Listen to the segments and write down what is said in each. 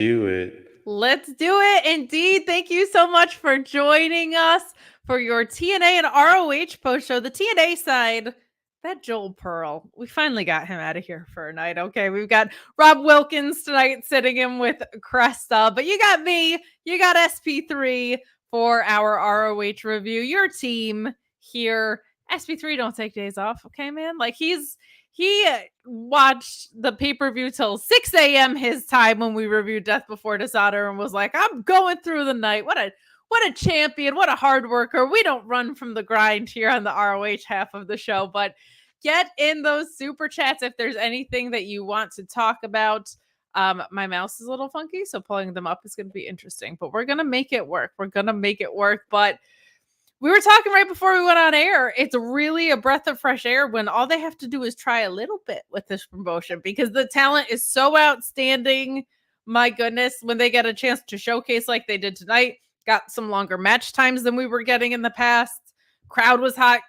Do it. Let's do it. Indeed. Thank you so much for joining us for your TNA and ROH post show. The TNA side, that Joel Pearl, we finally got him out of here for a night. Okay, we've got Rob Wilkins tonight sitting in with Cresta, but you got me, you got SP3 for our ROH review. Your team here. SP3 don't take days off, okay, man? Like he watched the pay-per-view till 6 a.m. his time when we reviewed Death Before Dishonor and was like, I'm going through the night. What a champion. What a hard worker. We don't run from the grind here on the ROH half of the show, but get in those super chats if there's anything that you want to talk about. My mouse is a little funky, so pulling them up is going to be interesting, but we're going to make it work. But we were talking right before we went on air. It's really a breath of fresh air when all they have to do is try a little bit with this promotion because the talent is so outstanding. My goodness, when they get a chance to showcase like they did tonight, got some longer match times than we were getting in the past. Crowd was hot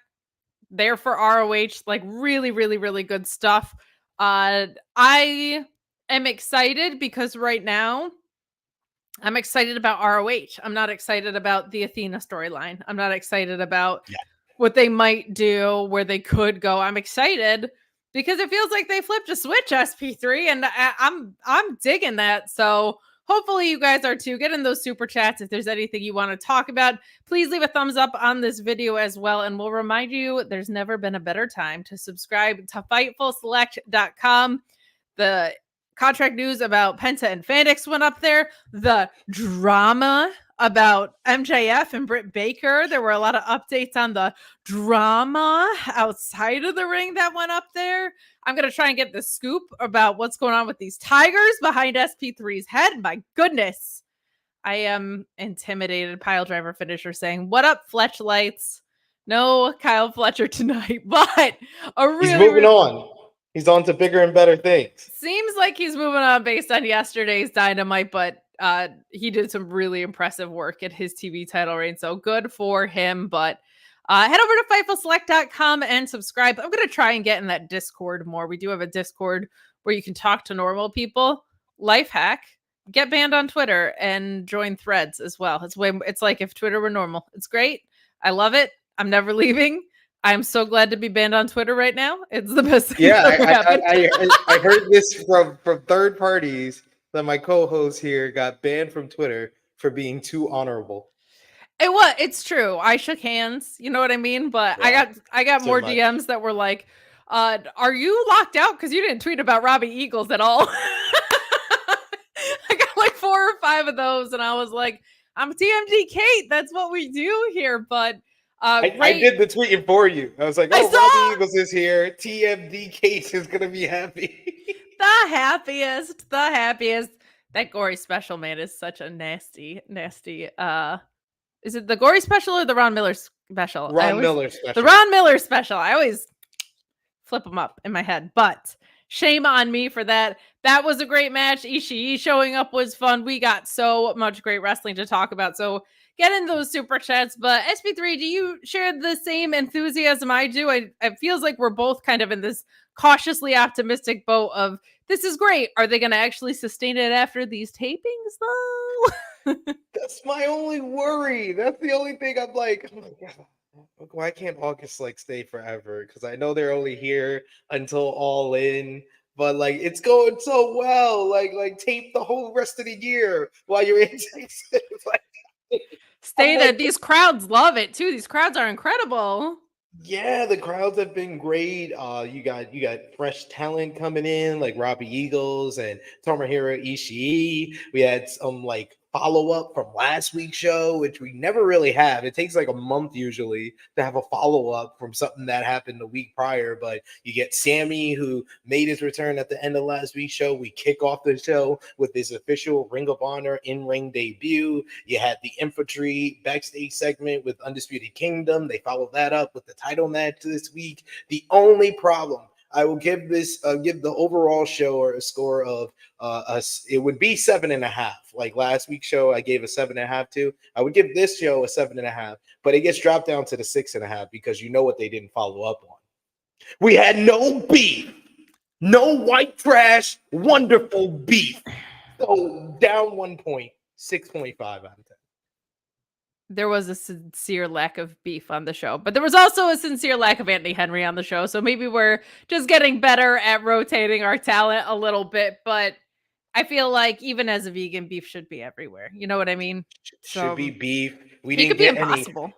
there for ROH, like really, really, really good stuff. I am excited because right now, I'm excited about ROH. I'm not excited about the Athena storyline. I'm not excited about what they might do, where they could go. I'm excited because it feels like they flipped a switch, SP3, and I'm digging that. So hopefully you guys are too. Get in those super chats if there's anything you want to talk about. Please leave a thumbs up on this video as well, and we'll remind you there's never been a better time to subscribe to FightfulSelect.com. The contract news about Penta and Fandix went up there. The drama about MJF and Britt Baker. There were a lot of updates on the drama outside of the ring that went up there. I'm going to try and get the scoop about what's going on with these tigers behind SP3's head. My goodness. I am intimidated. Piledriver finisher saying, what up, Fletchlights? No Kyle Fletcher tonight, but he's moving on. He's on to bigger and better things. Seems like he's moving on based on yesterday's Dynamite, but he did some really impressive work at his TV title reign, so good for him. But head over to FightfulSelect.com and subscribe. I'm going to try and get in that Discord more. We do have a Discord where you can talk to normal people. Life hack, get banned on Twitter and join Threads as well. It's like if Twitter were normal. It's great. I love it. I'm never leaving. I'm so glad to be banned on Twitter right now. It's the best thing that ever happened. I heard this from third parties that my co-host here got banned from Twitter for being too honorable. It's true. I shook hands. You know what I mean? But yeah, I got more DMs that were like, are you locked out? Because you didn't tweet about Robbie Eagles at all. I got like 4 or 5 of those. And I was like, I'm TMD Kate. That's what we do here. But I did the tweeting for you. I was like, Robbie Eagles is here. TMD Kate is going to be happy. The happiest. That gory special, man, is such a nasty. Is it the gory special or the Ron Miller special? The Ron Miller special. I always flip them up in my head, but shame on me for that. That was a great match. Ishii showing up was fun. We got so much great wrestling to talk about. So get in those super chats. But SP3, do you share the same enthusiasm I do? It feels like we're both kind of in this cautiously optimistic boat of this is great. Are they going to actually sustain it after these tapings, though? That's my only worry. That's the only thing I'm like, oh my God, why can't August stay forever? Because I know they're only here until All In. But it's going so well. Like tape the whole rest of the year while you're in Texas. Stay there. These crowds love it too. These crowds are incredible. Yeah, the crowds have been great. You got fresh talent coming in, like Robbie Eagles and Tomohiro Ishii. We had some follow-up from last week's show, which we never really have. It takes a month usually to have a follow-up from something that happened the week prior, but you get Sammy, who made his return at the end of last week's show. We kick off the show with his official Ring of Honor in-ring debut. You had the Infantry backstage segment with Undisputed Kingdom. They followed that up with the title match this week. The only problem, I will give the overall show a score of it would be 7.5. Like last week's show, I gave a 7.5 to. I would give this show a 7.5, but it gets dropped down to the 6.5 because you know what they didn't follow up on. We had no beef, no white trash, wonderful beef. So down 1 point, 6.5 out of 10. There was a sincere lack of beef on the show, but there was also a sincere lack of Anthony Henry on the show. So maybe we're just getting better at rotating our talent a little bit. But I feel like even as a vegan, beef should be everywhere. You know what I mean? Should be beef. We He didn't could be get any impossible.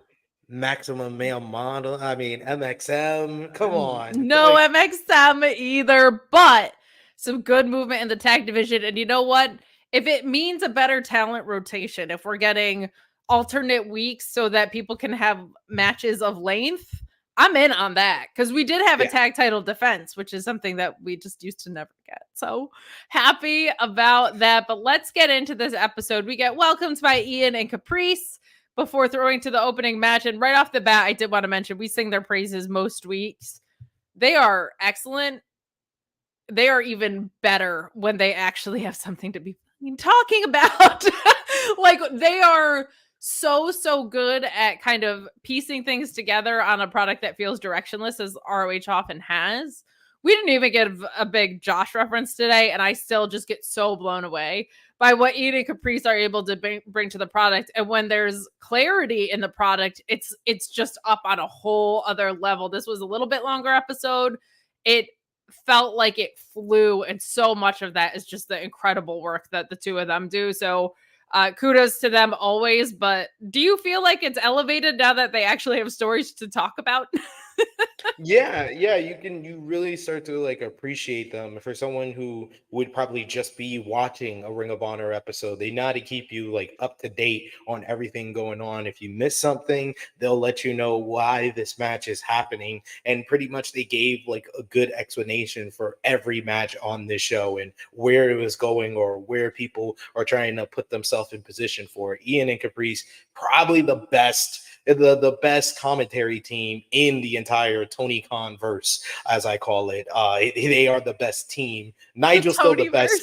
maximum male model. I mean, MXM. Come on. No Like, MXM either, but some good movement in the tag division. And you know what? If it means a better talent rotation, if we're getting alternate weeks so that people can have matches of length, I'm in on that, because we did have a tag title defense, which is something that we just used to never get. So happy about that. But let's get into this episode. We get welcomed by Ian and Caprice before throwing to the opening match. And right off the bat, I did want to mention, we sing their praises most weeks. They are excellent. They are even better when they actually have something to be talking about. Like, they are so good at kind of piecing things together on a product that feels directionless, as ROH often has. We didn't even get a big Josh reference today, and I still just get so blown away by what Ian and Caprice are able to bring to the product. And when there's clarity in the product, it's just up on a whole other level. This was a little bit longer episode. It felt like it flew, and so much of that is just the incredible work that the two of them do. So kudos to them always. But do you feel like it's elevated now that they actually have stories to talk about? yeah, you really start to like appreciate them. For someone who would probably just be watching a Ring of Honor episode, they know how to keep you like up to date on everything going on. If you miss something, they'll let you know why this match is happening, and pretty much they gave like a good explanation for every match on this show and where it was going or where people are trying to put themselves in position for. Ian and Caprice, probably the best commentary team in the entire Tony Khan verse, as I call it. They are the best team. Nigel's still the best.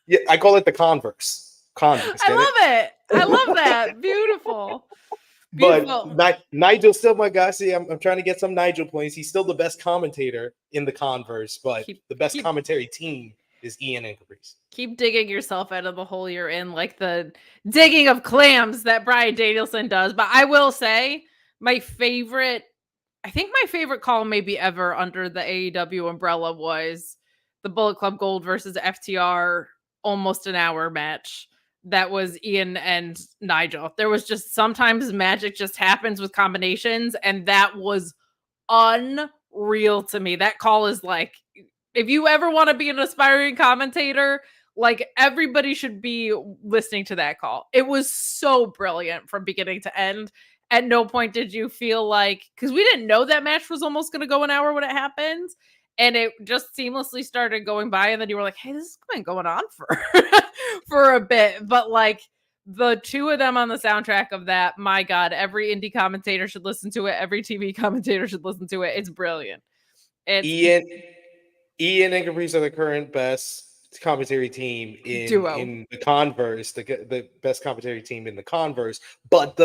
Yeah, I call it the Converse. Converse. I love it. I love that. Beautiful. But Nigel's still my guy. See, I'm trying to get some Nigel points. He's still the best commentator in the Converse, but the best commentary team is Ian and Caprice. Keep digging yourself out of the hole you're in, like the digging of clams that Bryan Danielson does. But I will say, my favorite call maybe ever under the AEW umbrella was the Bullet Club Gold versus FTR almost an hour match. That was Ian and Nigel. There was just sometimes magic just happens with combinations, and that was unreal to me. That call is like, if you ever want to be an aspiring commentator, like, everybody should be listening to that call. It was so brilliant from beginning to end. At no point did you feel like, because we didn't know that match was almost going to go an hour when it happened, and it just seamlessly started going by, and then you were like, hey, this has been going on for a bit. But like, the two of them on the soundtrack of that, my God, every indie commentator should listen to it. Every TV commentator should listen to it. It's brilliant. Ian and Caprice are the current best commentary team in the Converse, the best commentary team in the Converse, but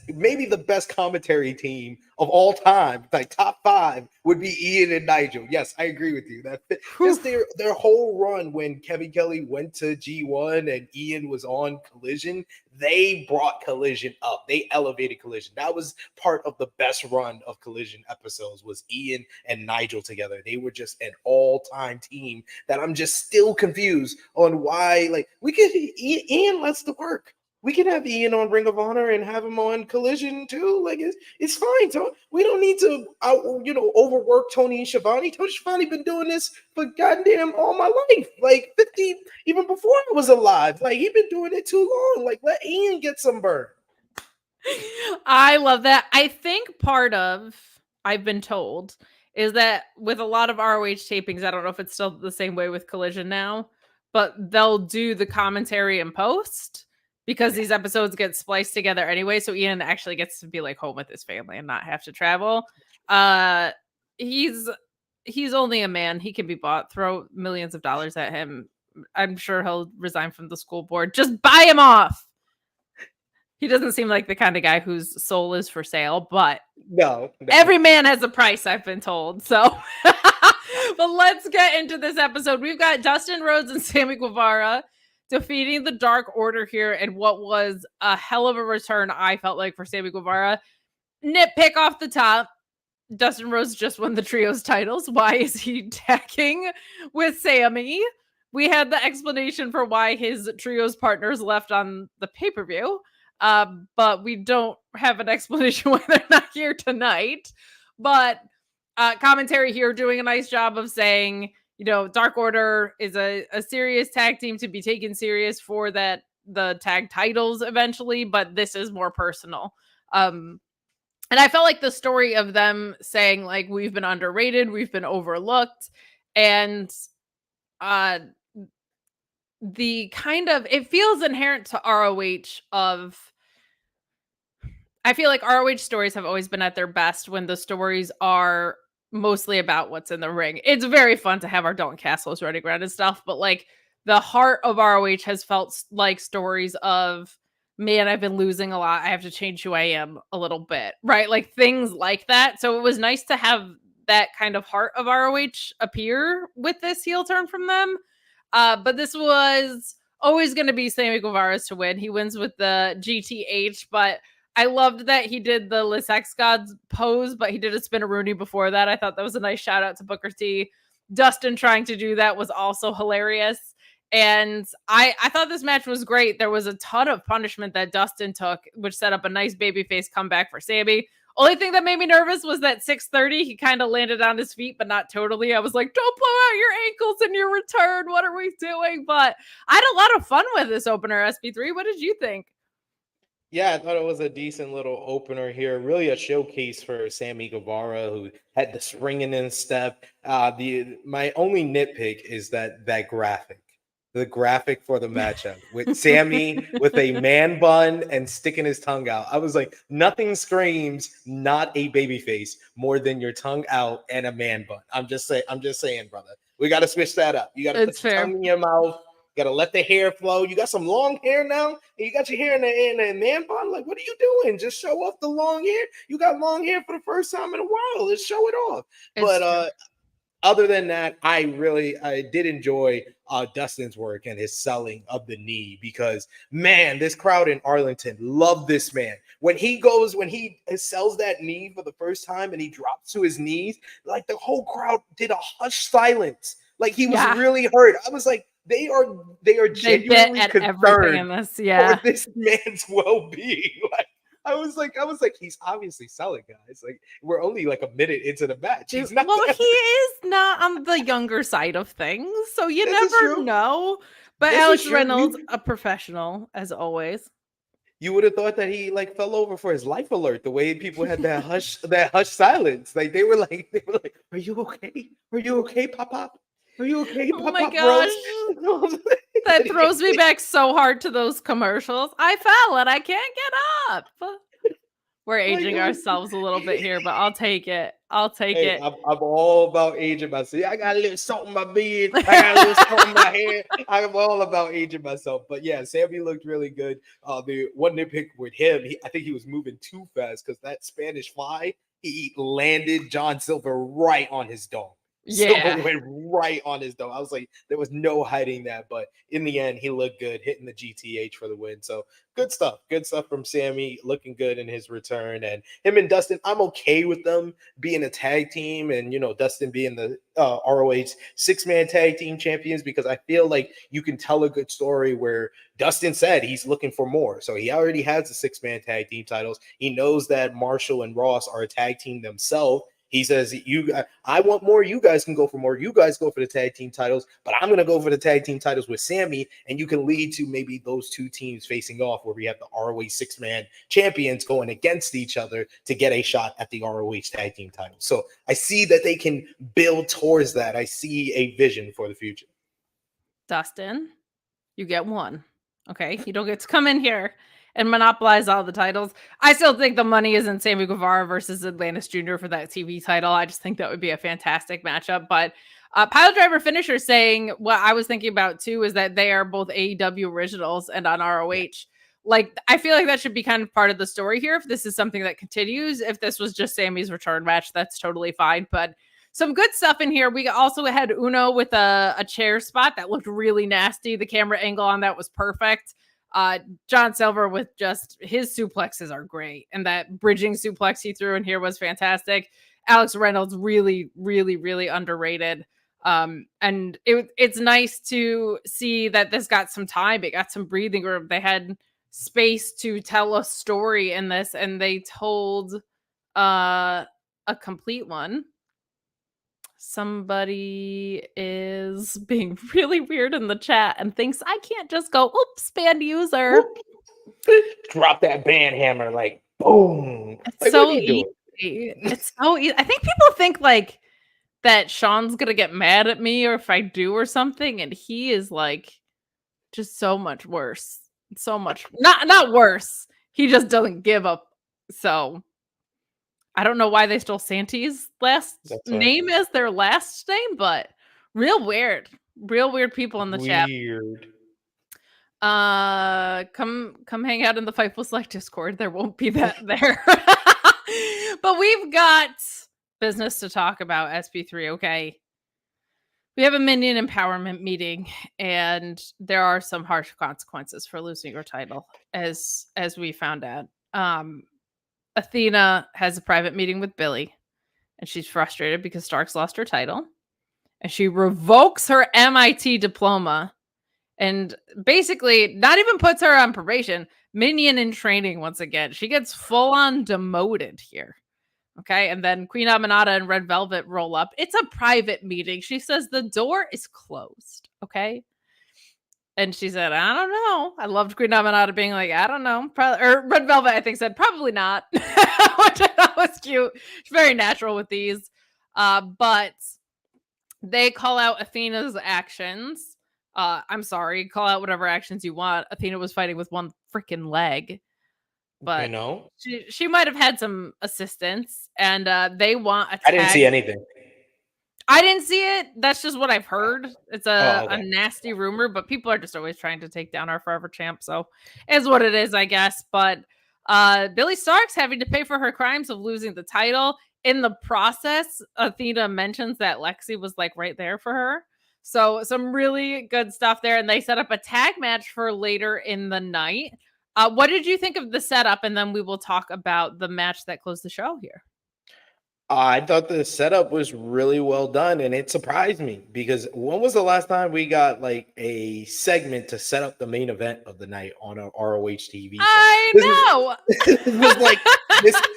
maybe the best commentary team of all time, like top 5, would be Ian and Nigel. Yes, I agree with you. That just their whole run when Kevin Kelly went to G1 and Ian was on Collision, they brought Collision up. They elevated Collision. That was part of the best run of Collision episodes, was Ian and Nigel together. They were just an all-time team that I'm just still confused on why. Like, Ian lets the work. We can have Ian on Ring of Honor and have him on Collision too. Like, it's fine. So we don't need to overwork Tony and Schiavone. Tony Schiavone been doing this for goddamn all my life. Like 50, even before I was alive. Like, he been doing it too long. Like, let Ian get some burn. I love that. I think part of, I've been told, is that with a lot of ROH tapings, I don't know if it's still the same way with Collision now, but they'll do the commentary in post, because these episodes get spliced together anyway. So Ian actually gets to be like home with his family and not have to travel. He's only a man. He can be bought. Throw millions of dollars at him. I'm sure he'll resign from the school board. Just buy him off. He doesn't seem like the kind of guy whose soul is for sale, but no. Every man has a price, I've been told. So, but let's get into this episode. We've got Dustin Rhodes and Sammy Guevara defeating the Dark Order here and what was a hell of a return, I felt like, for Sammy Guevara. Nitpick off the top. Dustin Rhodes just won the trios titles. Why is he tagging with Sammy? We had the explanation for why his trios partners left on the pay-per-view, but we don't have an explanation why they're not here tonight. But commentary here doing a nice job of saying, you know, Dark Order is a serious tag team to be taken serious for the tag titles eventually, but this is more personal. And I felt like the story of them saying, like, we've been underrated, we've been overlooked, and the kind of, it feels inherent to ROH of, I feel like ROH stories have always been at their best when the stories are mostly about what's in the ring. It's very fun to have our Dalton Castles running around and stuff, but like the heart of ROH has felt like stories of, man, I've been losing a lot. I have to change who I am a little bit, right? Like things like that. So it was nice to have that kind of heart of ROH appear with this heel turn from them. But this was always going to be Sammy Guevara's to win. He wins with the GTH, but I loved that he did the Les X Gods pose, but he did a spin-a-rooney before that. I thought that was a nice shout out to Booker T. Dustin trying to do that was also hilarious. And I thought this match was great. There was a ton of punishment that Dustin took, which set up a nice babyface comeback for Sammy. Only thing that made me nervous was that 6:30, he kind of landed on his feet, but not totally. I was like, don't blow out your ankles in your return. What are we doing? But I had a lot of fun with this opener, SB3. What did you think? Yeah, I thought it was a decent little opener here. Really a showcase for Sammy Guevara, who had the springing in step. My only nitpick is that graphic. The graphic for the matchup with Sammy with a man bun and sticking his tongue out. I was like, nothing screams not a babyface more than your tongue out and a man bun. I'm just saying, brother. We got to switch that up. You got to put your tongue in your mouth. You got to let the hair flow. You got some long hair now, and you got your hair in a man bun. Like, what are you doing? Just show off the long hair. You got long hair for the first time in a while. Let's show it off. But other than that, I did enjoy Dustin's work and his selling of the knee, because, man, this crowd in Arlington loved this man. When he sells that knee for the first time and he drops to his knees, like the whole crowd did a hushed silence. Like he was really hurt. I was like, they are genuinely concerned for this man's well-being. Like, I was like, he's obviously selling, guys. Like, we're only like a minute into the match. He's not. Well, he is not on the younger side of things, so you never know. But Alex Reynolds, a professional as always. You would have thought that he like fell over for his life alert. The way people had that hush silence. Like they were like, "Are you okay? Are you okay, Pop? Are you okay, Pop?" Oh my gosh. That throws me back so hard to those commercials. I fell and I can't get up. We're aging ourselves a little bit here, but I'll take it. It. I'm all about aging myself. I got a little salt in my beard. I got a little salt in my hair. I'm all about aging myself. But yeah, Sammy looked really good. The one nitpick with him, I think he was moving too fast, because that Spanish fly, he landed John Silver right on his dome. Yeah, Silver went right on his dome. I was like, there was no hiding that. But in the end, he looked good, hitting the GTH for the win. So good stuff from Sammy, looking good in his return. And him and Dustin, I'm okay with them being a tag team, and Dustin being the ROH 6-man tag team champions, because I feel like you can tell a good story where Dustin said he's looking for more. So he already has the 6-man tag team titles. He knows that Marshall and Ross are a tag team themselves. He says, I want more. You guys can go for more. You guys go for the tag team titles, but I'm going to go for the tag team titles with Sammy, and you can lead to maybe those two teams facing off, where we have the ROH 6-man champions going against each other to get a shot at the ROH tag team titles. So I see that they can build towards that. I see a vision for the future. Dustin, you get one. Okay, you don't get to come in here and monopolize all the titles. I still think the money is in Sammy Guevara versus Atlantis Jr. for that TV title. I just think that would be a fantastic matchup. But Pile Driver Finisher saying what I was thinking about too is that they are both AEW originals and on ROH. Yeah. Like, I feel like that should be kind of part of the story here. If this is something that continues, if this was just Sammy's return match, that's totally fine. But some good stuff in here. We also had Uno with a chair spot that looked really nasty. The camera angle on that was perfect. John Silver with just his suplexes are great. And that bridging suplex he threw in here was fantastic. Alex Reynolds really, really, really underrated. And it's nice to see that this got some time. It got some breathing room. They had space to tell a story in this, and they told a complete one. Somebody is being really weird in the chat and thinks I can't just go, oops, banned user. Drop that band hammer, like, boom. It's like, so easy. It's so easy. I think people think like that Shawn's gonna get mad at me or if I do or something, and he is like just so much worse. So much not worse. He just doesn't give up. So I don't know why they stole Santi's last name as their last name, but real weird people in the chat. Come hang out in the Fightful Select Discord. There won't be that there. But we've got business to talk about, SP3, okay? We have a Minion empowerment meeting, and there are some harsh consequences for losing your title, as we found out. Athena has a private meeting with Billy, and she's frustrated because Starks lost her title, and she revokes her MIT diploma, and basically not even puts her on probation. Minion in training once again. She gets full on demoted here. Okay, and then Queen Aminata and Red Velvet roll up. It's a private meeting. She says the door is closed. Okay. And she said, I don't know. I loved Queen Aminata being like, I don't know. Or Red Velvet, I think, said, probably not. Which I thought was cute. She's very natural with these. But they call out Athena's actions. I'm sorry. Call out whatever actions you want. Athena was fighting with one freaking leg. But you know, she might have had some assistance. And they want a tag. I didn't see anything. I didn't see it. That's just what I've heard. It's a nasty rumor, but people are just always trying to take down our forever champ. So it's what it is, I guess. But Billy Starks having to pay for her crimes of losing the title. In the process, Athena mentions that Lexi was like right there for her. So some really good stuff there. And they set up a tag match for later in the night. What did you think of the setup? And then we will talk about the match that closed the show here. I thought the setup was really well done, and it surprised me because when was the last time we got like a segment to set up the main event of the night on an ROH TV show? I know. It was like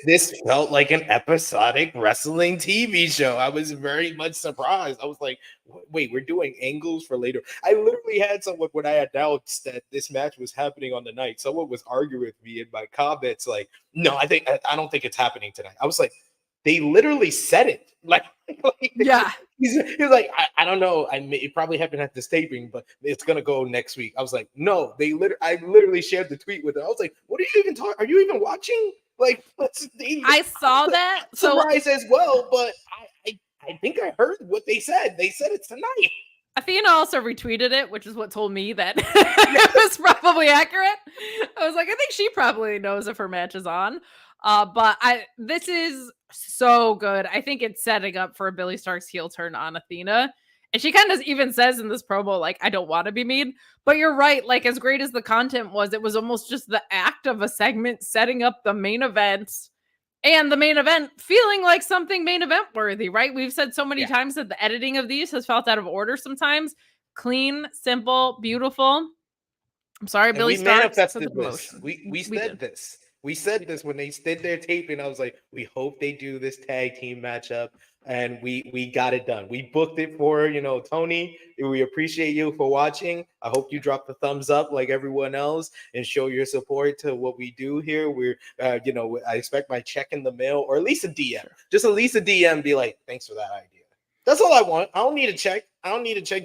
this felt like an episodic wrestling TV show. I was very much surprised. I was like, wait, we're doing angles for later. I literally had someone when I announced that this match was happening on the night. Someone was arguing with me in my comments, like, no, I don't think it's happening tonight. I was like, they literally said it. Like yeah. He's like, I don't know. It probably happened at this taping, but it's gonna go next week. I was like, no, I literally shared the tweet with her. I was like, what are you even talking? Are you even watching? Like, I saw that. Surprise as well, but I think I heard what they said. They said it's tonight. Athena also retweeted it, which is what told me that it was probably accurate. I was like, I think she probably knows if her match is on. But this is so good. I think it's setting up for a Billy Starks heel turn on Athena. And she kind of even says in this promo, like, I don't want to be mean. But you're right. Like, as great as the content was, it was almost just the act of a segment setting up the main event. And the main event feeling like something main event worthy, right? We've said so many times that the editing of these has felt out of order sometimes. Clean, simple, beautiful. I'm sorry, Billy Starks. We said this. We said this when they did their taping. I was like, we hope they do this tag team matchup, and we got it done. We booked it for, Tony. We appreciate you for watching. I hope you drop the thumbs up like everyone else and show your support to what we do here. We're, I expect my check in the mail or at least a DM. Just at least a DM. Be like, thanks for that idea. That's all I want. I don't need a check.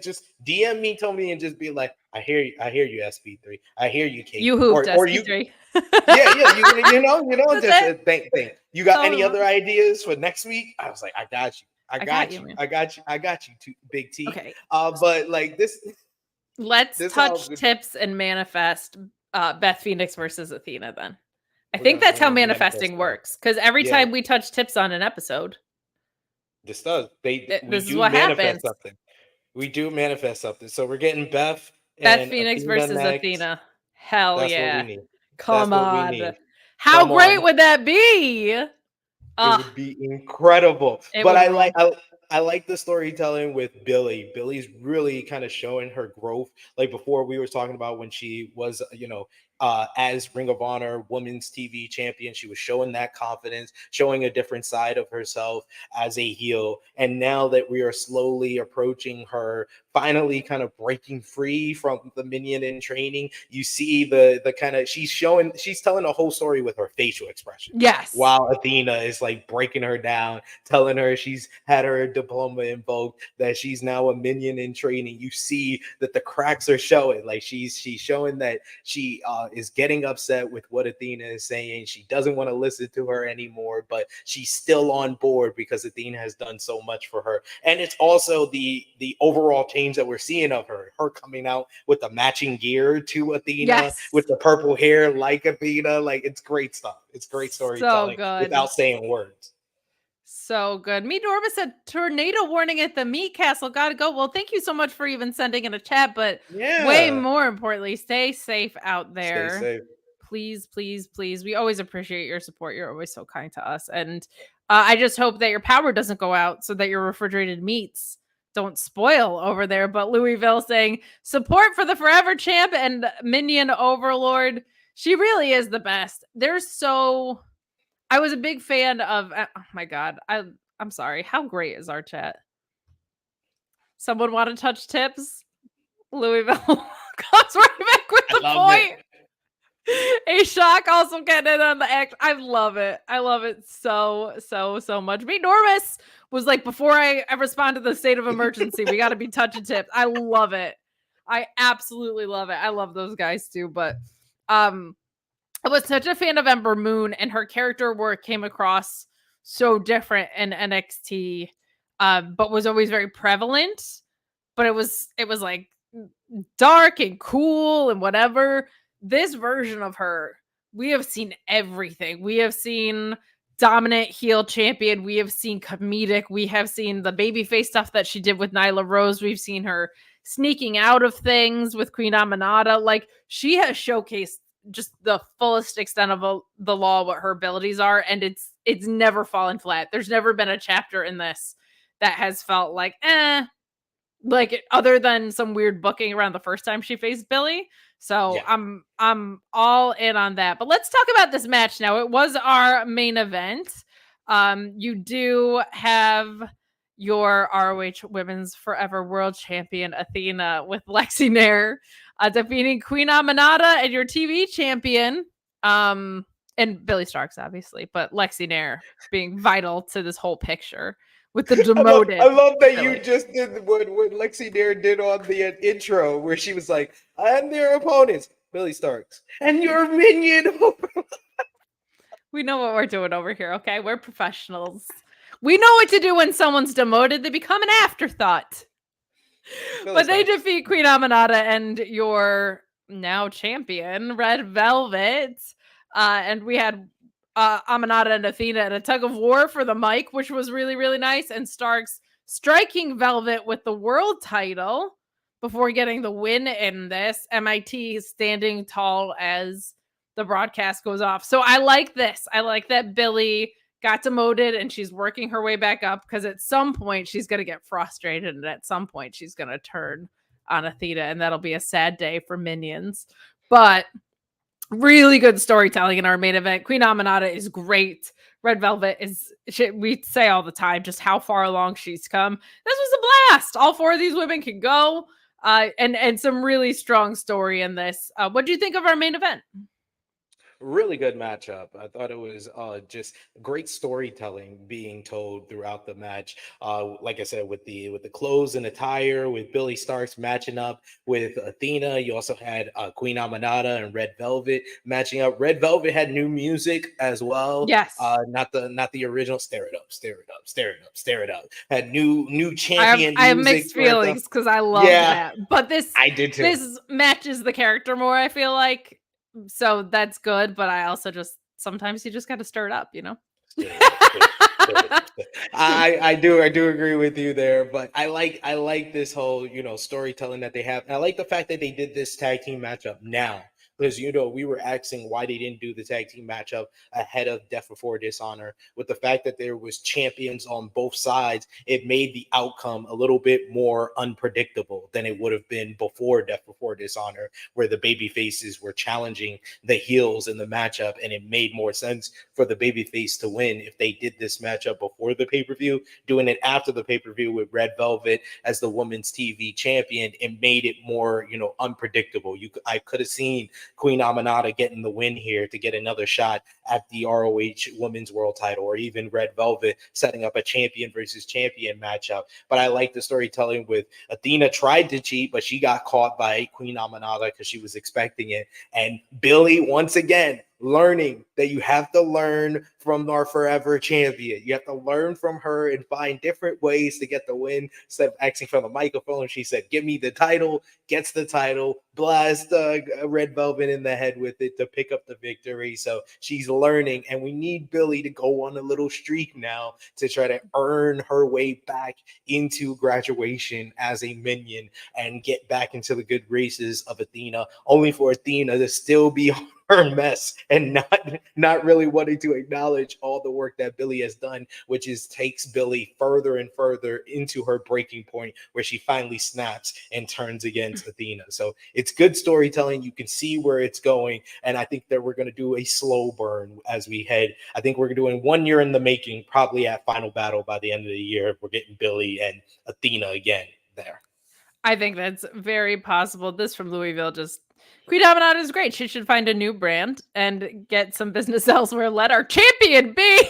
Just DM me, Tony, and just be like, I hear you, SP3. I hear you, Kate. You hooped SP3. Just a thank. You got any other ideas for next week? I was like, I got you. I got you, Big T. Okay. But like this. Let's touch tips and manifest Beth Phoenix versus Athena then. I think that's how manifesting works. Because every time we touch tips on an episode, This does. We This is do what manifest happens. something. We do manifest something. So we're getting Beth Beth and Phoenix Athena versus next. Athena. Hell That's what we yeah. need. That's Come what we on. need. How Come great on. would that be? It would be incredible. It But would I like the storytelling with Billy. Billy's really kind of showing her growth. Like before, we were talking about when she was, as Ring of Honor Women's TV champion, she was showing that confidence, showing a different side of herself as a heel. And now that we are slowly approaching her, finally kind of breaking free from the minion in training, you see the kind of she's telling a whole story with her facial expression. Yes. While Athena is like breaking her down, telling her she's had her diploma invoked, that she's now a minion in training. You see that the cracks are showing. Like she's showing that she is getting upset with what Athena is saying. She doesn't want to listen to her anymore, but she's still on board because Athena has done so much for her. And it's also the overall change that we're seeing of her coming out with the matching gear to Athena, with the purple hair like Athena. Like it's great stuff. It's great storytelling without saying words. So good. Me Norma said tornado warning at the meat castle. Gotta go. Well, thank you so much for even sending in a chat, but way more importantly, stay safe out there. Stay safe. Please, please, please. We always appreciate your support. You're always so kind to us. And I just hope that your power doesn't go out so that your refrigerated meats don't spoil over there. But Louisville saying support for the forever champ and minion overlord. She really is the best. I was a big fan of, oh my God, I'm sorry. How great is our chat? Someone want to touch tips? Louisville comes right back with the point. A shock also getting in on the act. I love it. I love it so much. Me Normus was like, before I respond to the state of emergency, we got to be touching tips. I love it. I absolutely love it. I love those guys too. But I was such a fan of Ember Moon, and her character work came across so different in NXT, but was always very prevalent. But it was like dark and cool and whatever. This version of her, we have seen everything. We have seen dominant heel champion. We have seen comedic. We have seen the babyface stuff that she did with Nyla Rose. We've seen her sneaking out of things with Queen Aminata. Like, she has showcased just the fullest extent of the law, what her abilities are, and it's never fallen flat. There's never been a chapter in this that has felt like other than some weird booking around the first time she faced Billy. So yeah. I'm all in on that. But let's talk about this match now. It was our main event. You do have your ROH Women's Forever World Champion Athena with Lexi Nair defeating Queen Aminata and your TV champion, and Billy Starks, obviously, but Lexi Nair being vital to this whole picture with the demoted. I love that Billy. You just did what Lexi Nair did on the intro, where she was like, "And their opponents, Billy Starks, and your minion." We know what we're doing over here, okay? We're professionals. We know what to do when someone's demoted. They become an afterthought. But they defeat Queen Aminata and your now champion, Red Velvet. And we had Aminata and Athena in a tug of war for the mic, which was really, really nice. And Starks striking Velvet with the world title before getting the win in this. MIT standing tall as the broadcast goes off. So I like this. I like that Billy got demoted and she's working her way back up, because at some point she's going to get frustrated, and at some point she's going to turn on Athena, and that'll be a sad day for minions. But really good storytelling in our main event. Queen Aminata is great. Red Velvet we say all the time just how far along she's come. This was a blast. All four of these women can go, and some really strong story in this. What do you think of our main event? Really good matchup. I thought it was just great storytelling being told throughout the match. Like I said, with the clothes and attire, with Billy Starks matching up with Athena. You also had Queen Aminata and Red Velvet matching up. Red Velvet had new music as well. Yes. Not the original. Stare it up, stare it up, stare it up, stare it up. Had new champion. I have mixed feelings because I love that. But I did too. This matches the character more, I feel like. So that's good, but I also sometimes you just got to stir it up, you know? I do agree with you there, but I like this whole storytelling that they have. And I like the fact that they did this tag team matchup now. Because we were asking why they didn't do the tag team matchup ahead of Death Before Dishonor. With the fact that there was champions on both sides, it made the outcome a little bit more unpredictable than it would have been before Death Before Dishonor, where the baby faces were challenging the heels in the matchup, and it made more sense for the babyface to win if they did this matchup before the pay-per-view. Doing it after the pay-per-view with Red Velvet as the women's TV champion, it made it more unpredictable. I could have seen Queen Aminata getting the win here to get another shot at the ROH Women's World Title, or even Red Velvet setting up a champion versus champion matchup. But I like the storytelling with Athena tried to cheat, but she got caught by Queen Aminata because she was expecting it. And Billy, once again, learning that you have to learn from our forever champion. You have to learn from her and find different ways to get the win. Instead of asking for the microphone, she said, "Give me the title," gets the title, blast Red Velvet in the head with it to pick up the victory. So she's learning, and we need Billy to go on a little streak now to try to earn her way back into graduation as a minion and get back into the good graces of Athena, only for Athena to still be her mess and not really wanting to acknowledge all the work that Billy has done, which is takes Billy further and further into her breaking point where she finally snaps and turns against Athena. So it's good storytelling. You can see where it's going, and I think that we're going to do a slow burn as we head. I think we're doing 1 year in the making, probably at Final Battle by the end of the year. We're getting Billy and Athena again there. I think that's very possible. This from Louisville, just Queen Aminata is great. She should find a new brand and get some business elsewhere. Let our champion be.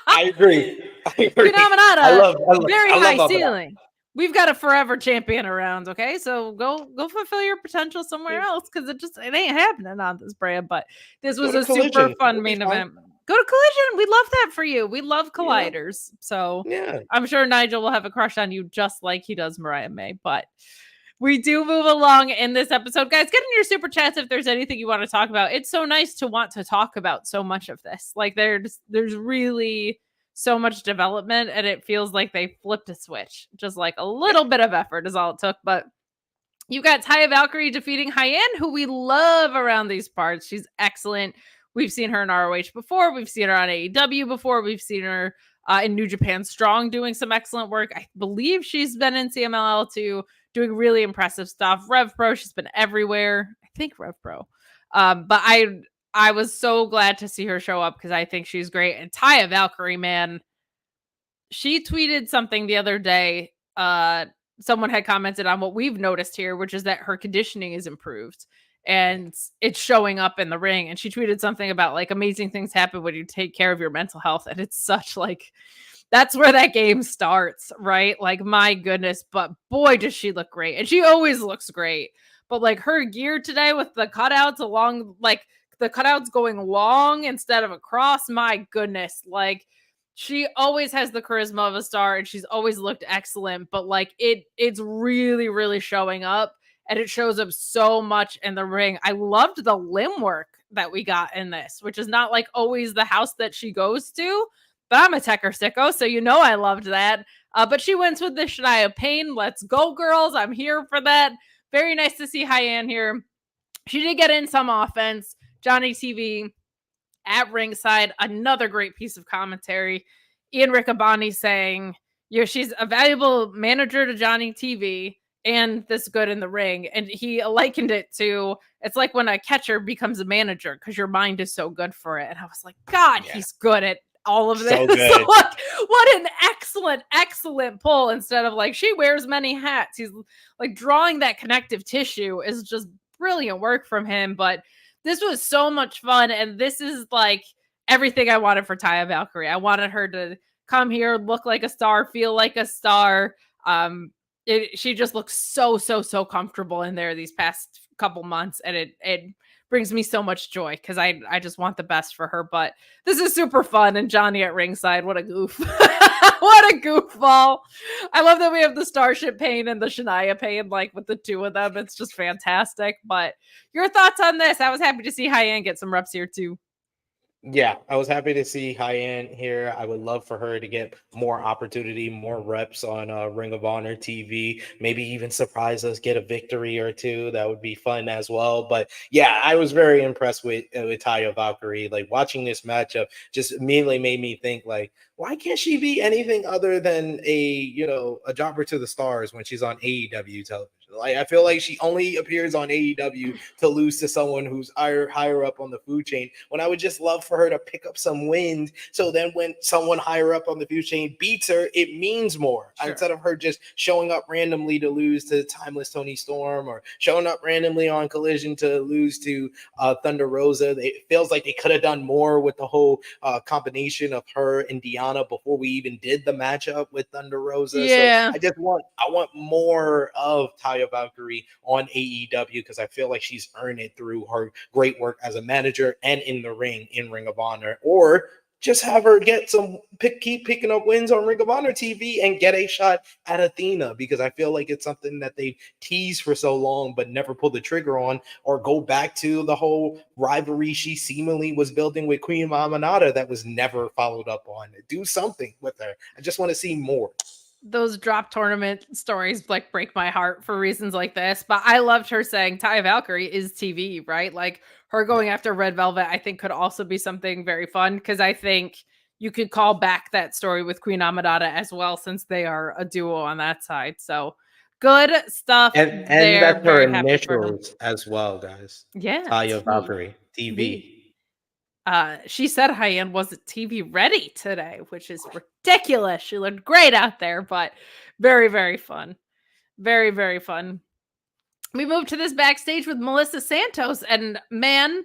I agree. Queen Aminata, very high love ceiling. We've got a forever champion around. Okay, so go fulfill your potential somewhere else, because it ain't happening on this brand. But this was a super fun main event. Go to Collision. We love that for you. We love colliders. So I'm sure Nigel will have a crush on you just like he does Mariah May. But we do move along in this episode. Guys, get in your super chats if there's anything you want to talk about. It's so nice to want to talk about so much of this. Like there's really so much development, and it feels like they flipped a switch. Just like a little bit of effort is all it took. But you got Taya Valkyrie defeating Hyan, who we love around these parts. She's excellent. We've seen her in ROH before. We've seen her on AEW before. We've seen her in New Japan Strong doing some excellent work. I believe she's been in CMLL too, doing really impressive stuff. Rev Pro, she's been everywhere. I think Rev Pro. But I was so glad to see her show up because I think she's great. And Taya Valkyrie, man, she tweeted something the other day. Someone had commented on what we've noticed here, which is that her conditioning is improved and it's showing up in the ring. And she tweeted something about like amazing things happen when you take care of your mental health. And it's such like, that's where that game starts, right? Like, my goodness, but boy, does she look great. And she always looks great. But like her gear today with the cutouts along, like the cutouts going long instead of across, my goodness, like she always has the charisma of a star and she's always looked excellent, but like it's really, really showing up, and it shows up so much in the ring. I loved the limb work that we got in this, which is not like always the house that she goes to, but I'm a Tekker sicko, so I loved that. But she wins with the Shania Payne. Let's go, girls. I'm here for that. Very nice to see Hyan here. She did get in some offense. Johnny TV at ringside, another great piece of commentary. Ian Riccaboni saying, she's a valuable manager to Johnny TV and this good in the ring. And he likened it to, it's like when a catcher becomes a manager because your mind is so good for it. And I was like, God, he's good at all of this. So good. What an excellent pull. Instead of like, she wears many hats. He's like drawing that connective tissue is just brilliant work from him. But this was so much fun. And this is like everything I wanted for Taya Valkyrie. I wanted her to come here, look like a star, feel like a star. She just looks so comfortable in there these past couple months. And it brings me so much joy because I just want the best for her. But this is super fun. And Johnny at ringside, what a goof. What a goofball. I love that we have the Starship Pain and the Shania Pain, like with the two of them. It's just fantastic. But your thoughts on this? I was happy to see Hyan get some reps here too. Yeah, I was happy to see Hyan here. I would love for her to get more opportunity, more reps on Ring of Honor TV. Maybe even surprise us, get a victory or two. That would be fun as well. But yeah, I was very impressed with Taya Valkyrie. Like watching this matchup just immediately made me think like, why can't she be anything other than a jobber to the stars when she's on AEW television? Like I feel like she only appears on AEW to lose to someone who's higher up on the food chain. When I would just love for her to pick up some wins, so then when someone higher up on the food chain beats her, it means more. Sure. Instead of her just showing up randomly to lose to Timeless Tony Storm or showing up randomly on Collision to lose to Thunder Rosa. It feels like they could have done more with the whole combination of her and Deanna before we even did the matchup with Thunder Rosa. Yeah. So I want more of Taya Valkyrie on AEW because I feel like she's earned it through her great work as a manager and in the ring in Ring of Honor, or just have her get keep picking up wins on Ring of Honor TV and get a shot at Athena, because I feel like it's something that they teased for so long but never pulled the trigger on, or go back to the whole rivalry she seemingly was building with Queen Mamanata that was never followed up on. Do something with her. I just want to see more. Those drop tournament stories like break my heart for reasons like this, but I loved her saying Taya Valkyrie is TV, right? Like her going after Red Velvet, I think could also be something very fun, because I think you could call back that story with Queen Amadada as well, since they are a duo on that side. So good stuff And there. that's her Very happy for them. initials as well, guys. Yeah, Taya Valkyrie TV. She said Hyan wasn't TV ready today, which is ridiculous. She looked great out there, but very, very fun. Very, very fun. We moved to this backstage with Melissa Santos, and man,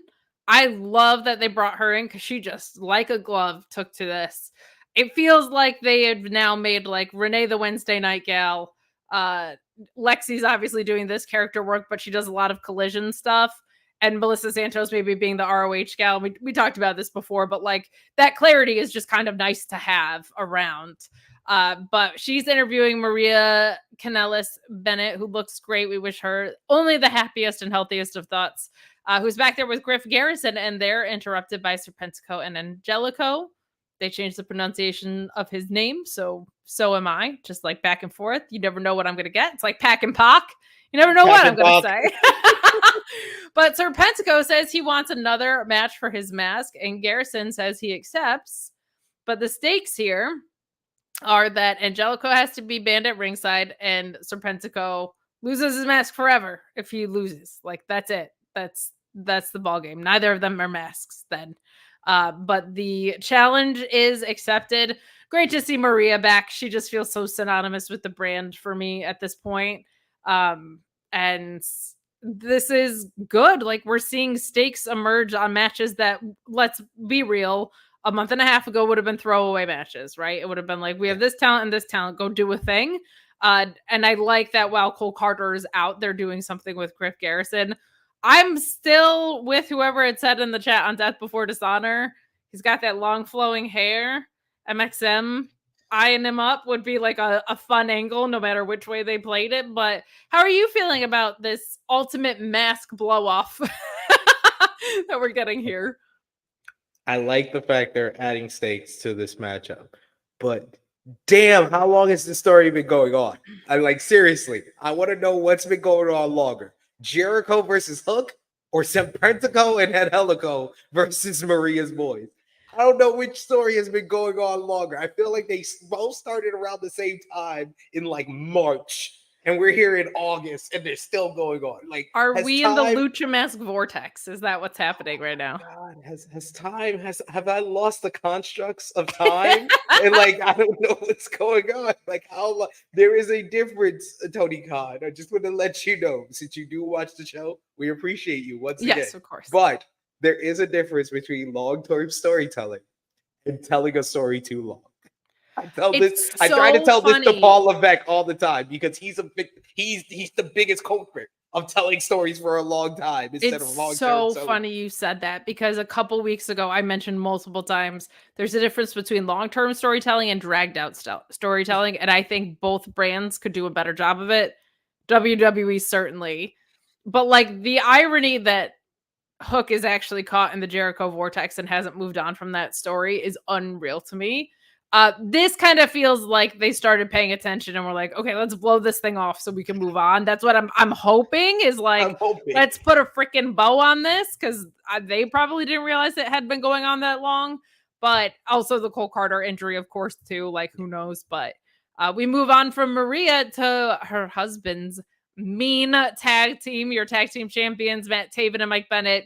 I love that they brought her in because she just, like a glove, took to this. It feels like they have now made like Renee the Wednesday Night Gal. Lexi's obviously doing this character work, but she does a lot of Collision stuff. And Melissa Santos maybe being the ROH gal. We talked about this before, but like that clarity is just kind of nice to have around. But she's interviewing Maria Kanellis Bennett, who looks great. We wish her only the happiest and healthiest of thoughts. Who's back there with Griff Garrison, and they're interrupted by Serpentico and Angelico. They changed the pronunciation of his name, so am I. Just like back and forth. You never know what I'm going to get. It's like pack and pock. You never know what I'm going to say. But Serpentico says he wants another match for his mask, and Garrison says he accepts. But the stakes here are that Angelico has to be banned at ringside, and Serpentico loses his mask forever if he loses. Like, that's it. That's the ball game. Neither of them are masks then. But the challenge is accepted. Great to see Maria back. She just feels so synonymous with the brand for me at this point. And this is good. Like, we're seeing stakes emerge on matches that, let's be real, a month and a half ago would have been throwaway matches, right? It would have been like, we have this talent and this talent, go do a thing. And I like that while Cole Carter is out there doing something with Griff Garrison, I'm still with whoever had said in the chat on Death Before Dishonor. He's got that long flowing hair. MXM eyeing him up would be like a fun angle, no matter which way they played it. But how are you feeling about this ultimate mask blow off that we're getting here? I like the fact they're adding stakes to this matchup, but damn, how long has this story been going on? I'm like, seriously, I want to know what's been going on longer. Jericho versus Hook, or Serpentico and Angelico versus Maria's Boys? I don't know which story has been going on longer. I feel like they both started around the same time in like March, and we're here in August, and they're still going on. Like, are we in the Lucha Mask vortex? Is that what's happening right now? God, have I lost the constructs of time? And like, I don't know what's going on. Like, how there is a difference, Tony Khan. I just want to let you know, since you do watch the show, we appreciate you once again. Yes, of course. But there is a difference between long-term storytelling and telling a story too long. I try to tell this to Paul Levesque all the time, because he's the biggest culprit of telling stories for a long time instead of long term. It's so funny you said that, because a couple weeks ago I mentioned multiple times there's a difference between long-term storytelling and dragged out storytelling, and I think both brands could do a better job of it. WWE certainly, but like the irony that Hook is actually caught in the Jericho vortex and hasn't moved on from that story is unreal to me. This kind of feels like they started paying attention and were like, okay, let's blow this thing off so we can move on. That's what I'm hoping is like, I'm hoping. let's put a freaking bow on this, because they probably didn't realize it had been going on that long. But also the Cole Carter injury, of course, too. Like, who knows? But we move on from Maria to her husband's mean tag team, your tag team champions, Matt Taven and Mike Bennett,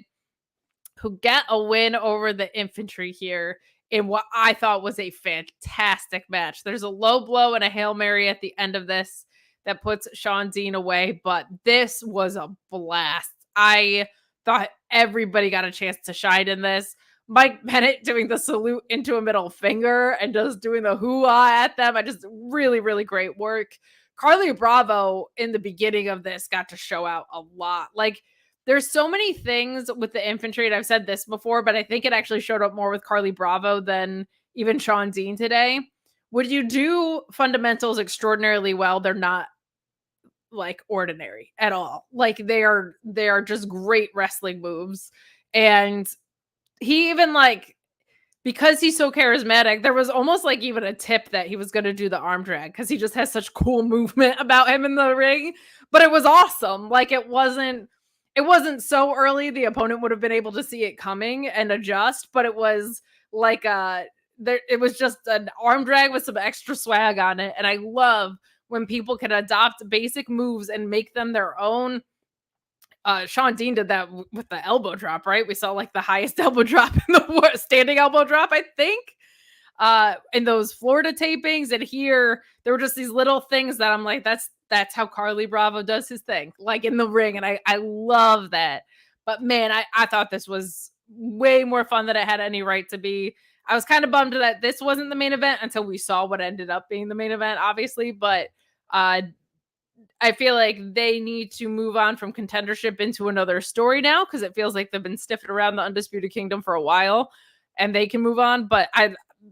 who get a win over the Infantry here in what I thought was a fantastic match. There's a low blow and a Hail Mary at the end of this that puts Shawn Dean away, but this was a blast. I thought everybody got a chance to shine in this. Mike Bennett doing the salute into a middle finger and just doing the hoo-ah at them. I just really, really great work. Carlie Bravo in the beginning of this got to show out a lot. Like, there's so many things with the Infantry, and I've said this before, but I think it actually showed up more with Carlie Bravo than even Shawn Dean today. When you do fundamentals extraordinarily well, they're not like ordinary at all. Like, they are just great wrestling moves. And he even, like, because he's so charismatic, there was almost like even a tip that he was going to do the arm drag because he just has such cool movement about him in the ring. But it was awesome. Like, it wasn't so early the opponent would have been able to see it coming and adjust, but it was like it was just an arm drag with some extra swag on it. And I love when people can adopt basic moves and make them their own. Shawn Dean did that with the elbow drop, right? We saw like the highest elbow drop in the standing elbow drop, I think, in those Florida tapings. And here there were just these little things that I'm like, that's how Carlie Bravo does his thing, like in the ring. And I love that. But man, I thought this was way more fun than it had any right to be. I was kind of bummed that this wasn't the main event until we saw what ended up being the main event, obviously. But I feel like they need to move on from contendership into another story now, because it feels like they've been stiffing around the Undisputed Kingdom for a while and they can move on. But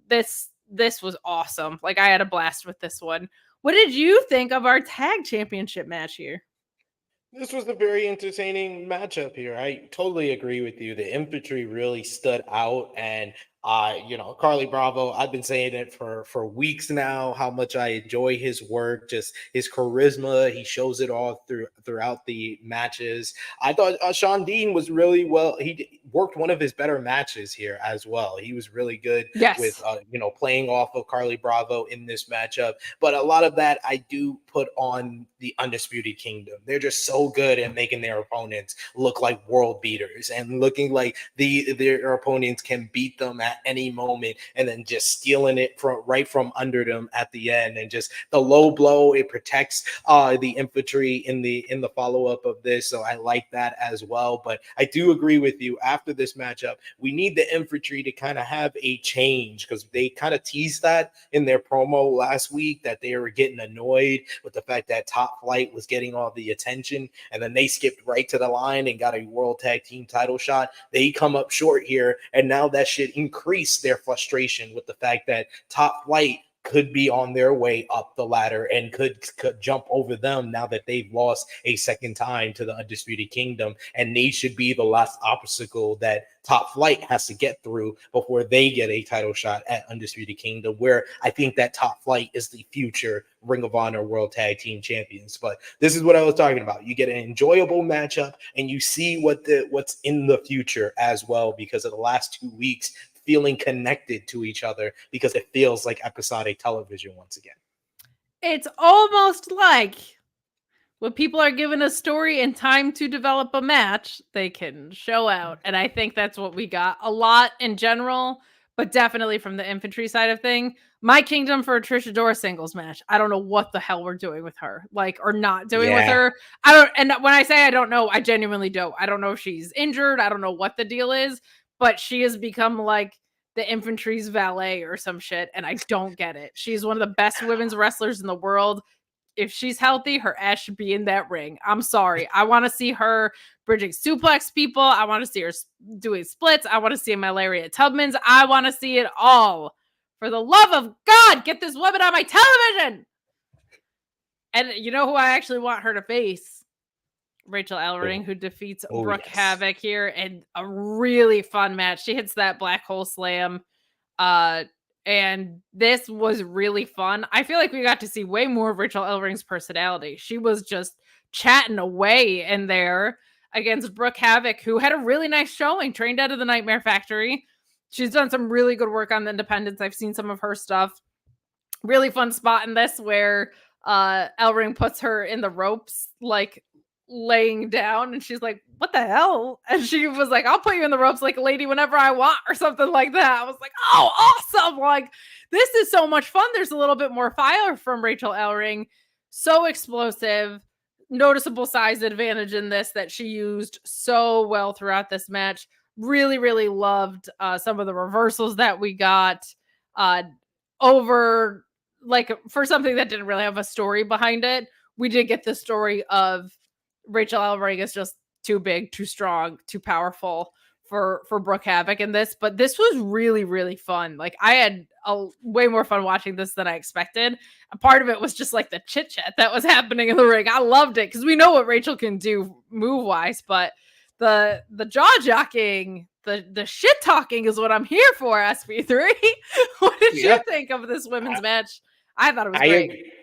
this was awesome. Like, I had a blast with this one. What did you think of our tag championship match here? This was a very entertaining matchup here. I totally agree with you. The Infantry really stood out, and Carlie Bravo, I've been saying it for weeks now, how much I enjoy his work, just his charisma. He shows it all throughout the matches. I thought Shawn Dean was really well. He worked one of his better matches here as well. He was really good with playing off of Carlie Bravo in this matchup. But a lot of that I do put on the Undisputed Kingdom. They're just so good at making their opponents look like world beaters and looking like their opponents can beat them at any moment, and then just stealing it from under them at the end. And just the low blow, it protects the Infantry in the follow-up of this. So I like that as well. But I do agree with you. After this matchup, we need the Infantry to kind of have a change, because they kind of teased that in their promo last week, that they were getting annoyed with the fact that Top Flight was getting all the attention, and then they skipped right to the line and got a World Tag Team title shot. They come up short here, and now that should increase their frustration with the fact that Top Flight could be on their way up the ladder and could jump over them now that they've lost a second time to the Undisputed Kingdom. And they should be the last obstacle that Top Flight has to get through before they get a title shot at Undisputed Kingdom, where I think that Top Flight is the future Ring of Honor World Tag Team Champions. But this is what I was talking about. You get an enjoyable matchup, and you see what's in the future as well, because of the last 2 weeks feeling connected to each other, because it feels like episodic television once again. It's almost like when people are given a story and time to develop a match, they can show out. And I think that's what we got a lot in general, but definitely from the Infantry side of thing. My kingdom for a Trish Adora singles match. I don't know what the hell we're doing with her, like, or not doing with her. I don't. And when I say I don't know, I genuinely don't. I don't know if she's injured. I don't know what the deal is, but she has become like the Infantry's valet or some shit, and I don't get it. She's one of the best women's wrestlers in the world. If she's healthy, her ass should be in that ring. I'm sorry. I want to see her bridging suplex people. I want to see her doing splits. I want to see my Lariat Tubmans. I want to see it all. For the love of God, get this woman on my television. And you know who I actually want her to face? Rachael Ellering, who defeats Oh, Brooke yes. Havoc here, and a really fun match. She hits that black hole slam. And this was really fun. I feel like we got to see way more of Rachael Ellering's personality. She was just chatting away in there against Brooke Havoc, who had a really nice showing, trained out of the Nightmare Factory. She's done some really good work on the independents. I've seen some of her stuff. Really fun spot in this where Ellering puts her in the ropes, like laying down, and she's like, what the hell? And she was like, I'll put you in the ropes like a lady whenever I want, or something like that. I was like, oh, awesome. Like, this is so much fun. There's a little bit more fire from Rachael Ellering. So explosive, noticeable size advantage in this that she used so well throughout this match. Really, really loved some of the reversals that we got over, like, for something that didn't really have a story behind it. We did get the story of Rachael Ellering is just too big, too strong, too powerful for Brooke Havoc in this. But this was really, really fun. Like, I had way more fun watching this than I expected. A part of it was just like the chit chat that was happening in the ring. I loved it because we know what Rachael can do move wise, but the jaw jocking, the shit talking is what I'm here for. SP3. What did you think of this women's match? I thought it was great.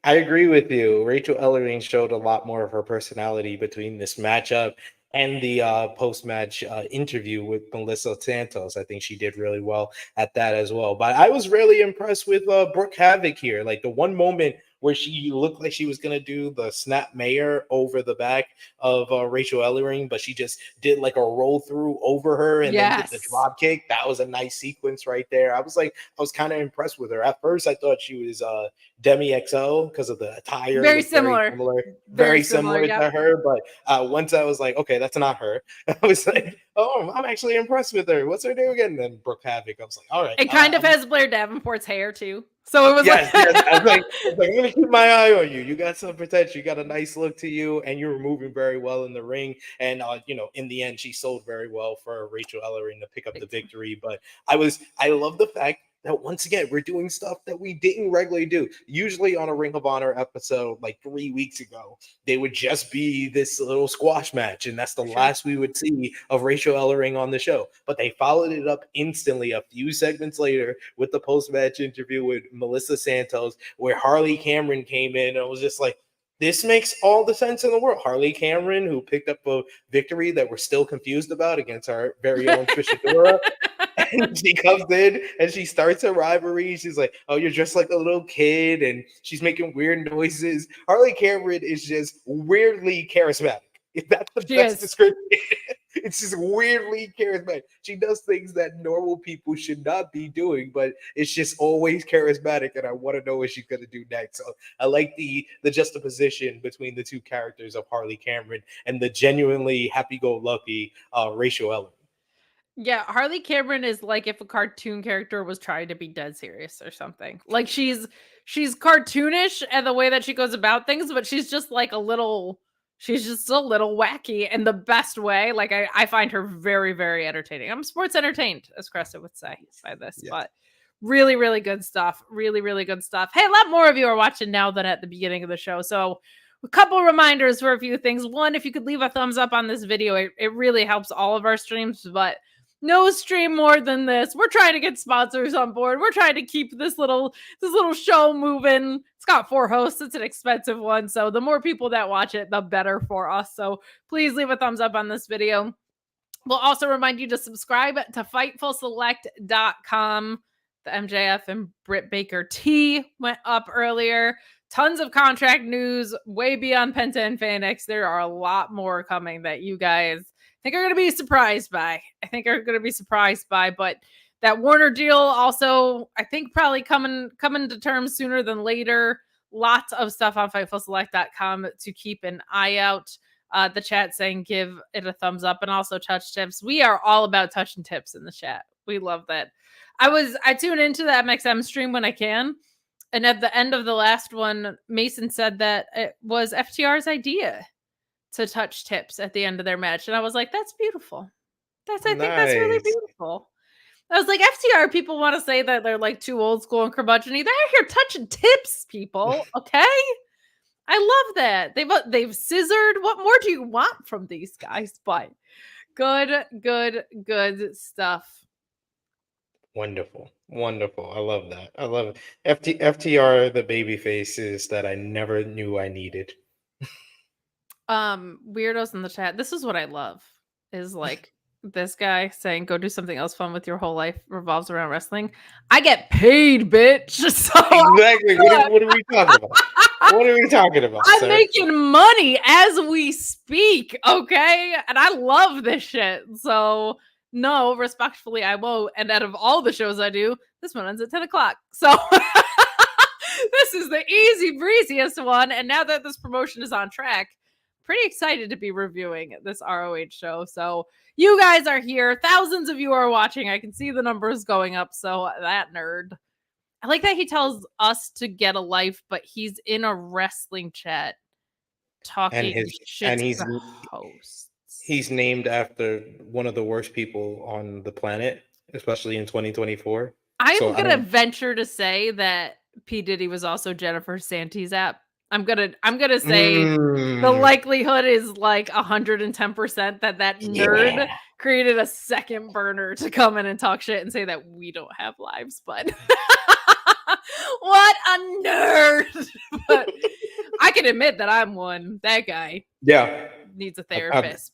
I agree with you. Rachael Ellering showed a lot more of her personality between this matchup and the post-match interview with Melissa Santos. I think she did really well at that as well. But I was really impressed with Brooke Havoc here. Like, the one moment where she looked like she was going to do the snap mayor over the back of Rachael Ellering, but she just did like a roll through over her and then did the drop kick. That was a nice sequence right there. I was kind of impressed with her. At first, I thought she was Demi XO because of the attire. Very similar To her. But once I was like, okay, that's not her. I was like, oh, I'm actually impressed with her. What's her name again? And then Brooke Havoc. I was like, all right. It kind of has Blair Davenport's hair too. So it was yes. I was like, I'm gonna keep my eye on you. You got some potential. You got a nice look to you, and you were moving very well in the ring. And in the end, she sold very well for Rachael Ellering to pick up the victory. But I love the fact that once again we're doing stuff that we didn't regularly do. Usually on a Ring of Honor episode like 3 weeks ago, they would just be this little squash match, and that's the last we would see of Rachael Ellering on the show. But they followed it up instantly a few segments later with the post-match interview with Melissa Santos, where Harley Cameron came in and was just like, this makes all the sense in the world. Harley Cameron, who picked up a victory that we're still confused about against our very own Trish Adora. And she comes in and she starts a rivalry. She's like, oh, you're just like a little kid. And she's making weird noises. Harley Cameron is just weirdly charismatic. That's the best description. It's just weirdly charismatic. She does things that normal people should not be doing, but it's just always charismatic, and I want to know what she's going to do next. So I like the juxtaposition between the two characters of Harley Cameron and the genuinely happy-go-lucky Rachael Ellering. Yeah, Harley Cameron is like if a cartoon character was trying to be dead serious or something. Like, she's cartoonish and the way that she goes about things, but she's just like she's just a little wacky in the best way. Like, I find her very, very entertaining. I'm sports entertained, as Cresta would say by this, but really, really good stuff. Really, really good stuff. Hey, a lot more of you are watching now than at the beginning of the show. So a couple reminders for a few things. One, if you could leave a thumbs up on this video, it really helps all of our streams, but no stream more than this. We're trying to get sponsors on board. We're trying to keep this little show moving. It's got 4 hosts. It's an expensive one. So the more people that watch it, the better for us. So please leave a thumbs up on this video. We'll also remind you to subscribe to FightfulSelect.com. The MJF and Britt Baker T went up earlier. Tons of contract news way beyond Penta and Phoenix. There are a lot more coming that you guys think are going to be surprised by. But that Warner deal also, I think, probably coming to terms sooner than later. Lots of stuff on FightfulSelect.com to keep an eye out. The chat saying give it a thumbs up, and also touch tips. We are all about touch and tips in the chat. We love that. I tune into the MXM stream when I can. And at the end of the last one, Mason said that it was FTR's idea to touch tips at the end of their match. And I was like, that's beautiful. I think that's really beautiful. I was like, FTR people want to say that they're like too old school and curmudgeon-y. They're out here touching tips, people. Okay? I love that. They've scissored. What more do you want from these guys? But good stuff. Wonderful. I love that. I love it. FTR, the baby faces that I never knew I needed. Weirdos in the chat. This is what I love. Is like this guy saying, "Go do something else fun with your whole life revolves around wrestling." I get paid, bitch. So Exactly. What are we talking about? What are we talking about? I'm making money as we speak, okay? And I love this shit. So no, respectfully, I won't. And out of all the shows I do, this one ends at 10 o'clock. So this is the easy breeziest one. And now that this promotion is on track, pretty excited to be reviewing this ROH show. So you guys are here. Thousands of you are watching. I can see the numbers going up. So that nerd. I like that he tells us to get a life, but he's in a wrestling chat talking shit and to the hosts. He's named after one of the worst people on the planet, especially in 2024. I'm gonna venture to say that P. Diddy was also Jennifer Santi's app. I'm gonna say the likelihood is like 110% that nerd created a second burner to come in and talk shit and say that we don't have lives, but what a nerd. But I can admit that I'm one. That guy needs a therapist.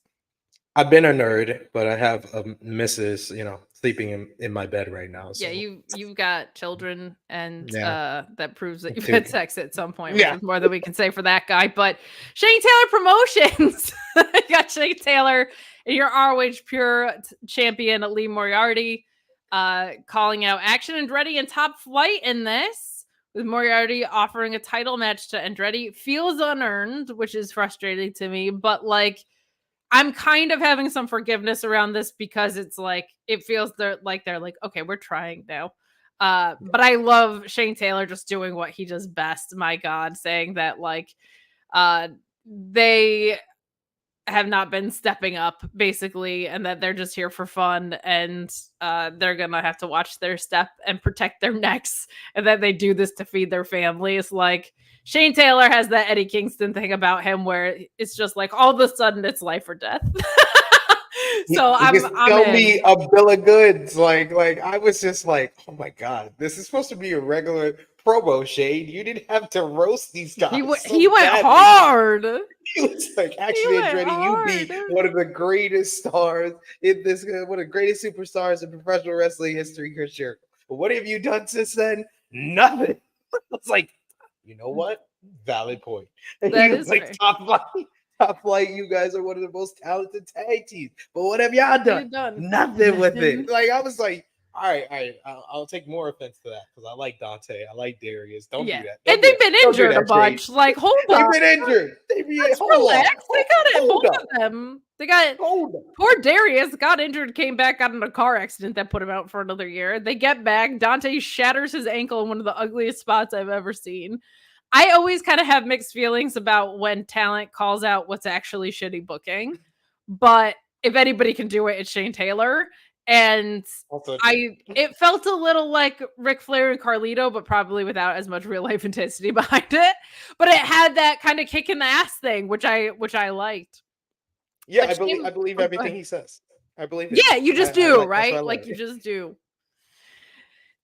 I've been a nerd, but I have a missus, sleeping in my bed right now. So. Yeah, you've got children, and that proves that you've had sex at some point, which is more than we can say for that guy. But Shane Taylor Promotions, you got Shane Taylor and your ROH Pure champion Lee Moriarty calling out Action Andretti and Top Flight in this, with Moriarty offering a title match to Andretti. Feels unearned, which is frustrating to me, but like, I'm kind of having some forgiveness around this because it's like, it feels they're like, okay, we're trying now. But I love Shane Taylor just doing what he does best. My God, saying that like, they have not been stepping up basically, and that they're just here for fun, and they're gonna have to watch their step and protect their necks, and that they do this to feed their families. Like, Shane Taylor has that Eddie Kingston thing about him where it's just like all of a sudden it's life or death. So I'm tell me a bill of goods. Like I was just like, oh my God, this is supposed to be a regular promo, Shane. You didn't have to roast these guys. He went hard. He was like, actually, Andretti, you beat one of the greatest stars in this, one of the greatest superstars in professional wrestling history, Chris Jericho. But what have you done since then? Nothing. It's like, you know what? Valid point. And that he was like, fair. Top Flight, you guys are one of the most talented tag teams. But what have y'all done? Nothing with it. Like, I was like, all right. I'll take more offense to that because I like Dante. I like Darius. Don't do that. And they've been injured a bunch. Like, hold on. They've been injured. Let's relax. They got it. Both of them. They got poor Darius got injured, came back, got in a car accident that put him out for another year. They get back. Dante shatters his ankle in one of the ugliest spots I've ever seen. I always kind of have mixed feelings about when talent calls out what's actually shitty booking. But if anybody can do it, it's Shane Taylor. And it felt a little like Ric Flair and Carlito, but probably without as much real life intensity behind it. But it had that kind of kick in the ass thing, which I liked. Yeah, I believe everything he says. I believe it. Yeah, you just do, right? Like you just do.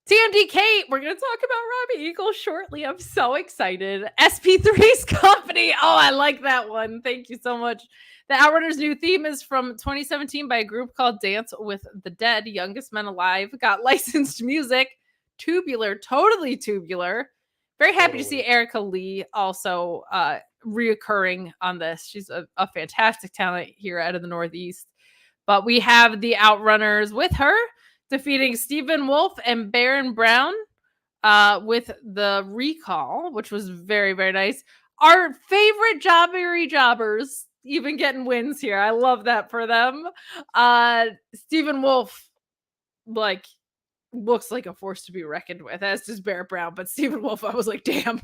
TMD Kate, we're going to talk about Robbie Eagles shortly. I'm so excited. SP3's company. Oh, I like that one. Thank you so much. The Outrunners' new theme is from 2017 by a group called Dance with the Dead, Youngest Men Alive. Got licensed music. Tubular, totally tubular. Very happy to see Erica Lee also reoccurring on this. She's a fantastic talent here out of the Northeast. But we have the Outrunners with her, defeating Stephen Wolf and Baron Brown with the recall, which was very, very nice. Our favorite jobbers even getting wins here. I love that for them. Stephen Wolf, like, looks like a force to be reckoned with, as does Barrett Brown. But Stephen Wolf, I was like, damn.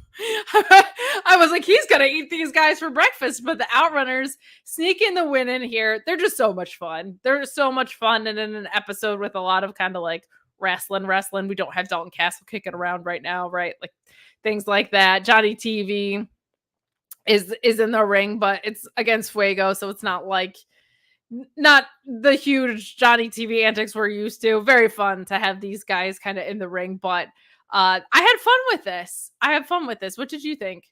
I was like, he's going to eat these guys for breakfast. But the Outrunners sneak in the win in here. They're just so much fun. They're so much fun. And in an episode with a lot of kind of like wrestling. We don't have Dalton Castle kicking around right now, right? Like things like that. Johnny TV. is in the ring, but it's against Fuego, so it's not like not the huge Johnny TV antics we're used to. Very fun to have these guys kind of in the ring, but I had fun with this. What did you think?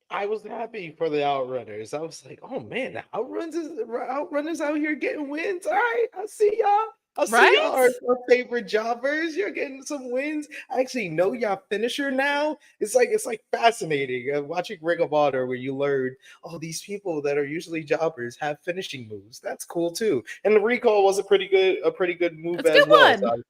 I was happy for the Outrunners. I was like, oh man, the Outrunners out here getting wins. All right, I see y'all. I see y'all are our favorite jobbers. You're getting some wins. I actually know y'all finisher now. It's like fascinating watching Ring of Honor, where you learn, oh, these people that are usually jobbers have finishing moves. That's cool too. And the recall was a pretty good move as well. So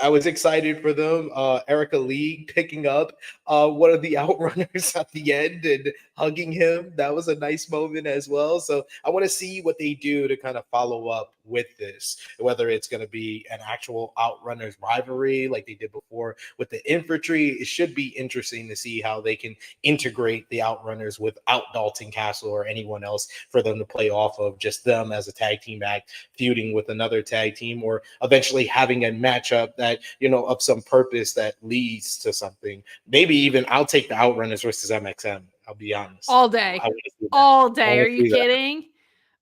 I was excited for them. Erica Lee picking up one of the Outrunners at the end and hugging him. That was a nice moment as well. So I want to see what they do to kind of follow up with this, whether it's going to be an actual Outrunners rivalry like they did before with the Infantry. It should be interesting to see how they can integrate the Outrunners without Dalton Castle or anyone else for them to play off of, just them as a tag team act feuding with another tag team, or eventually having a matchup that, of some purpose that leads to something. Maybe even I'll take the Outrunners versus MXM. I'll be honest. All day. Are you kidding?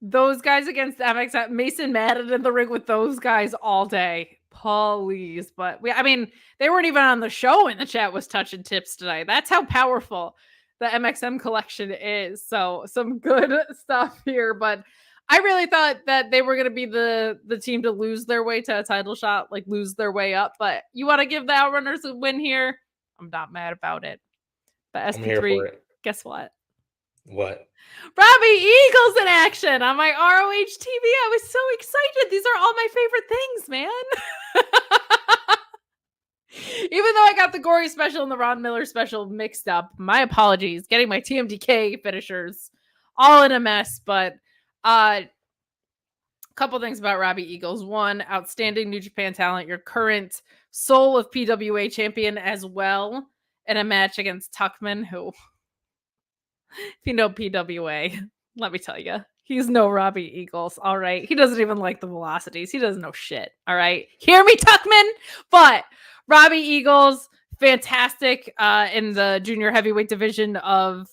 Those guys against MXM, Mason Madden in the ring with those guys all day. Please. But they weren't even on the show and the chat was touching tips tonight. That's how powerful the MXM collection is. So some good stuff here, but I really thought that they were going to be the team to lose their way to a title shot, like lose their way up. But you want to give the Outrunners a win here? I'm not mad about it. But SP3, guess what? What? Robbie Eagles in action on my ROH TV. I was so excited. These are all my favorite things, man. Even though I got the Gory special and the Ron Miller special mixed up, my apologies. Getting my TMDK finishers all in a mess, but a couple things about Robbie Eagles. One, outstanding New Japan talent, your current Soul of PWA champion as well, in a match against Tuckman, who, if you know PWA, let me tell you, he's no Robbie Eagles, all right? He doesn't even like the velocities. He doesn't know shit, all right? Hear me, Tuckman? But Robbie Eagles, fantastic in the junior heavyweight division of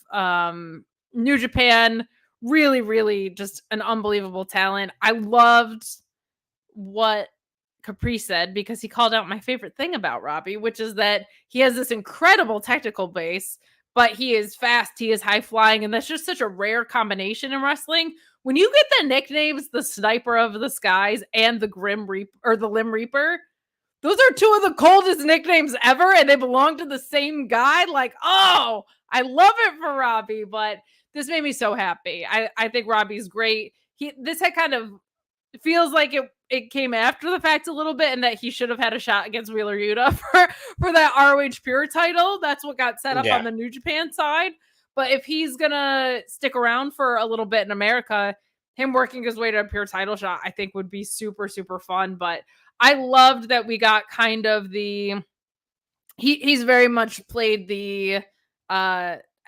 New Japan. Really, really just an unbelievable talent. I loved what Capri said, because he called out my favorite thing about Robbie, which is that he has this incredible technical base, but he is fast, he is high flying, and that's just such a rare combination in wrestling. When you get the nicknames, the Sniper of the Skies and the Grim Reaper, or the Limb Reaper, those are two of the coldest nicknames ever, and they belong to the same guy. Like, oh, I love it for Robbie, but this made me so happy. I think Robbie's great. This had kind of feels like it came after the fact a little bit, and that he should have had a shot against Wheeler Yuta for that ROH Pure title. That's what got set up on the New Japan side. But if he's gonna stick around for a little bit in America, him working his way to a Pure title shot, I think would be super, super fun. But I loved that we got kind of he's very much played the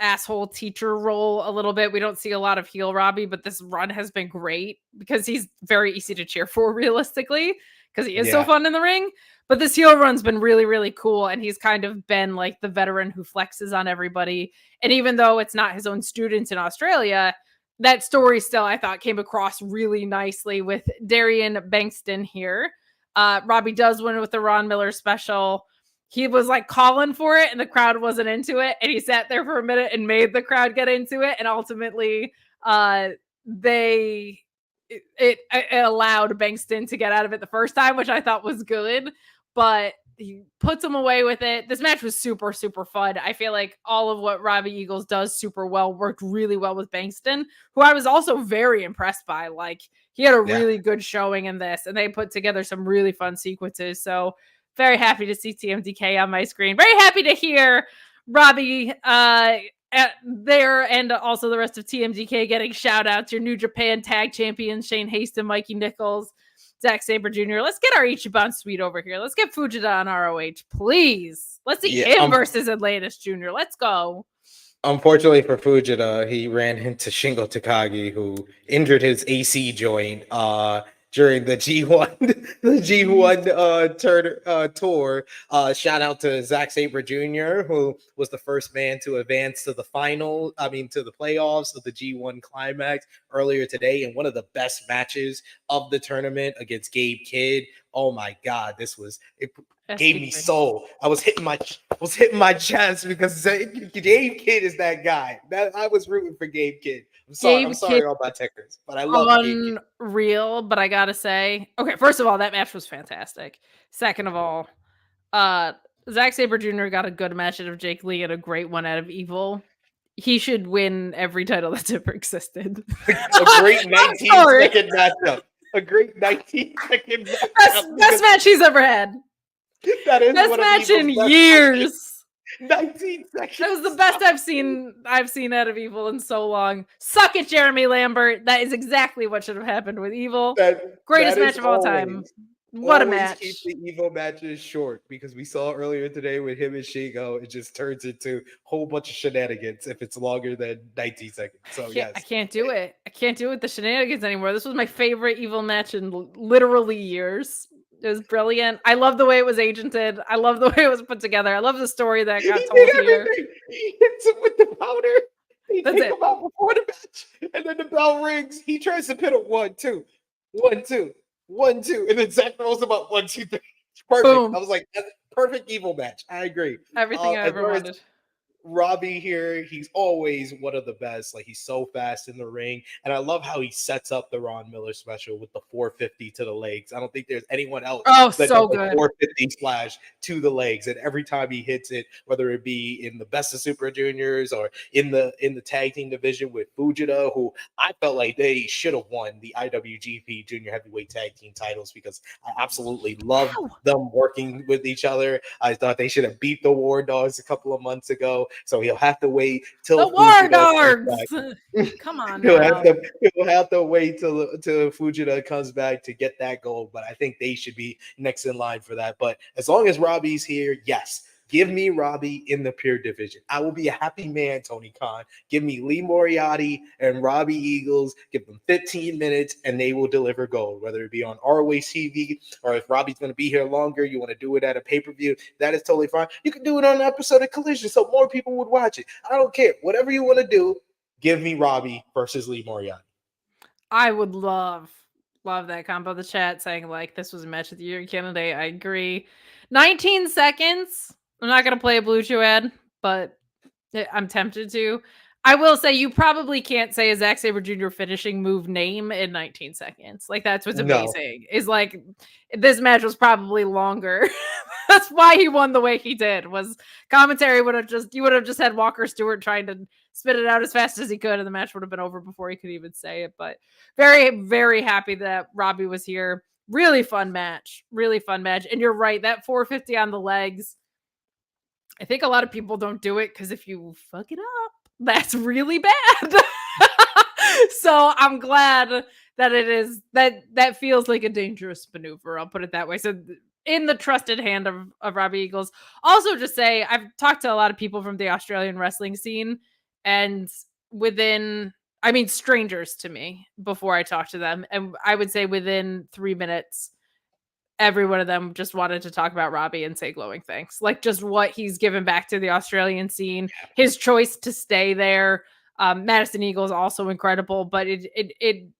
asshole teacher role a little bit. We don't see a lot of heel Robbie, but this run has been great because he's very easy to cheer for, realistically, because he is so fun in the ring. But this heel run's been really, really cool, and he's kind of been like the veteran who flexes on everybody. And even though it's not his own students in Australia, that story still, I thought, came across really nicely with Darian Bengston here. Robbie does win with the Ron Miller special. He was like calling for it and the crowd wasn't into it. And he sat there for a minute and made the crowd get into it. And ultimately it allowed Bengston to get out of it the first time, which I thought was good, but he puts him away with it. This match was super, super fun. I feel like all of what Robbie Eagles does super well worked really well with Bengston, who I was also very impressed by. Like, he had a really good showing in this, and they put together some really fun sequences. So very happy to see TMDK on my screen. Very happy to hear Robbie there, and also the rest of TMDK getting shout outs. Your New Japan tag champions, Shane Haston, Mikey Nichols, Zack Sabre Jr. Let's get our Ichiban Suite over here. Let's get Fujita on ROH, please. Let's see him versus Atlantis Jr. Let's go. Unfortunately for Fujita, he ran into Shingo Takagi, who injured his AC joint during the G1 the G1 tour. Shout out to Zack Sabre Jr., who was the first man to advance to the to the playoffs of the G1 climax earlier today, in one of the best matches of the tournament against Gabe Kidd. Oh my God, it gave me soul. I was hitting my chest because Gabe Kidd is that guy. That I was rooting for Gabe Kidd. I'm sorry all my tickers, but I love Gabe Kidd. Unreal, but I gotta say, okay, first of all, that match was fantastic. Second of all, Zack Sabre Jr. got a good match out of Jake Lee and a great one out of Evil. He should win every title that's ever existed. A great 19-second matchup. A great 19-second matchup. Best match he's ever had. That is best match in years. 19 seconds. That was the best I've seen out of Evil in so long. Suck it, Jeremy Lambert. That is exactly what should have happened with Evil. Greatest match of all time. What a match. Keep the Evil matches short, because we saw earlier today with him and Shingo, it just turns into a whole bunch of shenanigans if it's longer than 19 seconds. So yes. I can't do it. I can't do it with the shenanigans anymore. This was my favorite Evil match in literally years. It was brilliant. I love the way it was agented. I love the way it was put together. I love the story that got told here. He hits him with the powder. He takes him out before the match, and then the bell rings. He tries to pin a 1, 2, 1, 2, 1, 2, and then Zach throws him up 1, 2, 3. Perfect. Boom. I was like, that's a perfect Evil match. I agree. Everything I ever wanted. Robbie here, he's always one of the best. Like, he's so fast in the ring, and I love how he sets up the Ron Miller special with the 450 to the legs. I don't think there's anyone else that does so the good 450 splash to the legs, and every time he hits it, whether it be in the Best of Super Juniors or in the tag team division with Fujita, who I felt like they should have won the IWGP Junior Heavyweight Tag Team titles, because I absolutely loved them working with each other. I thought they should have beat the War Dogs a couple of months ago. So he'll have to wait till the War Dogs. Come on, he'll have to wait till Fujita comes back to get that gold. But I think they should be next in line for that. But as long as Robbie's here, yes, give me Robbie in the pure division. I will be a happy man, Tony Khan. Give me Lee Moriarty and Robbie Eagles. Give them 15 minutes, and they will deliver gold, whether it be on ROH TV, or if Robbie's going to be here longer, you want to do it at a pay-per-view, that is totally fine. You can do it on an episode of Collision so more people would watch it. I don't care. Whatever you want to do, give me Robbie versus Lee Moriarty. I would love that combo. The chat saying, like, this was a match of the year candidate. I agree. 19 seconds. I'm not going to play a Blue Chew ad, but I'm tempted to. I will say you probably can't say a Zack Sabre Jr. finishing move name in 19 seconds. Like, that's what's amazing. Is like, this match was probably longer. That's why he won the way he did. Was commentary would have just had Walker Stewart trying to spit it out as fast as he could, and the match would have been over before he could even say it. But very, very happy that Robbie was here. Really fun match. Really fun match. And you're right, that 450 on the legs, I think a lot of people don't do it because if you fuck it up, that's really bad. So I'm glad that it is that feels like a dangerous maneuver. I'll put it that way. So in the trusted hand of Robbie Eagles. Also, just say I've talked to a lot of people from the Australian wrestling scene, and strangers to me before I talk to them, and I would say within 3 minutes, every one of them just wanted to talk about Robbie and say glowing things. Like, just what he's given back to the Australian scene, his choice to stay there. Madison Eagles also incredible, but it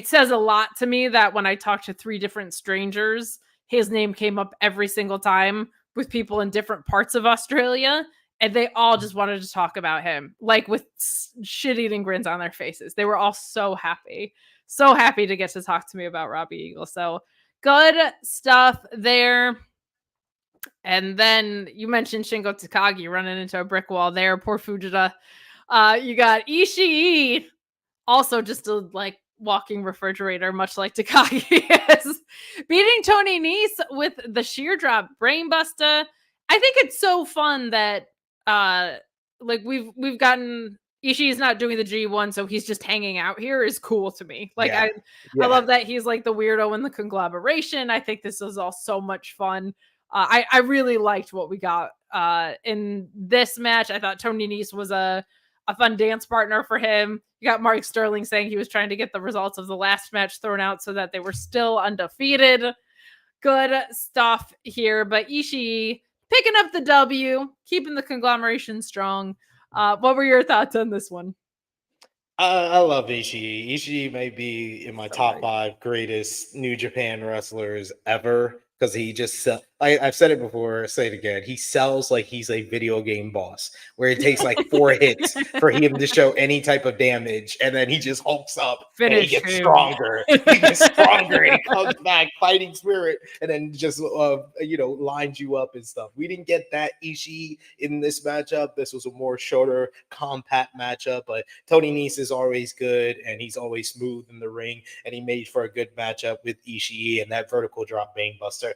says a lot to me that when I talked to 3 different strangers, his name came up every single time with people in different parts of Australia, and they all just wanted to talk about him, like with shit-eating grins on their faces. They were all so happy to get to talk to me about Robbie Eagles. So good stuff there. And then you mentioned Shingo Takagi running into a brick wall there. Poor Fujita. You got Ishii, also just a walking refrigerator, much like Takagi is, beating Tony Nese with the sheer drop brainbuster. I think it's so fun that we've gotten Ishii's not doing the G1, so he's just hanging out here is cool to me. I love that he's like the weirdo in the conglomeration. I think this is all so much fun. I really liked what we got in this match. I thought Tony Nese was a fun dance partner for him. You got Mark Sterling saying he was trying to get the results of the last match thrown out so that they were still undefeated. Good stuff here. But Ishii picking up the W, keeping the conglomeration strong. What were your thoughts on this one? I love Ishii. Ishii may be in my top great. 5 greatest New Japan wrestlers ever because he just I've said it before, I'll say it again. He sells like he's a video game boss, where it takes like 4 hits for him to show any type of damage, and then he just hulks up and he gets stronger. He gets stronger and he comes back, fighting spirit, and then just lines you up and stuff. We didn't get that Ishii in this matchup. This was a more shorter, compact matchup, but Tony Nese is always good and he's always smooth in the ring, and he made for a good matchup with Ishii, and that vertical drop Buster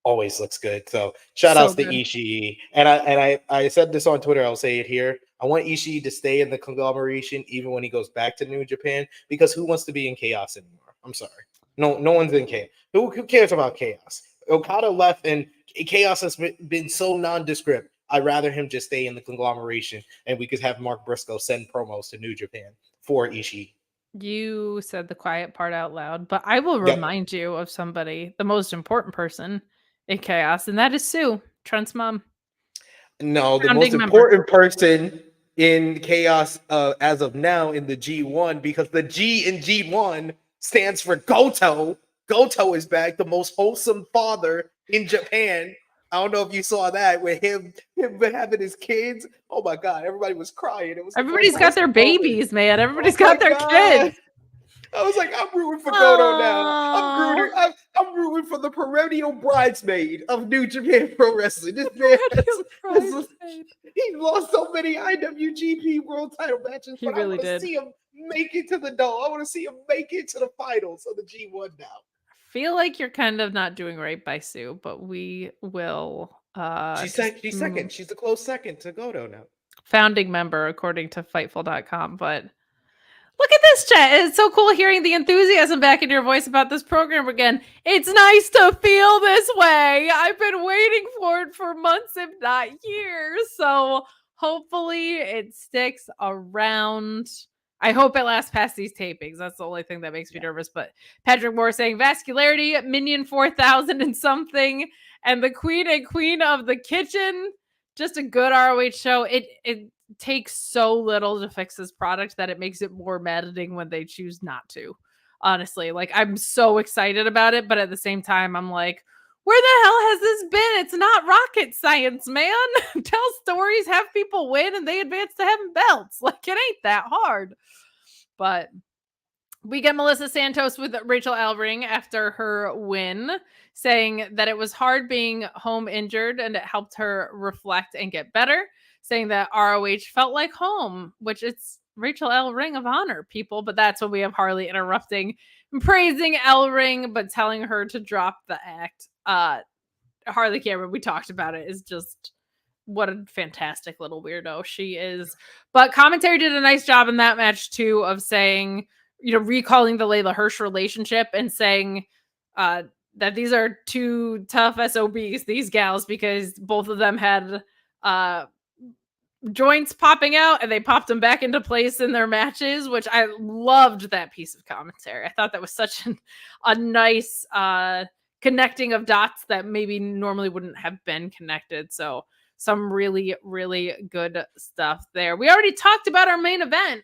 always looks good. So shout outs to Ishii. And I said this on Twitter, I'll say it here. I want Ishii to stay in the conglomeration even when he goes back to New Japan, because who wants to be in chaos anymore? I'm sorry. No one's in chaos. Who cares about chaos? Okada left and chaos has been so nondescript. I'd rather him just stay in the conglomeration and we could have Mark Briscoe send promos to New Japan for Ishii. You said the quiet part out loud, but I will remind you of somebody, the most important person in chaos, and that is Sue, Trent's mom. No, the most important person in chaos as of now in the G1, because the G in G1 stands for Goto. Goto is back, the most wholesome father in Japan. I don't know if you saw that with him having his kids. Oh my God, everybody was crying. Everybody's got their babies, man. Everybody's got their kids. I was like, I'm rooting for Goto now. I'm rooting for the perennial bridesmaid of New Japan Pro Wrestling. This man he lost so many IWGP World Title matches, but I want to see him make it to the dome. I want to see him make it to the finals of the G1 now. Feel like you're kind of not doing right by Sue, but we will. She's second. She's a close second to Goto now. Founding member, according to Fightful.com. But look at this chat. It's so cool hearing the enthusiasm back in your voice about this program again. It's nice to feel this way. I've been waiting for it for months, if not years. So hopefully it sticks around. I hope it lasts past these tapings. That's the only thing that makes me nervous. But Patrick Moore saying Vascularity, Minion 4000 and something, and the Queen and Queen of the Kitchen. Just a good ROH show. It takes so little to fix this product that it makes it more maddening when they choose not to. Honestly, like, I'm so excited about it, but at the same time, I'm like, where the hell has this been? It's not rocket science, man. Tell stories, have people win, and they advance to having belts. Like, it ain't that hard. But we get Melissa Santos with Rachael Ellering after her win, saying that it was hard being home injured and it helped her reflect and get better, saying that ROH felt like home, which it's Rachael Ellering of honor, people. But that's when we have Harley interrupting and praising Ellering, but telling her to drop the act. Harley Cameron, we talked about it, is just what a fantastic little weirdo she is. But commentary did a nice job in that match too of saying, recalling the Layla Hirsch relationship and saying that these are two tough SOBs, these gals, because both of them had joints popping out and they popped them back into place in their matches, which I loved that piece of commentary. I thought that was such a nice connecting of dots that maybe normally wouldn't have been connected. So some really, really good stuff there. We already talked about our main event,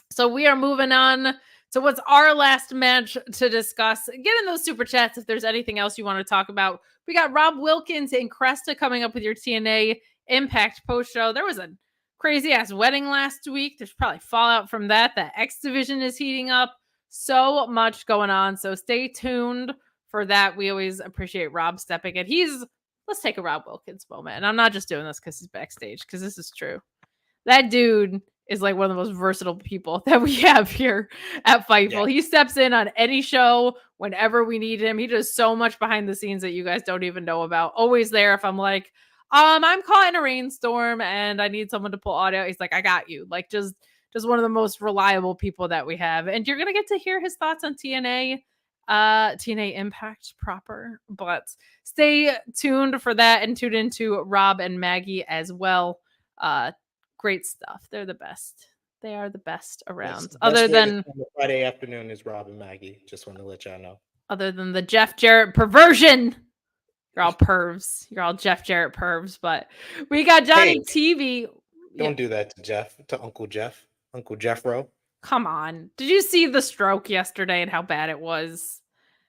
so we are moving on to what's our last match to discuss. Get in those super chats if there's anything else you want to talk about. We got Rob Wilkins and Cresta coming up with your TNA Impact post show. There was a crazy ass wedding last week. There's probably fallout from that. The X division is heating up. So much going on. So stay tuned for that. We always appreciate Rob stepping in. Let's take a Rob Wilkins moment. And I'm not just doing this because he's backstage, because this is true. That dude is like one of the most versatile people that we have here at Fightful. Yeah. He steps in on any show whenever we need him. He does so much behind the scenes that you guys don't even know about. Always there if I'm like, I'm caught in a rainstorm and I need someone to pull audio. He's like, I got you. Like, just one of the most reliable people that we have. And you're going to get to hear his thoughts on TNA Impact proper. But stay tuned for that and tune into Rob and Maggie as well. Great stuff. They're the best. They are the best around. Best Other way to than spend a Friday afternoon is Rob and Maggie. Just want to let y'all know. other than the Jeff Jarrett perversion. You're all pervs. You're all Jeff Jarrett pervs, but we got Johnny TV. Don't do that to Jeff, to Uncle Jeff, Uncle Jeffro. Come on. Did you see the stroke yesterday and how bad it was?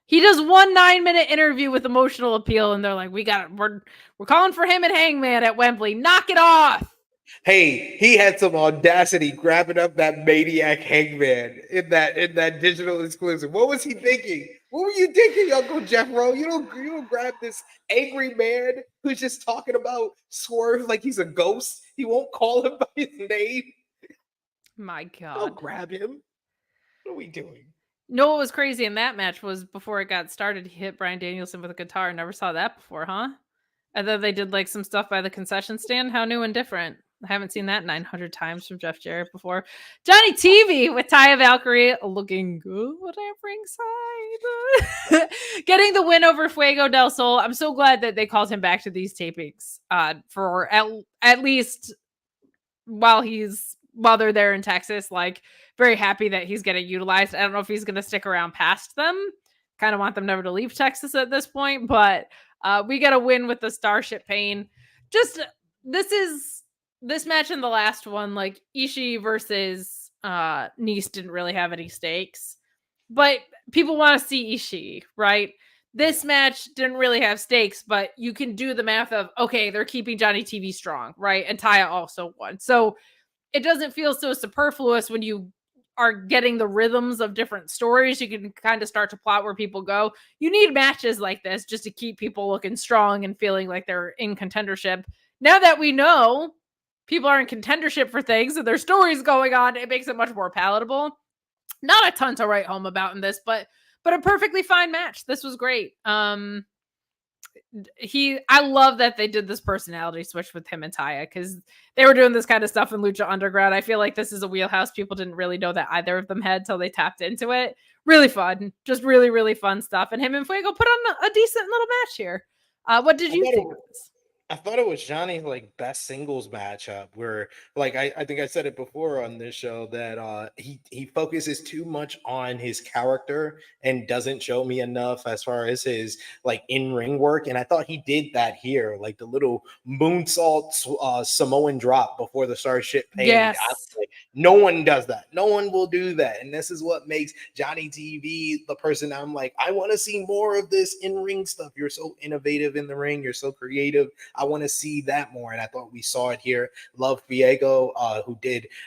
He does 1 9-minute interview with emotional appeal, and they're like, we're calling for him and Hangman at Wembley. Knock it off. Hey, he had some audacity grabbing up that maniac Hangman in that digital exclusive. What was he thinking? What were you thinking, Uncle Jeffro? You don't grab this angry man who's just talking about Swerve like he's a ghost. He won't call him by his name. My God. Don't grab him. What are we doing? No, what was crazy in that match was before it got started, he hit Bryan Danielson with a guitar. Never saw that before, huh? And then they did like some stuff by the concession stand. How new and different. I haven't seen that 900 times from Jeff Jarrett before. Johnny TV with Taya Valkyrie looking good at ringside. Getting the win over Fuego del Sol. I'm so glad that they called him back to these tapings for at least while they're there in Texas. Like, very happy that he's getting utilized. I don't know if he's going to stick around past them. Kind of want them never to leave Texas at this point, but we got a win with the Starship Pain. Just this match and the last one, like Ishii versus Nese didn't really have any stakes, but people want to see Ishii, right? This match didn't really have stakes, but you can do the math of, okay, they're keeping Johnny TV strong, right? And Taya also won. So it doesn't feel so superfluous when you are getting the rhythms of different stories. You can kind of start to plot where people go. You need matches like this just to keep people looking strong and feeling like they're in contendership. Now that we know people are in contendership for things and there's stories going on, it makes it much more palatable. Not a ton to write home about in this, but a perfectly fine match. This was great. I love that they did this personality switch with him and Taya, because they were doing this kind of stuff in Lucha Underground. I feel like this is a wheelhouse people didn't really know that either of them had till they tapped into it. Really fun. Just really, really fun stuff. And him and Fuego put on a decent little match here. What did you think of this? I thought it was Johnny's like best singles matchup where, like, I think I said it before on this show that he focuses too much on his character and doesn't show me enough as far as his like in-ring work. And I thought he did that here, like the little moonsault Samoan drop before the Starship Pain. Yes. Like, no one does that. No one will do that. And this is what makes Johnny TV the person I'm like, I want to see more of this in-ring stuff. You're so innovative in the ring. You're so creative. I want to see that more. And I thought we saw it here. Love Fuego,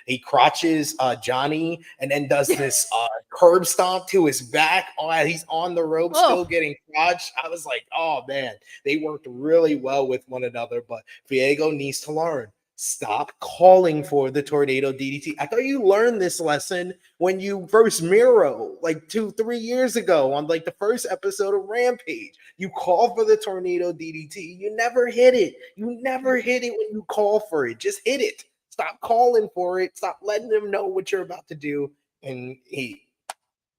he crotches Johnny and then does this curb stomp to his back. He's on the rope, still getting crotched. I was like, oh man, they worked really well with one another. But Fuego needs to learn. Stop calling for the tornado DDT. I thought you learned this lesson when you first Miro like 2-3 years ago on like the first episode of Rampage. You call for the tornado DDT. You never hit it. You never hit it when you call for it. Just hit it. Stop calling for it. Stop letting them know what you're about to do. And he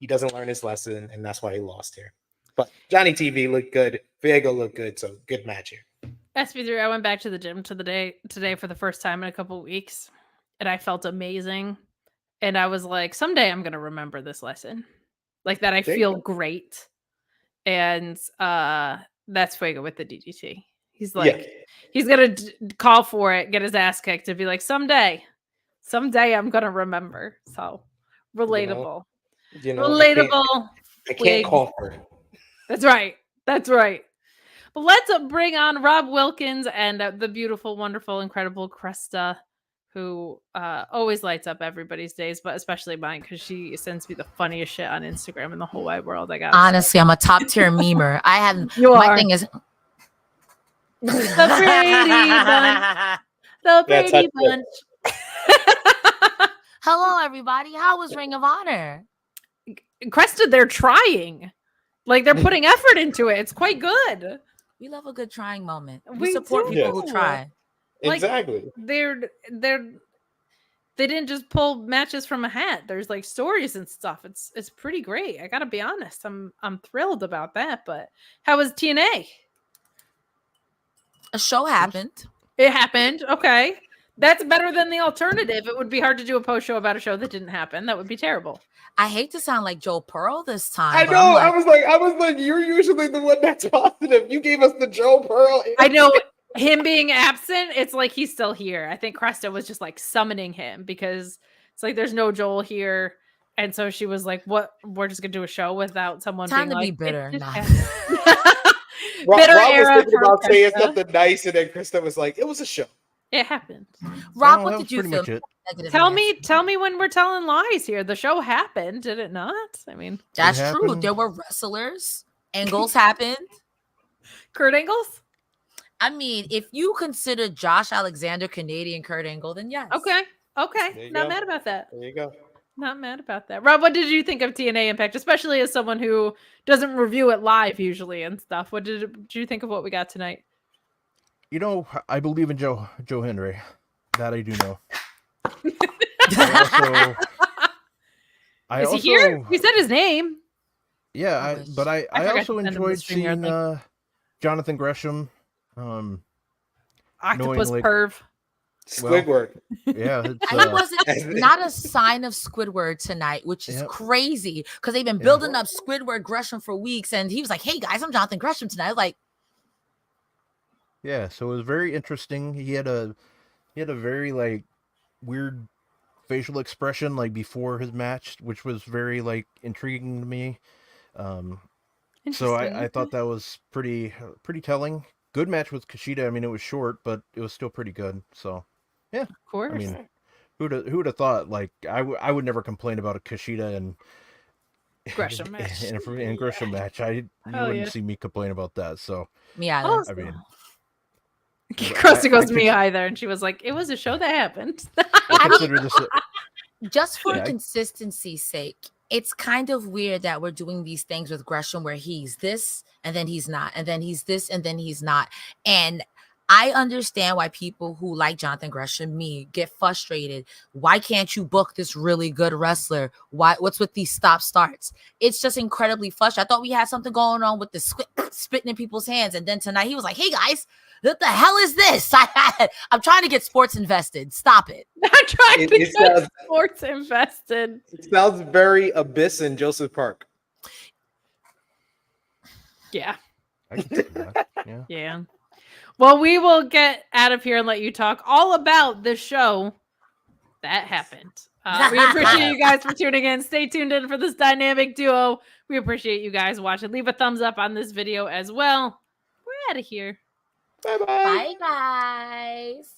doesn't learn his lesson, and that's why he lost here. But Johnny TV looked good. Fuego looked good. So good match here. SP3, I went back to the gym today for the first time in a couple weeks, and I felt amazing. And I was like, someday I'm going to remember this lesson. Like that I feel great. And that's Fuego with the DDT. He's like, he's going to call for it, get his ass kicked, to be like, someday I'm going to remember. So relatable. Relatable. I can't call for it. That's right. But let's bring on Rob Wilkins and the beautiful, wonderful, incredible Cresta, who always lights up everybody's days, but especially mine, because she sends me the funniest shit on Instagram in the whole wide world. Honestly, I'm a top tier memer. Thing is the Brady Bunch. The Brady Bunch. Hello, everybody. How was Ring of Honor? Cresta, they're trying. Like, they're putting effort into it. It's quite good. We love a good trying moment. We support people who try. Exactly. Like, they didn't just pull matches from a hat. There's like stories and stuff. It's pretty great. I gotta be honest. I'm thrilled about that. But how was TNA? A show happened. It happened. Okay. That's better than the alternative. It would be hard to do a post show about a show that didn't happen. That would be terrible. I hate to sound like Joe Pearl this time. I know. I was like, you're usually the one that's positive. You gave us the Joe Pearl. I know him being absent. It's like he's still here. I think Cresta was just like summoning him because it's like there's no Joel here, and so she was like, "What? We're just gonna do a show without someone." Time being to like, be bitter. Bitter Rob era was thinking about for saying Cresta. something nice, and then Krista was like, "It was a show." It happened. Rob, No, what that did was you pretty feel? much it. Negative Tell Nancy. me when we're telling lies here. The show happened, did it not? I mean, That's It true. happened. There were wrestlers. Angles happened. Kurt Angles. I mean, if you consider Josh Alexander Canadian Kurt Angle, then yes. Okay. There you Not go. mad about that. There you go. Not mad about that. Rob, what did you think of TNA Impact, especially as someone who doesn't review it live usually and stuff? What did you think of what we got tonight? You know, I believe in Joe Henry. That I do know. Is he here? You said his name. Yeah, but I forgot also to send him the enjoyed StreamYard seeing Jonathan Gresham. Octopus like- perv. Squidward. Yeah, it's, And it wasn't not a sign of Squidward tonight, which is Yep. crazy because they've been building up Squidward Gresham for weeks, and he was like, "Hey guys, I'm Jonathan Gresham tonight." I was like, yeah, so it was very interesting. He had a very like weird facial expression like before his match, which was very like intriguing to me. So Interesting. I thought that was pretty telling. Good match with Kushida. I mean, it was short, but it was still pretty good. So yeah, Of course. I mean, who'd have thought? Like I would never complain about a Kushida and Gresham match. and Gresham match. You wouldn't see me complain about that. So "Me either." Oh, I mean, Krista goes, "Me either," and she was like, "It was a show that happened." I consider this. Just for Yeah. consistency's sake, it's kind of weird that we're doing these things with Gresham where he's this and then he's not, and then he's this and then he's not. And I understand why people who like Jonathan Gresham, me, get frustrated. Why can't you book this really good wrestler? What's with these stop starts? It's just incredibly frustrating. I thought we had something going on with the spitting in people's hands, and then tonight he was like, "Hey guys, what the hell is this? I'm trying to get sports invested. Stop it." I'm trying to It get sounds- sports invested. It sounds very Abyss in Joseph Park. Yeah. I can see that. Yeah. Yeah. Well, we will get out of here and let you talk all about the show that happened. We appreciate you guys for tuning in. Stay tuned in for this dynamic duo. We appreciate you guys watching. Leave a thumbs up on this video as well. We're out of here. Bye-bye. Bye, guys.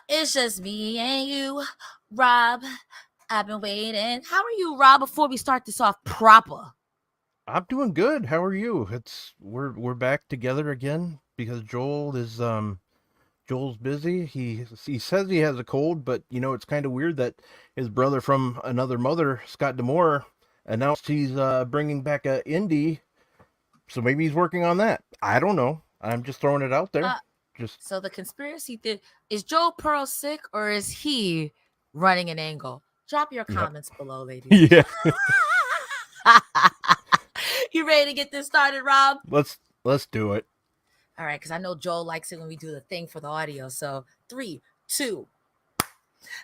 It's just me and you, Rob. I've been waiting. How are you, Rob, before we start this off proper? I'm doing good. How are you? We're back together again because Joel's busy. He says he has a cold, but you know it's kind of weird that his brother from another mother, Scott D'Amore, announced he's bringing back a indie. So maybe he's working on that. I don't know. I'm just throwing it out there. So the conspiracy theory, is Joe Pearl sick or is he running an angle? Drop your comments below, ladies. Yeah. You ready to get this started, Rob? Let's do it. All right, because I know Joel likes it when we do the thing for the audio. So 3, 2.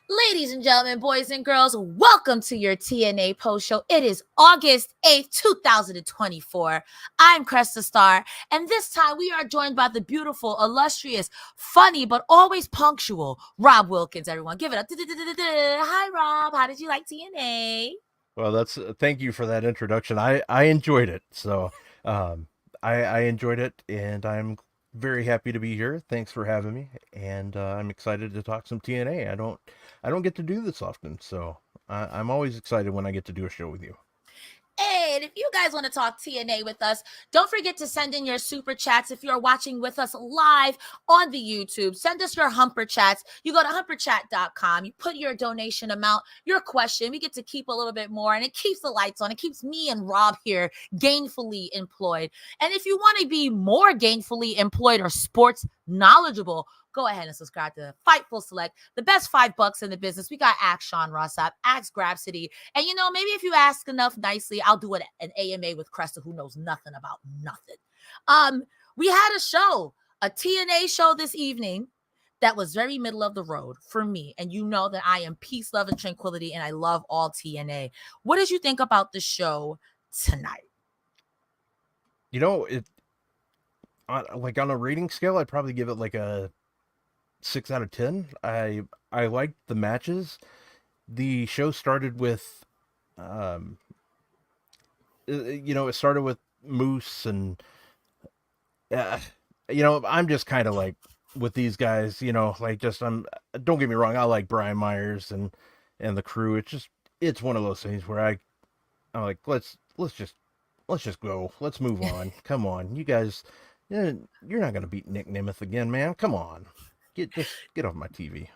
Ladies and gentlemen, boys and girls, welcome to your TNA post show. It is August 8th, 2024. I'm Cresta Star, and this time we are joined by the beautiful, illustrious, funny, but always punctual Rob Wilkins. Everyone, give it up. Hi, Rob. How did you like TNA? Well, that's thank you for that introduction. I enjoyed it. So I enjoyed it, and I'm very happy to be here. Thanks for having me, and I'm excited to talk some TNA. I don't get to do this often, so I'm always excited when I get to do a show with you. And if you guys want to talk TNA with us, don't forget to send in your super chats. If you're watching with us live on the YouTube, send us your Humper chats. You go to humperchat.com. You put your donation amount, your question. We get to keep a little bit more, and it keeps the lights on. It keeps me and Rob here gainfully employed. And if you want to be more gainfully employed or sports knowledgeable, go ahead and subscribe to Fightful Select, the best $5 in the business. We got Ask Shawn Ross App, Ask Grabsity. And you know, maybe if you ask enough nicely, I'll do an AMA with Cresta, who knows nothing about nothing. We had a show, a TNA show this evening that was very middle of the road for me. And you know that I am peace, love, and tranquility, and I love all TNA. What did you think about the show tonight? You know, like on a rating scale, I'd probably give it like a 6 out of 10. I liked the matches. The show started with, it started with Moose and, I'm just kind of like with these guys, like don't get me wrong. I like Brian Myers and the crew. It's one of those things where I'm like, let's just go. Let's move on. Come on. You guys, you're not going to beat Nick Nemeth again, man. Come on. Get off my TV.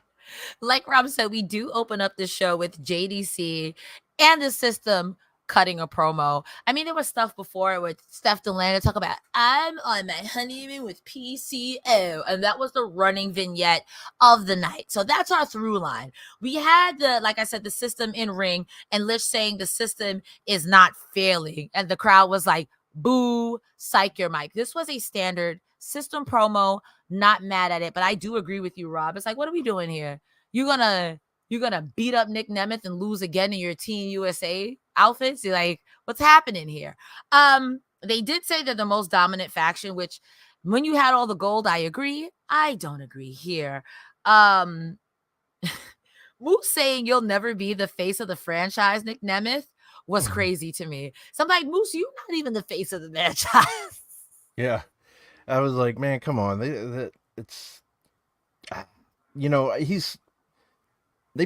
Like Rob said, we do open up the show with JDC and the system cutting a promo. I mean, there was stuff before with Steph Delaney talk about, I'm on my honeymoon with PCO. And that was the running vignette of the night. So that's our through line. We had like I said, the system in ring and Lish saying the system is not failing. And the crowd was like, boo, psych your mic. This was a standard system promo, not mad at it. But I do agree with you, Rob. It's like, what are we doing here? You're gonna beat up Nick Nemeth and lose again in your Team USA outfits? You're like, what's happening here? They did say they're the most dominant faction, which when you had all the gold, I agree. I don't agree here. Moose saying you'll never be the face of the franchise, Nick Nemeth, was crazy to me. So I'm like, Moose, you're not even the face of the franchise. Yeah. I was like, man, come on. They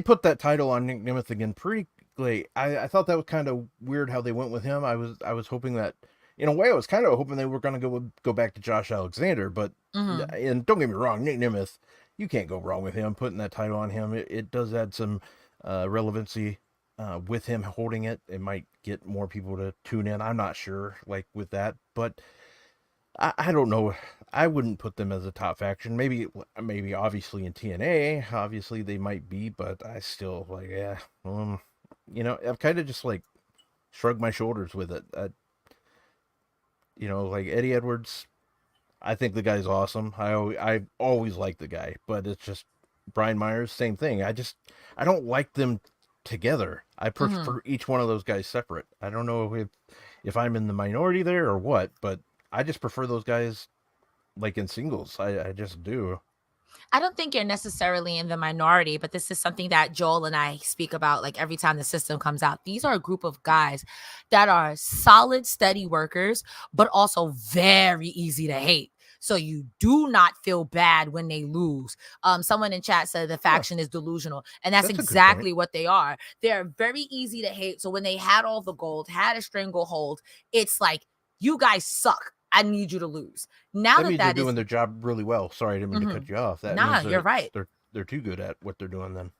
put that title on Nick Nemeth again pretty late. I thought that was kind of weird how they went with him. I was hoping that, in a way, I was kind of hoping they were going to go back to Josh Alexander. But and don't get me wrong, Nick Nemeth, you can't go wrong with him putting that title on him. It does add some relevancy with him holding it. It might get more people to tune in. I'm not sure, like with that, but I don't know. I wouldn't put them as a top faction. Maybe obviously in TNA, obviously they might be, but I still like, yeah. I've kind of just like shrugged my shoulders with it. Like Eddie Edwards, I think the guy's awesome. I always liked the guy, but it's just Brian Myers, same thing. I don't like them together. I prefer each one of those guys separate. I don't know if I'm in the minority there or what, but I just prefer those guys like in singles. I just do. I don't think you're necessarily in the minority, but this is something that Joel and I speak about like every time the system comes out. These are a group of guys that are solid, steady workers, but also very easy to hate. So you do not feel bad when they lose. Someone in chat said the faction is delusional, and that's exactly what they are. They're very easy to hate. So when they had all the gold, had a stranglehold, it's like, you guys suck. I need you to lose. Now that means they're doing their job really well. Sorry, I didn't mean to cut you off. That means you're right. They're too good at what they're doing then.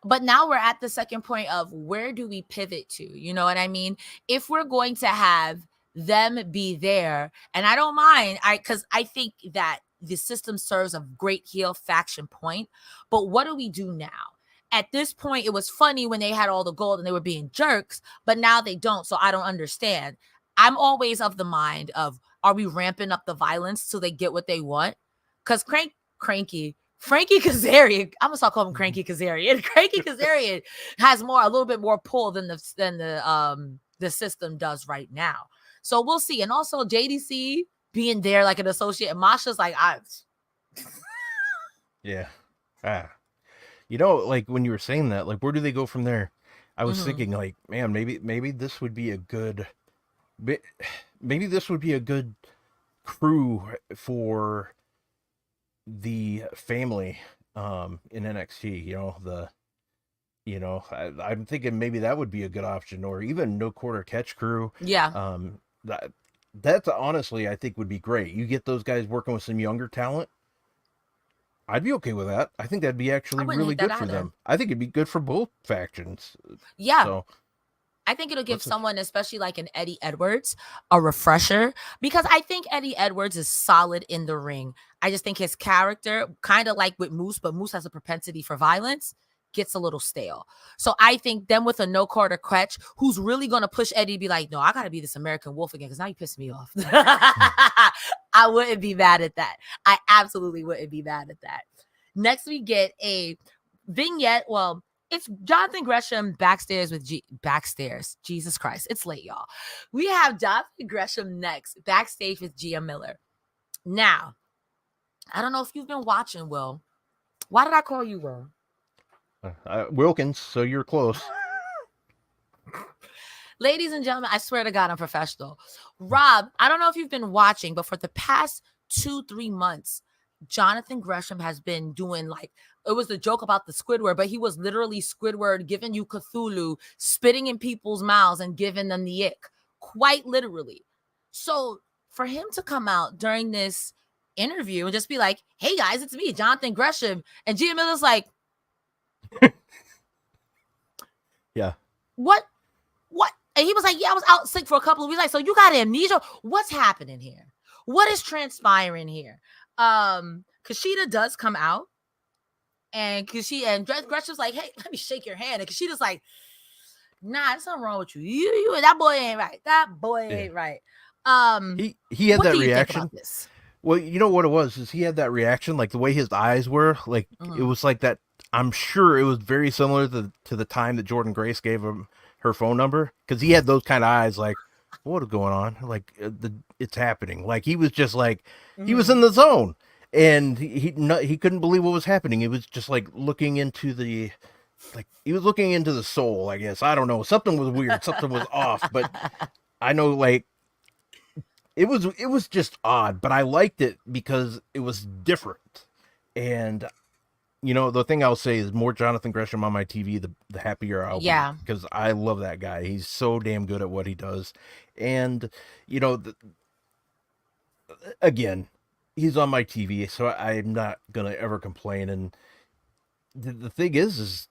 But now we're at the second point of where do we pivot to? You know what I mean? If we're going to have them be there, and I don't mind, because I think that the system serves a great heel faction point. But what do we do now? At this point, it was funny when they had all the gold and they were being jerks, but now they don't. So I don't understand. I'm always of the mind of, are we ramping up the violence so they get what they want? Because Frankie Kazarian, I'm gonna start calling him Cranky Kazarian. Cranky Kazarian has a little bit more pull than the system does right now. So we'll see. And also JDC being there like an associate, and Masha's like, yeah. Like when you were saying that, like where do they go from there? I was thinking like, man, maybe this would be a good. Maybe this would be a good crew for the family in NXT. I'm thinking maybe that would be a good option, or even no quarter catch crew. Yeah. That's honestly, I think would be great. You get those guys working with some younger talent. I'd be okay with that. I think that'd be actually really good for them. I think it'd be good for both factions. Yeah. So, I think it'll give someone, especially like an Eddie Edwards, a refresher, because I think Eddie Edwards is solid in the ring. I just think his character, kind of like with Moose, but Moose has a propensity for violence, gets a little stale. So I think them with a no quarter catch, who's really going to push Eddie to be like, no, I got to be this American Wolf again, because now you pissed me off. I wouldn't be mad at that. I absolutely wouldn't be mad at that. Next, we get a vignette. Well, it's Jonathan Gresham backstairs with backstairs. Jesus Christ, it's late, y'all. We have Jonathan Gresham next, backstage with Gia Miller. Now, I don't know if you've been watching, Will. Why did I call you Will? Wilkins, so you're close. Ladies and gentlemen, I swear to God, I'm professional. Rob, I don't know if you've been watching, but for the past 2-3 months, Jonathan Gresham has been doing it was the joke about the Squidward, but he was literally Squidward giving you Cthulhu, spitting in people's mouths and giving them the ick, quite literally. So for him to come out during this interview and just be like, hey guys, it's me, Jonathan Gresham, and Gia Miller's like, yeah. What? And he was like, yeah, I was out sick for a couple of weeks. Like, so you got amnesia? What's happening here? What is transpiring here? Kushida does come out, and Gretchen's like, hey, let me shake your hand. And Kushida's like, nah, there's something wrong with you. You that boy ain't right. That boy ain't right. He had that reaction. reaction. Well, you know what it was, is he had that reaction, like the way his eyes were, like it was like that. I'm sure it was very similar to the time that Jordynne Grace gave him her phone number, because he had those kind of eyes, like, what is going on? Like it's happening. Like he was just like he was in the zone, and he couldn't believe what was happening. He was just like looking into the soul, I guess. I don't know. Something was weird. Something was off. But I know, like, it was just odd. But I liked it because it was different. And you know, the thing I'll say is more Jonathan Gresham on my TV, the happier I'll be. Because I love that guy. He's so damn good at what he does. And, you know, again, he's on my TV, so I'm not going to ever complain. And the thing is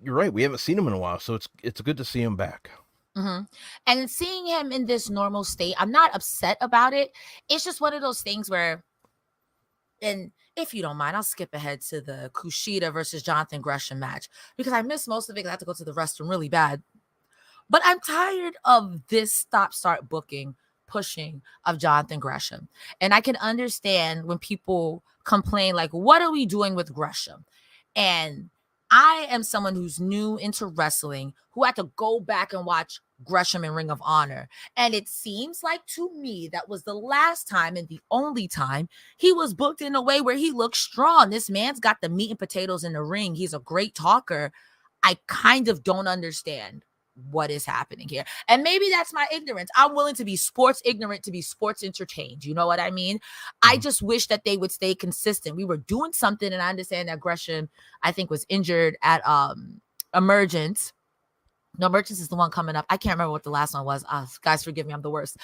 you're right. We haven't seen him in a while, so it's good to see him back. Mm-hmm. And seeing him in this normal state, I'm not upset about it. It's just one of those things where, and if you don't mind, I'll skip ahead to the Kushida versus Jonathan Gresham match because I missed most of it because I had to go to the restroom really bad. But I'm tired of this stop-start booking, pushing of Jonathan Gresham. And I can understand when people complain, like, what are we doing with Gresham? And I am someone who's new into wrestling, who had to go back and watch Gresham in Ring of Honor. And it seems like to me that was the last time and the only time he was booked in a way where he looked strong. This man's got the meat and potatoes in the ring. He's a great talker. I kind of don't understand what is happening here. And maybe that's my ignorance. I'm willing to be sports ignorant to be sports entertained. You know what I mean? I just wish that they would stay consistent. We were doing something, and I understand that Gresham, I think, was injured at Emergence. No, Emergence is the one coming up. I can't remember what the last one was. Guys, forgive me. I'm the worst.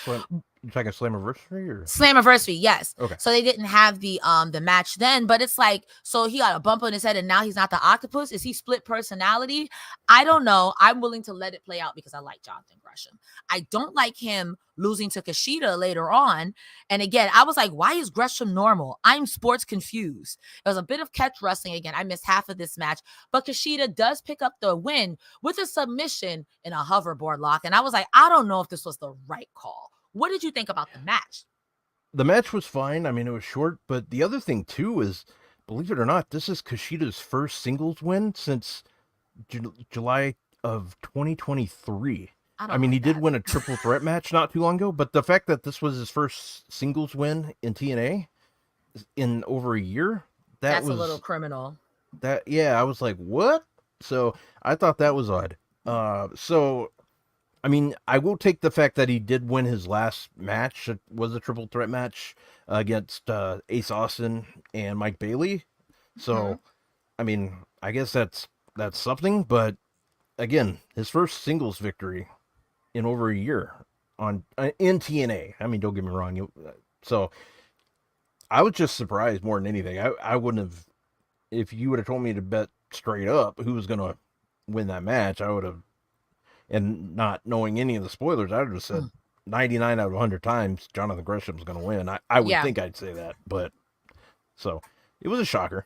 You talking Slammiversary or Slammiversary? Yes. Okay. So they didn't have the match then, but it's like, so he got a bump on his head and now he's not the octopus. Is he split personality? I don't know. I'm willing to let it play out because I like Jonathan Gresham. I don't like him losing to Kushida later on. And again, I was like, why is Gresham normal? I'm sports confused. It was a bit of catch wrestling again. I missed half of this match, but Kushida does pick up the win with a submission in a hoverboard lock. And I was like, I don't know if this was the right call. What did you think about the match? The match was fine. I mean, it was short, but the other thing too is, believe it or not, this is Kushida's first singles win since July of 2023. I mean, he did win a triple threat match not too long ago, but the fact that this was his first singles win in TNA in over a year, that's a little criminal. I was like, what? So I thought that was odd. I mean, I will take the fact that he did win his last match. It was a triple threat match against Ace Austin and Mike Bailey. So, I mean, I guess that's something. But again, his first singles victory in over a year in TNA. I mean, don't get me wrong. So I was just surprised more than anything. I wouldn't have, if you would have told me to bet straight up who was going to win that match, I would have. And not knowing any of the spoilers, I would have said 99 out of 100 times Jonathan Gresham's going to win. I would think I'd say that, but so it was a shocker.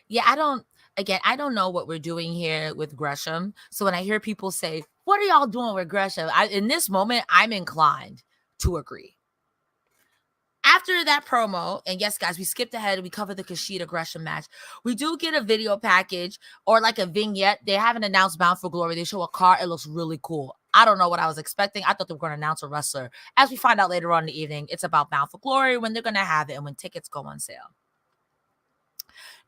Yeah, I don't know what we're doing here with Gresham. So when I hear people say, what are y'all doing with Gresham? In this moment, I'm inclined to agree. after that promo, and yes, guys, we skipped ahead. We covered the Kushida Gresham match. We do get a video package or like a vignette. They haven't announced Bound for Glory. They show a car. It looks really cool. I don't know what I was expecting. I thought they were going to announce a wrestler. As we find out later on in the evening, it's about Bound for Glory, when they're going to have it, and when tickets go on sale.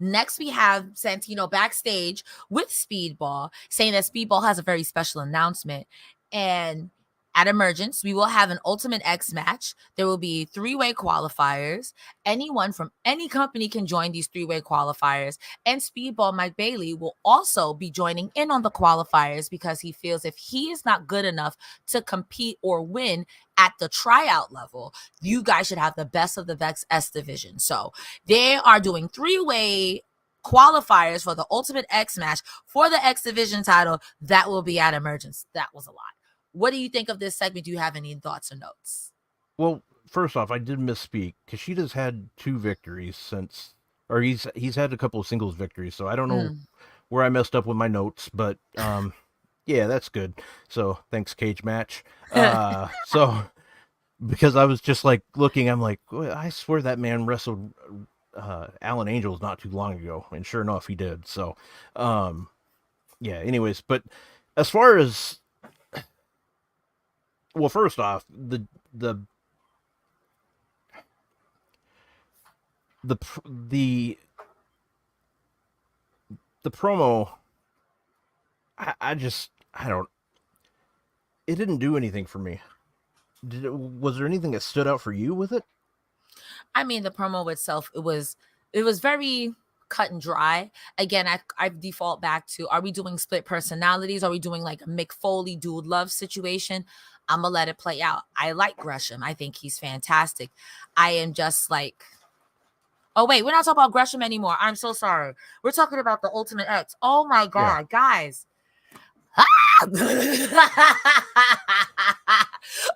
Next, we have Santino backstage with Speedball, saying that Speedball has a very special announcement. And at Emergence, we will have an Ultimate X match. There will be 3-way qualifiers. Anyone from any company can join these 3-way qualifiers. And Speedball Mike Bailey will also be joining in on the qualifiers because he feels if he is not good enough to compete or win at the tryout level, you guys should have the best of the best S division. So they are doing 3-way qualifiers for the Ultimate X match for the X division title. That will be at Emergence. That was a lot. What do you think of this segment? Do you have any thoughts or notes? Well, first off, I did misspeak. Kushida's had 2 victories since, or he's had a couple of singles victories, so I don't know where I messed up with my notes, but yeah, that's good. So thanks, Cage Match. So because I was just like looking, I'm like, well, I swear that man wrestled Alan Angels not too long ago, and sure enough, he did. So yeah. Anyways, but as far as well, first off, the promo, I don't. It didn't do anything for me. Was there anything that stood out for you with it? I mean, the promo itself, it was very cut and dry. Again, I default back to, are we doing split personalities? Are we doing like a Mick Foley Dude Love situation? I'm gonna let it play out. I like Gresham. I think he's fantastic. I am just like, oh wait, we're not talking about Gresham anymore. I'm so sorry. We're talking about the Ultimate X. Oh my God, guys.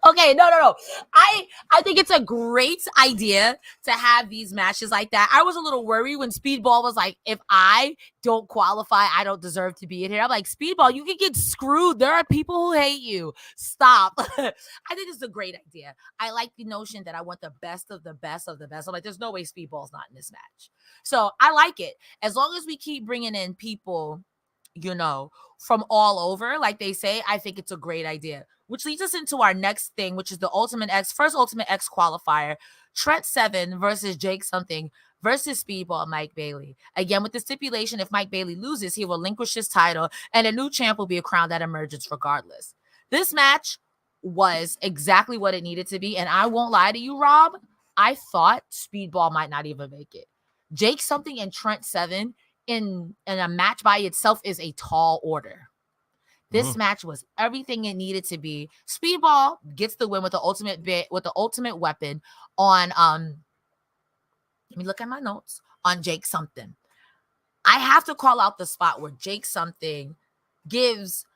Okay, no. I think it's a great idea to have these matches like that. I was a little worried when Speedball was like, if I don't qualify, I don't deserve to be in here. I'm like, Speedball, you can get screwed. There are people who hate you. Stop. I think it's a great idea. I like the notion that I want the best of the best of the best. I'm like, there's no way Speedball's not in this match. So I like it. As long as we keep bringing in people, you know, from all over, like they say, I think it's a great idea. Which leads us into our next thing, which is the first Ultimate X qualifier, Trent Seven versus Jake Something versus Speedball Mike Bailey. Again, with the stipulation, if Mike Bailey loses, he will relinquish his title, and a new champ will be crowned at Emergence regardless. This match was exactly what it needed to be, and I won't lie to you, Rob, I thought Speedball might not even make it. Jake Something and Trent Seven in a match by itself is a tall order. This match was everything it needed to be. Speedball gets the win with the ultimate weapon on let me look at my notes, on Jake Something. I have to call out the spot where Jake Something gives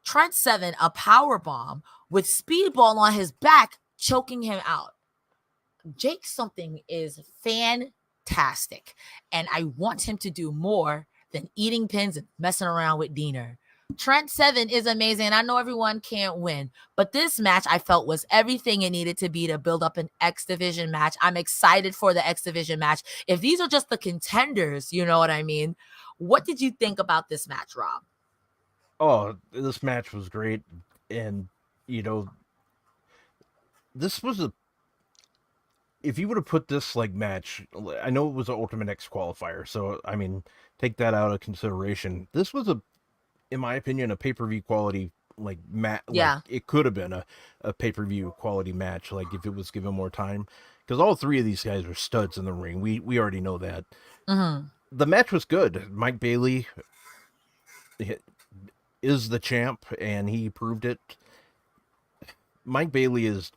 Trent Seven a power bomb with Speedball on his back, choking him out. Jake Something is fantastic, and I want him to do more than eating pins and messing around with Diener. Trent Seven is amazing. I know everyone can't win, but this match I felt was everything it needed to be to build up an X Division match. I'm excited for the X Division match. If these are just the contenders, you know what I mean? What did you think about this match, Rob? Oh, this match was great. And, you know, this was if you would have put this like match, I know it was an Ultimate X qualifier, so I mean, take that out of consideration. This was in my opinion, a pay-per-view quality like match. Yeah, like, it could have been a pay-per-view quality match, like if it was given more time, because all 3 of these guys are studs in the ring. We already know that. The match was good. Mike Bailey is the champ, and he proved it. Mike Bailey is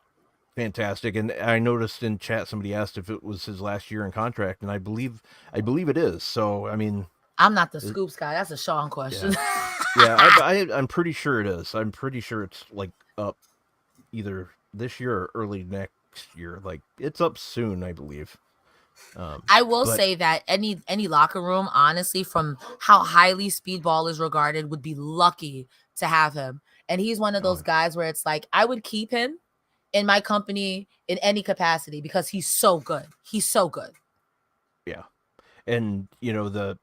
fantastic, and I noticed in chat somebody asked if it was his last year in contract, and I believe it is. So I mean, I'm not the scoops guy. That's a Shawn question. Yeah, I'm pretty sure it is. I'm pretty sure it's like up either this year or early next year. Like it's up soon, I believe. I will say that any locker room, honestly, from how highly Speedball is regarded, would be lucky to have him. And he's one of those guys where it's like, I would keep him in my company in any capacity because he's so good. He's so good. Yeah. And, you know,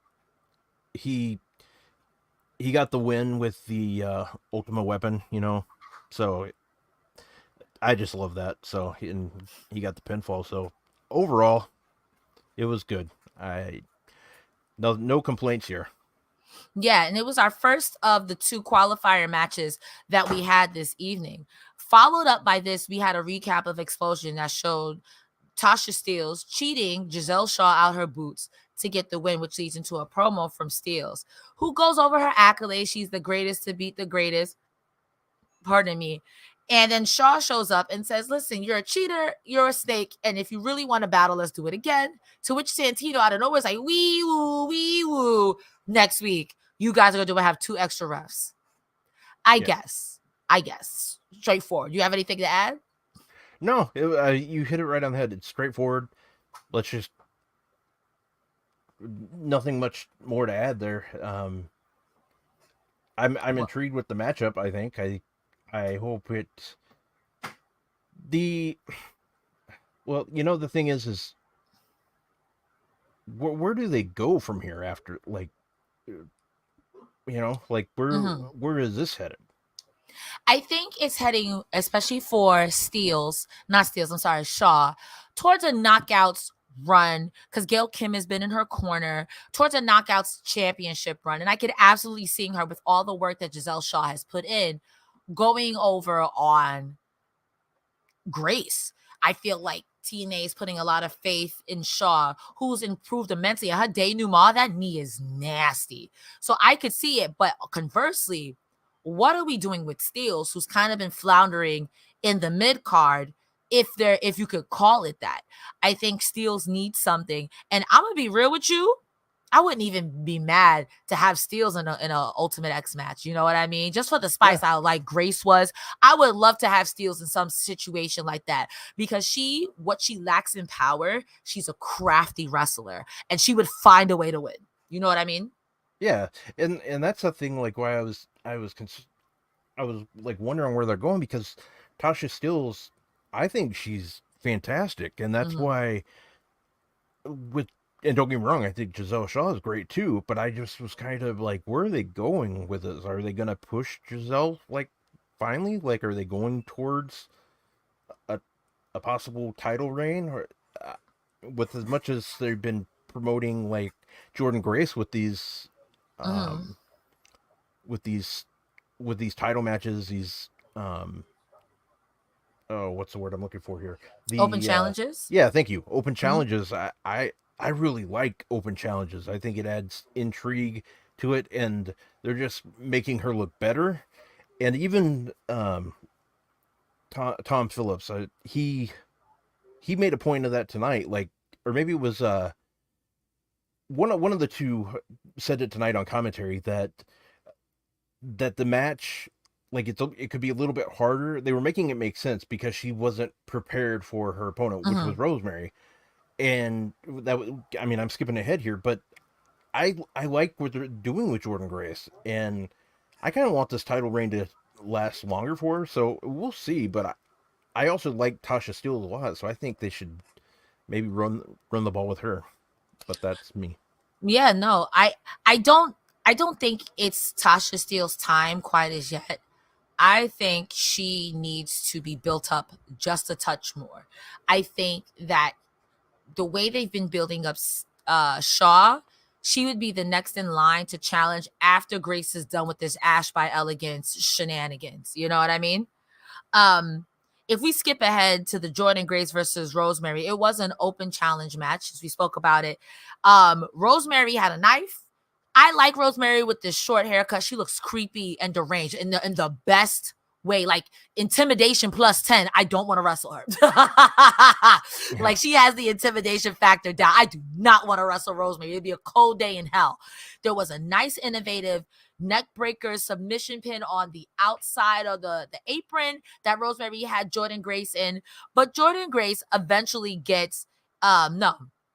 he got the win with the Ultimate Weapon, you know, so I just love that. So, and he got the pinfall. So overall, it was good. No complaints here. Yeah, and it was our first of the 2 qualifier matches that we had this evening. Followed up by this, we had a recap of Explosion that showed Tasha Steelz cheating Giselle Shaw out her boots to get the win, which leads into a promo from Steelz, who goes over her accolades. She's the greatest to beat the greatest. Pardon me. And then Shaw shows up and says, listen, you're a cheater, you're a snake, and if you really want to battle, let's do it again. To which Santino out of nowhere is like, wee woo. Next week, you guys are going to have 2 extra refs. I guess. Straightforward. You have anything to add? No, you hit it right on the head. It's straightforward. Let's just... Nothing much more to add there. I'm intrigued with the matchup, I think. I hope it... Well, you know, the thing is where do they go from here after, like, you know, like, where is this headed? I think it's heading, especially for Shaw, towards a knockouts run, because Gail Kim has been in her corner, towards a knockouts championship run. And I could absolutely see her with all the work that Giselle Shaw has put in, going over on Grace. I feel like TNA is putting a lot of faith in Shaw, who's improved immensely. Her denouement, that knee is nasty. So I could see it. But conversely, what are we doing with Steelz, who's kind of been floundering in the mid card, if you could call it that? I think Steelz needs something. And I'm gonna be real with you. I wouldn't even be mad to have Steelz in a Ultimate X match. You know what I mean? Just for the spice out, like Grace was. I would love to have Steelz in some situation like that, because what she lacks in power, she's a crafty wrestler, and she would find a way to win. You know what I mean? Yeah, and that's the thing. Like, why I was like wondering where they're going, because Tasha Steelz, I think she's fantastic, and that's why and don't get me wrong, I think Giselle Shaw is great too, but I just was kind of like, where are they going with this? Are they going to push Giselle, like, finally? Like, are they going towards a possible title reign? Or with as much as they've been promoting, like, Jordynne Grace with these with these title matches, these what's the word I'm looking for here? Open challenges? Yeah, thank you. Open challenges. I really like open challenges. I think it adds intrigue to it, and they're just making her look better. And even Tom Phillips, he made a point of that tonight, like, or maybe it was one of the two said it tonight on commentary, that the match, like, it could be a little bit harder. They were making it make sense because she wasn't prepared for her opponent, which was Rosemary. And that was, I mean, I'm skipping ahead here, but I like what they're doing with Jordynne Grace, and I kind of want this title reign to last longer for her. So we'll see. But I also like Tasha Steelz a lot, so I think they should maybe run the ball with her. But that's me. Yeah, no, I don't think it's Tasha Steelz' time quite as yet. I think she needs to be built up just a touch more. I think that the way they've been building up Shaw, she would be the next in line to challenge after Grace is done with this Ash by Elegance shenanigans. You know what I mean? If we skip ahead to the Jordynne Grace versus Rosemary, it was an open challenge match, as we spoke about it. Rosemary had a knife. I like Rosemary with this short haircut. She looks creepy and deranged in the best way, like intimidation plus 10. I don't want to wrestle her. Like, she has the intimidation factor down. I do not want to wrestle Rosemary. It'd be a cold day in hell. There was a nice, innovative neck breaker submission pin on the outside of the apron that Rosemary had Jordynne Grace in, but Jordynne Grace eventually gets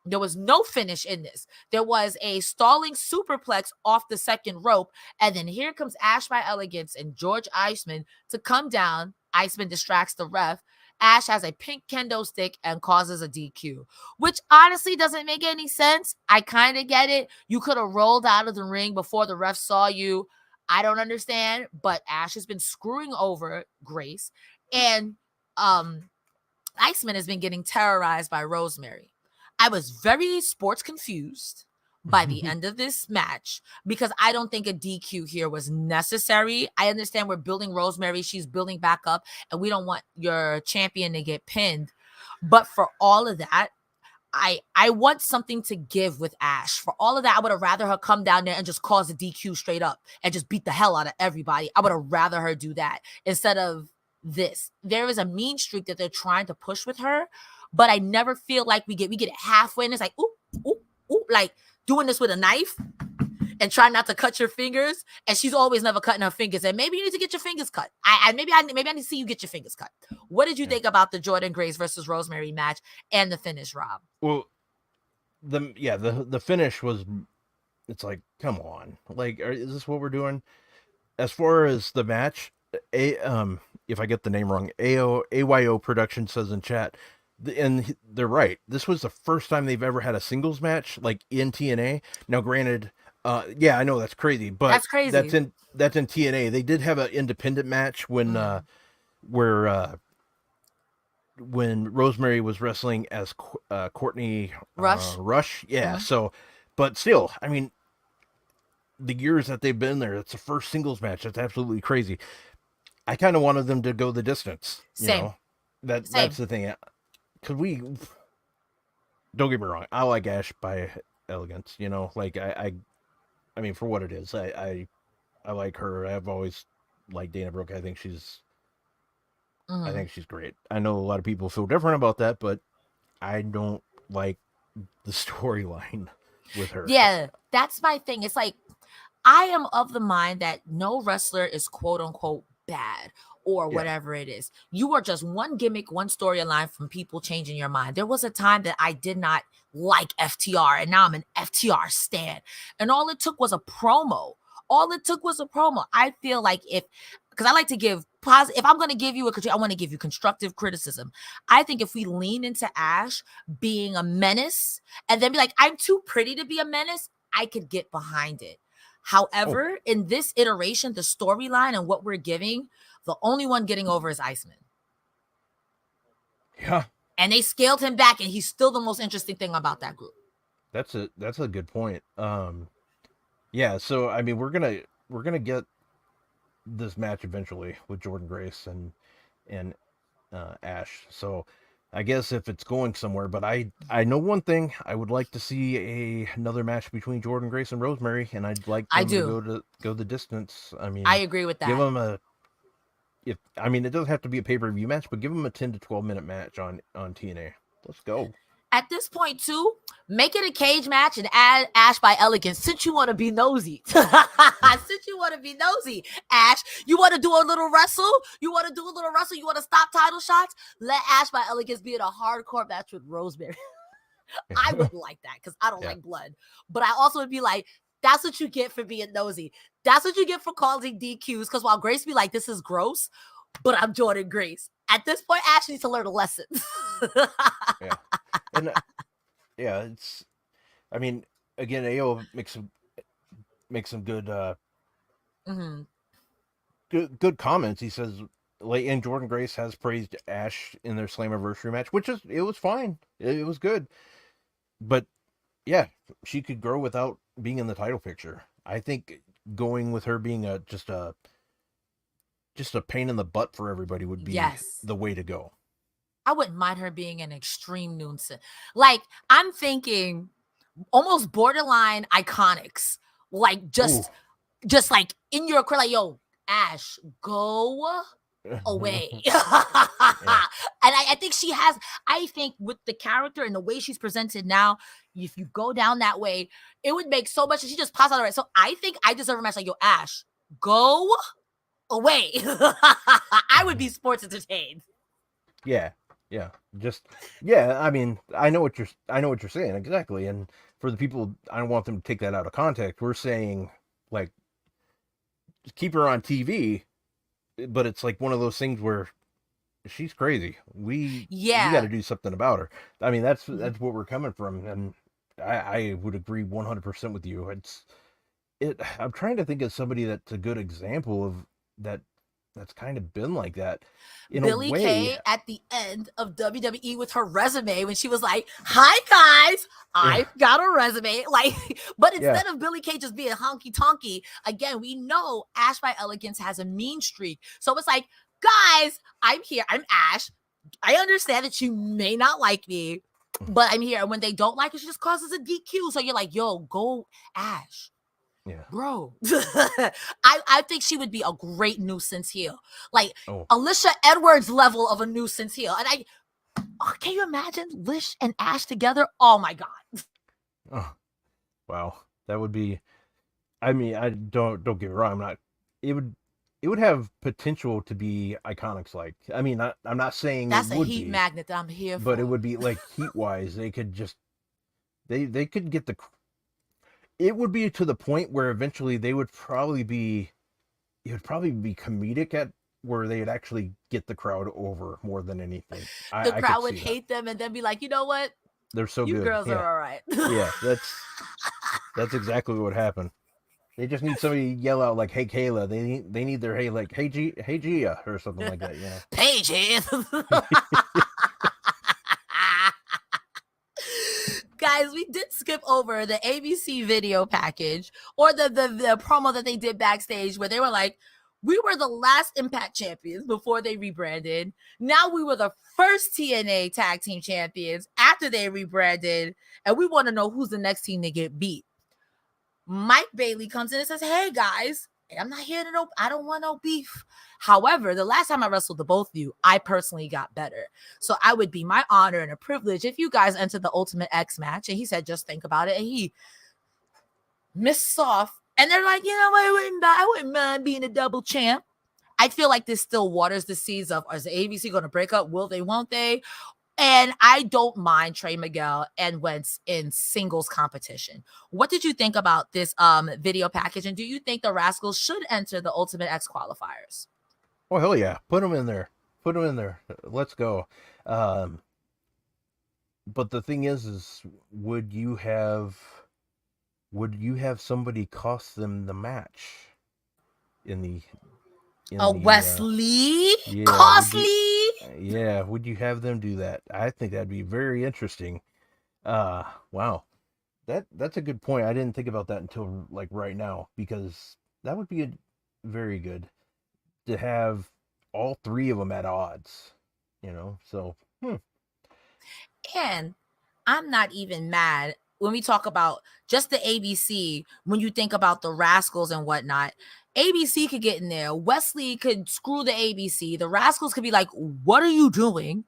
there was no finish in this. There was a stalling superplex off the second rope, and then here comes Ash by Elegance and George Iceman to come down. Iceman distracts the ref, Ash has a pink kendo stick and causes a DQ, which honestly doesn't make any sense. I kind of get it. You could have rolled out of the ring before the ref saw you. I don't understand, but Ash has been screwing over Grace, and Iceman has been getting terrorized by Rosemary. I was very sports confused by the end of this match because I don't think a DQ here was necessary. I understand we're building Rosemary. She's building back up, and we don't want your champion to get pinned. But for all of that, I want something to give with Ash. For all of that, I would have rather her come down there and just cause a DQ straight up and just beat the hell out of everybody. I would have rather her do that instead of this. There is a mean streak that they're trying to push with her, but I never feel like we get it halfway and it's like, ooh, ooh, ooh, like doing this with a knife and trying not to cut your fingers. And she's always never cutting her fingers. And maybe you need to get your fingers cut. Maybe I need to see you get your fingers cut. What did you think about the Jordynne Grace versus Rosemary match and the finish, Rob? Well, the finish was, it's like, come on, like, is this what we're doing? As far as the match, if I get the name wrong, AYO Production says in chat, and they're right. This was the first time they've ever had a singles match like in TNA. Now, granted, yeah, I know that's crazy, but that's crazy. That's in TNA. They did have an independent match when Rosemary was wrestling as Courtney Rush. Yeah. So, but still, I mean, the years that they've been there, it's the first singles match. That's absolutely crazy. I kind of wanted them to go the distance. Same. That's the thing. Cause don't get me wrong, I like Ash by Elegance, like I mean, for what it is, I like her. I've always liked Dana Brooke. I think she's great. I know a lot of people feel different about that, but I don't like the storyline with her. Yeah, that's my thing. It's like, I am of the mind that no wrestler is quote unquote bad or whatever it is. You are just one gimmick, one storyline from people changing your mind. There was a time that I did not like FTR, and now I'm an FTR stan. And all it took was a promo. I feel like because I like to give if I'm going to give you I want to give you constructive criticism. I think if we lean into Ash being a menace and then be like, I'm too pretty to be a menace, I could get behind it. However, in this iteration, the storyline and what we're giving, the only one getting over is Iceman. Yeah. And they scaled him back, and he's still the most interesting thing about that group. That's a good point. Yeah, so I mean, we're gonna get this match eventually with Jordynne Grace and Ash. So I guess if it's going somewhere, but I know one thing, I would like to see another match between Jordynne Grace and Rosemary, and I'd like them to go the distance. I mean, I agree with that. Give them it doesn't have to be a pay-per-view match, but give them a 10 to 12 minute match on TNA. Let's go. At this point, too, make it a cage match and add Ash by Elegance since you want to be nosy. Ash, you want to do a little wrestle? You want to stop title shots? Let Ash by Elegance be in a hardcore match with Rosemary. I would like that because I don't like blood. But I also would be like, that's what you get for being nosy. That's what you get for causing DQs. Because while Grace be like, this is gross, but I'm Jordynne Grace. At this point, Ash needs to learn a lesson. Yeah. And it's, I mean, again, AO makes some good good comments. He says, and Jordynne Grace has praised Ash in their Slammiversary match, it was fine. It was good. But yeah, she could grow without being in the title picture. I think going with her being just a pain in the butt for everybody would be the way to go. I wouldn't mind her being an extreme nuisance. Like, I'm thinking almost borderline Iconics. Like, just like in your career, like, yo, Ash, go away. And I think I think with the character and the way she's presented now, if you go down that way, it would make so much. She just pops out of it. So I think I deserve a match like, yo, Ash, go away. I would be sports entertained. Yeah. I mean, I know what you're saying exactly. And for the people, I don't want them to take that out of context. We're saying, like, just keep her on TV, but it's like one of those things where she's crazy. We Yeah. got to do something about her. I mean, that's what we're coming from, and I would agree 100% with you. I'm trying to think of somebody that's a good example of that. That's kind of been like that in Billie a way. Kay at the end of WWE with her resume when she was like, "Hi guys, I've got a resume." Like, but instead of Billie Kay just being honky tonky, again, we know Ash by Elegance has a mean streak. So it's like, guys, I'm here. I'm Ash. I understand that you may not like me, but I'm here. And when they don't like it, she just causes a DQ. So you're like, yo, go Ash. Yeah, bro. I think she would be a great nuisance heel, like Alicia Edwards level of a nuisance heel. And can you imagine Lish and Ash together? Oh my god! Oh, wow, that would be. I mean, I don't get me wrong. I'm not. It would have potential to be Iconics like. I mean, I'm not saying that's it a would heat be, magnet that I'm here for. But it would be like heat wise. They could just they could get the. It would be to the point where eventually they would probably be. It would probably be comedic at where they'd actually get the crowd over more than anything. The crowd would hate them and then be like, you know what? They're so you good. Girls are all right. Yeah, that's exactly what happened. They just need somebody to yell out like, "Hey Kayla!" They need their hey like, "Hey Gia" or something like that. You know, Paige. Guys, we did skip over the ABC video package or the promo that they did backstage where they were like, we were the last Impact champions before they rebranded. Now we were the first TNA tag team champions after they rebranded. And we want to know who's the next team to get beat. Mike Bailey comes in and says, hey guys, I'm not here to know. I don't want no beef. However, the last time I wrestled the both of you, I personally got better. So I would be my honor and a privilege if you guys entered the Ultimate X match. And he said, just think about it. And he missed off. And they're like, you know, I wouldn't mind being a double champ. I feel like this still waters the seas of, is the ABC going to break up? Will they, won't they? And I don't mind Trey Miguel and Wentz in singles competition. What did you think about this video package? And do you think the Rascals should enter the Ultimate X qualifiers? Oh, hell yeah. Put them in there. Put them in there. Let's go. But the thing is would you have somebody cost them the match in Wesley? Yeah, Costly? Would you have them do that? I think that'd be very interesting. Wow. That's a good point. I didn't think about that until like right now, because that would be very good to have all three of them at odds, you know? So, And I'm not even mad when we talk about just the ABC, when you think about the Rascals and whatnot. ABC could get in there. Wesley could screw the ABC. The Rascals could be like, what are you doing?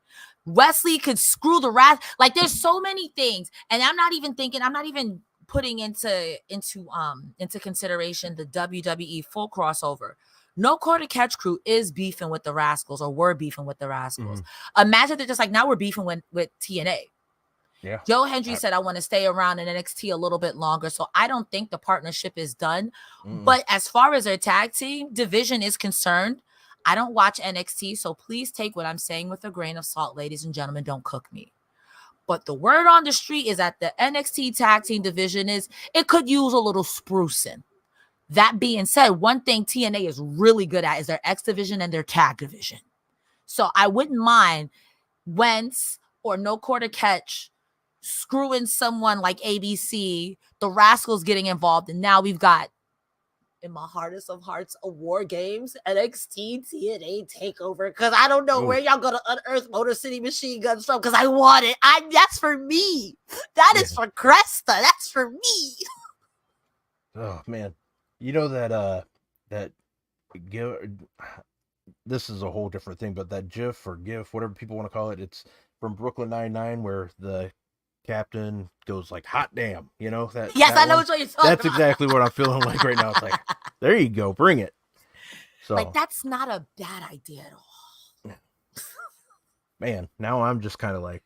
Wesley could screw the like, there's so many things. And I'm not even putting into consideration the WWE full crossover. No Quarter Catch Crew is beefing with the Rascals, or were beefing with the Rascals. Imagine they're just like, now we're beefing with TNA. Yeah. Joe Hendry said, I want to stay around in NXT a little bit longer. So I don't think the partnership is done. But as far as their tag team division is concerned, I don't watch NXT. So please take what I'm saying with a grain of salt, ladies and gentlemen. Don't cook me. But the word on the street is that the NXT tag team division it could use a little sprucing. That being said, one thing TNA is really good at is their X division and their tag division. So I wouldn't mind Wentz or No Quarter Catch screwing someone like ABC, the Rascals getting involved, and now we've got, in my hardest of hearts, a War Games NXT TNA takeover, because I don't know where y'all gonna unearth Motor City Machine Guns from, because I want it. That's for me. That is for Cresta. That's for me. Oh man, you know that this is a whole different thing, but that GIF or GIF, whatever people want to call it, it's from Brooklyn Nine-Nine, where the captain goes like, hot damn, you know that. Yes, that I know one? what you're talking That's about. exactly what I'm feeling like right now. It's like, there you go, bring it. So like, that's not a bad idea at all. Man, now I'm just kind of like,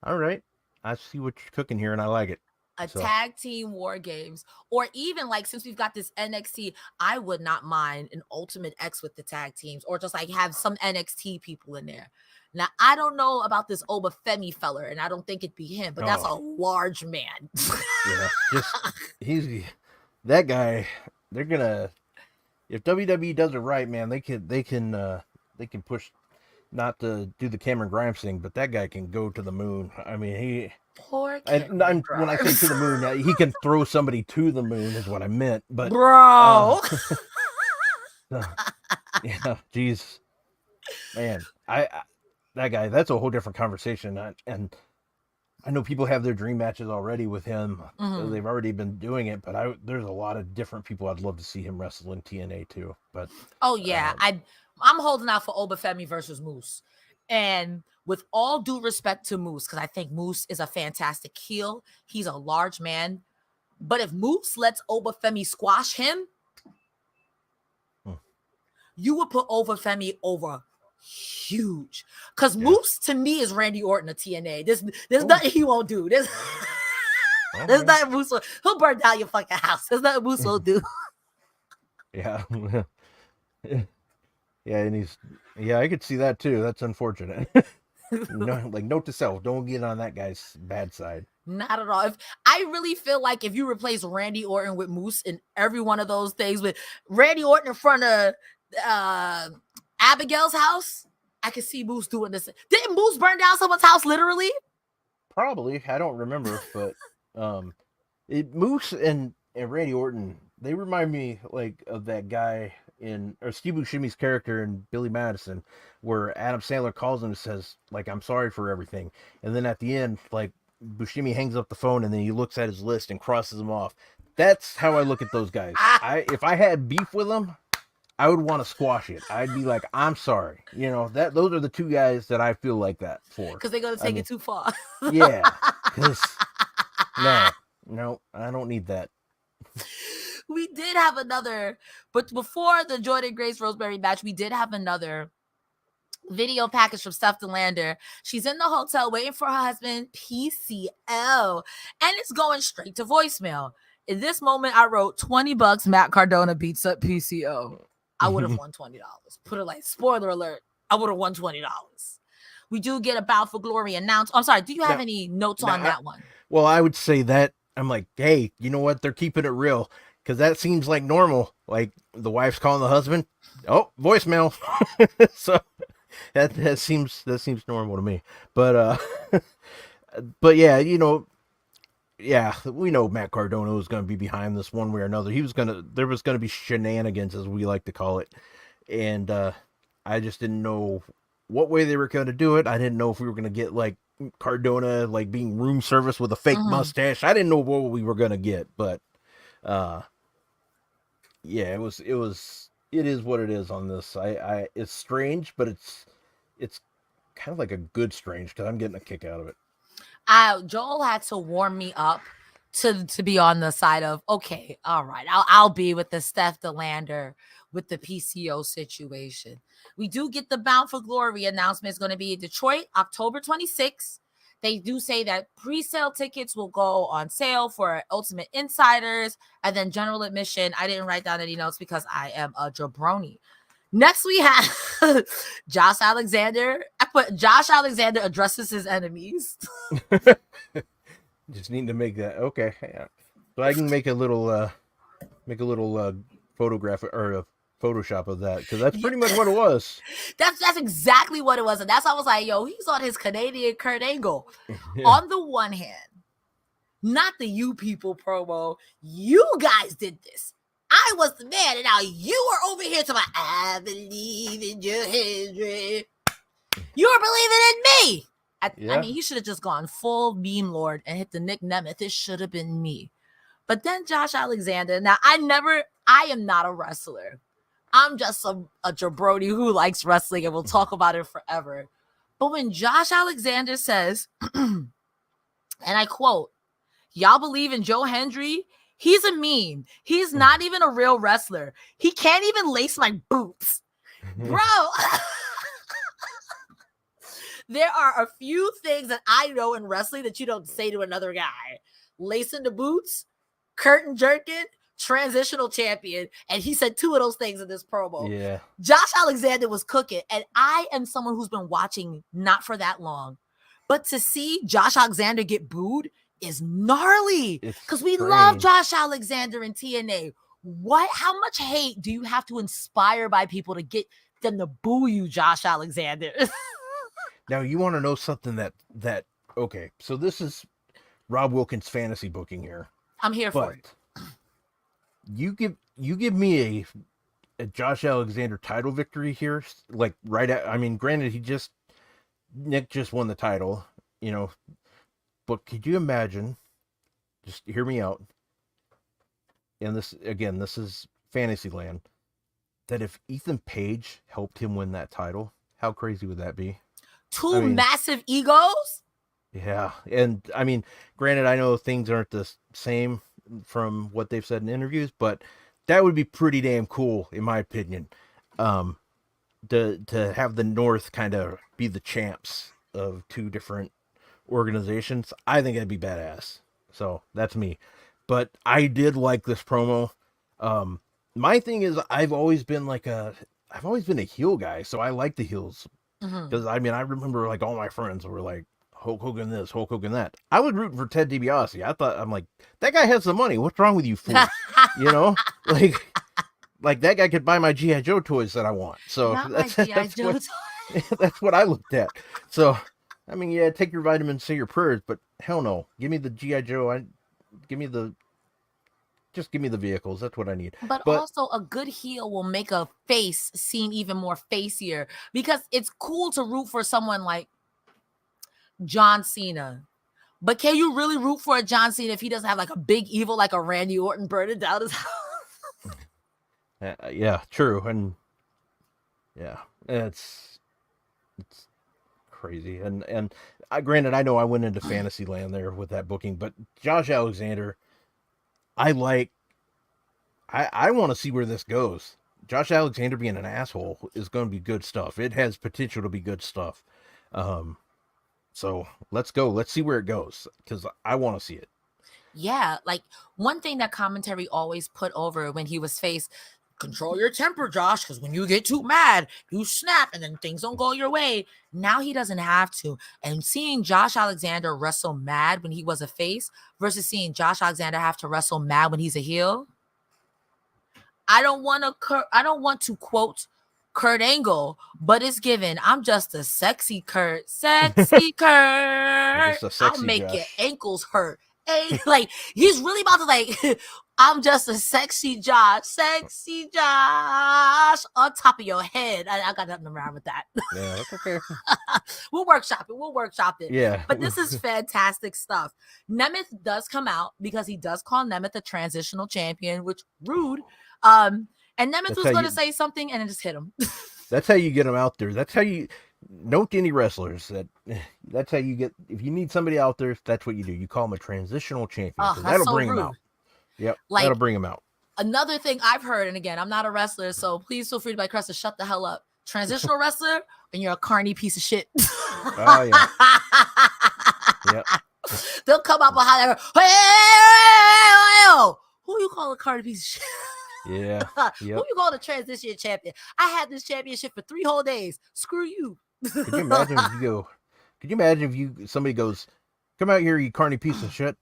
all right, I see what you're cooking here and I like it. A So- tag team war games, or even like since we've got this NXT, I would not mind an Ultimate X with the tag teams, or just like have some NXT people in there. Now I don't know about this Obafemi feller, and I don't think it'd be him, but that's a large man. Yeah, just that guy. They're gonna, if WWE does it right, man, they can push, not to do the Cameron Grimes thing, but that guy can go to the moon. I mean, Poor when I say to the moon, he can throw somebody to the moon is what I meant. But bro, yeah, geez, man, I that guy, that's a whole different conversation. And I know people have their dream matches already with him. Mhm. They've already been doing it, but there's a lot of different people I'd love to see him wrestle in TNA too. But oh yeah, I'm holding out for Obafemi versus Moose. And with all due respect to Moose, because I think Moose is a fantastic heel. He's a large man. But if Moose lets Obafemi squash him, you would put Obafemi over huge. Because Moose, to me, is Randy Orton of TNA. There's nothing he won't do. There's nothing Moose will. He'll burn down your fucking house. There's nothing Moose will do. yeah. Yeah, and I could see that too. That's unfortunate. No, like, note to self, don't get on that guy's bad side. Not at all. I really feel like if you replace Randy Orton with Moose in every one of those things, with Randy Orton in front of Abigail's house, I could see Moose doing this. Didn't Moose burn down someone's house literally? Probably. I don't remember, but Moose and Randy Orton, they remind me like of that guy or Steve Buscemi's character in Billy Madison, where Adam Sandler calls him and says, like, I'm sorry for everything. And then at the end, like, Buscemi hangs up the phone and then he looks at his list and crosses them off. That's how I look at those guys. If I had beef with them, I would want to squash it. I'd be like, I'm sorry. You know, those are the two guys that I feel like that for. Because they're going to take it too far. Yeah. No, I don't need that. We did have another, but before the Jordynne Grace Rosemary match, we did have another video package from Steph DeLander. She's in the hotel waiting for her husband, PCO, and it's going straight to voicemail. In this moment, I wrote $20 Matt Cardona beats up PCO. I would have won $20. Put it like, spoiler alert, I would have won $20. We do get a Bound for Glory announced. I'm sorry, do you have any notes on that one? Well, I would say that I'm like, hey, you know what? They're keeping it real. Because that seems like normal. Like, the wife's calling the husband. Oh, voicemail. So that seems normal to me. But but yeah, you know, yeah, we know Matt Cardona was going to be behind this one way or another. There was going to be shenanigans, as we like to call it. And I just didn't know what way they were going to do it. I didn't know if we were going to get like Cardona like being room service with a fake mustache. I didn't know what we were going to get, but yeah, it is what it is on this. It's strange, but it's kind of like a good strange, because I'm getting a kick out of it. Joel had to warm me up to be on the side of, okay, all right, I'll be with the Steph DeLander with the PCO situation. We do get the Bound for Glory announcement. It's going to be in Detroit, October 26th. They do say that pre-sale tickets will go on sale for Ultimate Insiders, and then general admission. I didn't write down any notes because I am a jabroni. Next, we have Josh Alexander. I put Josh Alexander addresses his enemies. Just need to make that okay. Yeah. So I can make a little photograph or a Photoshop of that, because that's pretty much what it was. That's exactly what it was, and that's why I was like, yo, he's on his Canadian Kurt Angle. Yeah. On the one hand, not the You People promo. You guys did this. I was the man, and now you are over here talking about, I believe in your Henry. You were believing in me. I mean, he should have just gone full meme lord and hit the Nick Nemeth. It should have been me. But then Josh Alexander. Now, I am not a wrestler. I'm just a jabroni who likes wrestling and will talk about it forever. But when Josh Alexander says, and I quote, y'all believe in Joe Hendry? He's a meme. He's not even a real wrestler. He can't even lace my boots. Bro. There are a few things that I know in wrestling that you don't say to another guy. Lacing the boots, curtain jerking, transitional champion. And he said 2 of those things in this promo. Yeah. Josh Alexander was cooking. And I am someone who's been watching not for that long. But to see Josh Alexander get booed is gnarly. Because we love Josh Alexander in TNA. How much hate do you have to inspire by people to get them to boo you, Josh Alexander? Now, you want to know something that okay, so this is Rob Wilkins fantasy booking here. I'm here for it. You give me a Josh Alexander title victory here, like I mean, granted, Nick just won the title, you know, but could you imagine, just hear me out, and this is Fantasyland, that if Ethan Page helped him win that title, how crazy would that be? Two massive egos? Yeah, and I mean, granted, I know things aren't the same from what they've said in interviews, but that would be pretty damn cool, in my opinion, to have the North kind of be the champs of 2 different organizations. I think that'd be badass. So that's me. But I did like this promo. My thing is, I've always been a heel guy, so I like the heels. Because I mean, I remember like all my friends were like, Hulk Hogan this, Hulk Hogan that. I was rooting for Ted DiBiase. I'm like, that guy has the money. What's wrong with you, fool? You know, like that guy could buy my G.I. Joe toys that I want. So that's what I looked at. So, I mean, yeah, take your vitamins, say your prayers, but hell no, give me the G.I. Joe. Just give me the vehicles. That's what I need. But also, a good heel will make a face seem even more facier, because it's cool to root for someone like John Cena. But can you really root for a John Cena if he doesn't have like a big evil like a Randy Orton burning down his house? Yeah, true. And yeah, it's crazy. And granted, I know I went into fantasy land there with that booking, but Josh Alexander, I want to see where this goes. Josh Alexander being an asshole is going to be good stuff. It has potential to be good stuff. So let's go. Let's see where it goes, because I want to see it. Yeah, like one thing that commentary always put over when he was faced, control your temper, Josh, because when you get too mad, you snap and then things don't go your way. Now he doesn't have to. And seeing Josh Alexander wrestle mad when he was a face versus seeing Josh Alexander have to wrestle mad when he's a heel, I don't want to quote Kurt Angle, but it's given. I'm just a sexy Kurt. Sexy Kurt. I'll make Josh. your ankles hurt. Hey, like, he's really about to like, I'm just a sexy Josh. Sexy Josh on top of your head. I got nothing around with that. Yeah, that's okay. We'll workshop it. Yeah. But this is fantastic stuff. Nemeth does come out because he does call Nemeth a transitional champion, which rude. And Nemeth was going to say something and it just hit him. That's how you get them out there. That's how you note to any wrestlers that's how you get, if you need somebody out there, that's what you do. You call them a transitional champion. That'll bring them out. Yep. Like, that'll bring them out. Another thing I've heard, and again, I'm not a wrestler, so please feel free to buy Cresta, shut the hell up. Transitional wrestler, and you're a carny piece of shit. Oh, yeah. Yep. They'll come up behind her. Hey, who you call a carny piece of shit? Yeah. Yep. Who you call the transition champion? I had this championship for 3 whole days. Screw you. Could you imagine if somebody goes, come out here, you carny piece of shit.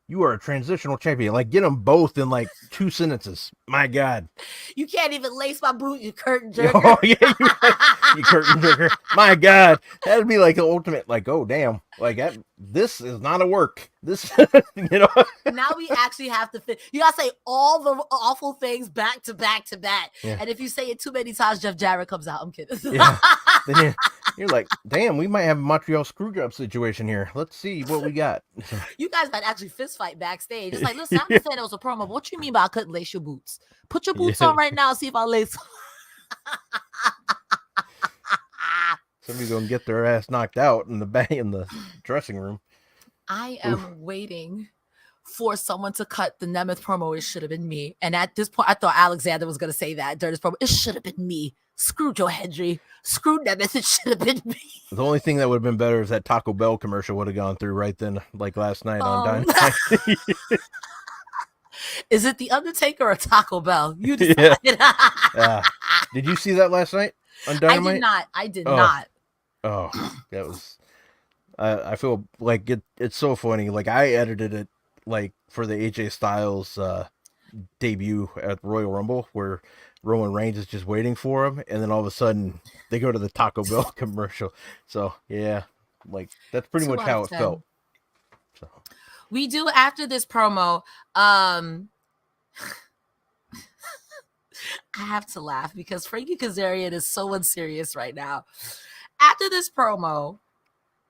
You are a transitional champion. Like, get them both in like 2 sentences. My God. You can't even lace my boot, you curtain jerker. Oh, yeah, you curtain jerker. My God. That'd be like the ultimate, like, oh, damn. Like, this is not a work. This, you know. Now we actually have to fit. You got to say all the awful things back to back to back. Yeah. And if you say it too many times, Jeff Jarrett comes out. I'm kidding. Yeah. Then you're like, damn, we might have a Montreal Screwjob situation here. Let's see what we got. You guys might actually fist fight backstage. It's like, listen, I'm just saying it was a promo. But what you mean by I couldn't lace your boots? Put your boots on right now and see if I lace. Somebody's gonna get their ass knocked out in the dressing room. I am waiting for someone to cut the Nemeth promo. It should have been me. And at this point, I thought Alexander was gonna say that during this promo. It should have been me. Screw Joe Hendry. Screw Nemeth. It should have been me. The only thing that would have been better is that Taco Bell commercial would have gone through right then, like last night on Dynamite. Is it The Undertaker or Taco Bell? You decide. Yeah. Did you see that last night on Dynamite? I did not. Oh, that was. I feel like it's so funny. Like I edited it like for the AJ Styles debut at Royal Rumble where Roman Reigns is just waiting for him, and then all of a sudden they go to the Taco Bell commercial. So yeah, like that's pretty much how it felt. So we do after this promo. I have to laugh because Frankie Kazarian is so unserious right now. After this promo,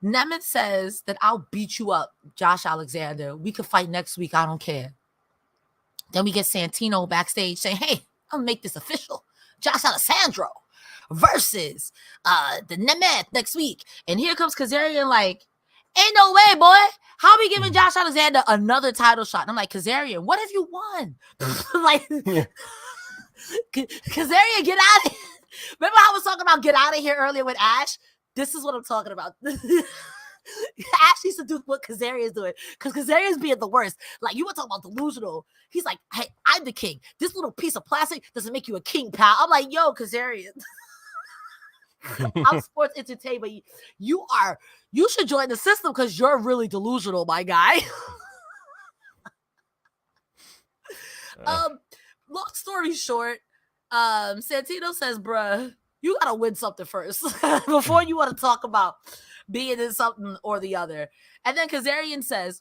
Nemeth says that I'll beat you up, Josh Alexander. We could fight next week. I don't care. Then we get Santino backstage saying, hey, I'll make this official. Josh Alessandro versus the Nemeth next week. And here comes Kazarian like, ain't no way, boy. How are we giving Josh Alexander another title shot? And I'm like, Kazarian, what have you won? Like, Kazarian, get out of here. Remember how I was talking about get out of here earlier with Ash? This is what I'm talking about. Ash used to do what Kazarian's doing because Kazarian's being the worst. Like, you were talking about delusional. He's like, hey, I'm the king. This little piece of plastic doesn't make you a king, pal. I'm like, yo, Kazarian. I'm sports entertainment. You should join the system because you're really delusional, my guy. Long story short, Santino says, bruh, you gotta win something first before you want to talk about being in something or the other. And then Kazarian says,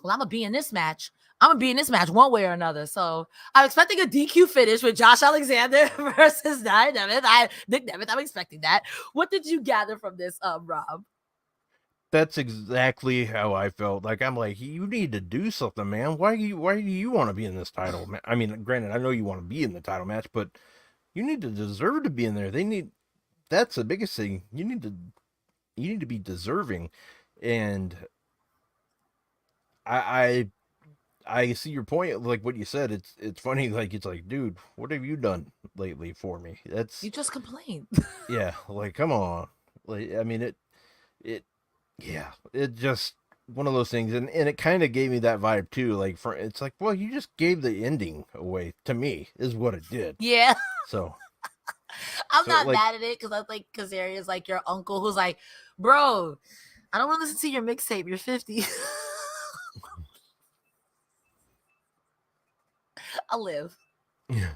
well, I'm gonna be in this match. One way or another. So I'm expecting a DQ finish with Josh Alexander versus Nick Nemeth. I'm expecting that. What did you gather from this, Rob? That's exactly how I felt. Like, I'm like, you need to do something, man. Why do you want to be in this title? I mean, granted, I know you want to be in the title match, but you need to deserve to be in there. That's the biggest thing. You need to be deserving. And I see your point, like what you said. It's funny, like it's like, dude, what have you done lately for me? You just complained. Yeah, like come on. Like I mean it just one of those things, and it kind of gave me that vibe too. Like it's like, well, you just gave the ending away to me, is what it did. Yeah. So I'm not mad at it because I think Kazarian's like your uncle who's like, bro, I don't want to listen to your mixtape. You're 50. I'll live. Yeah.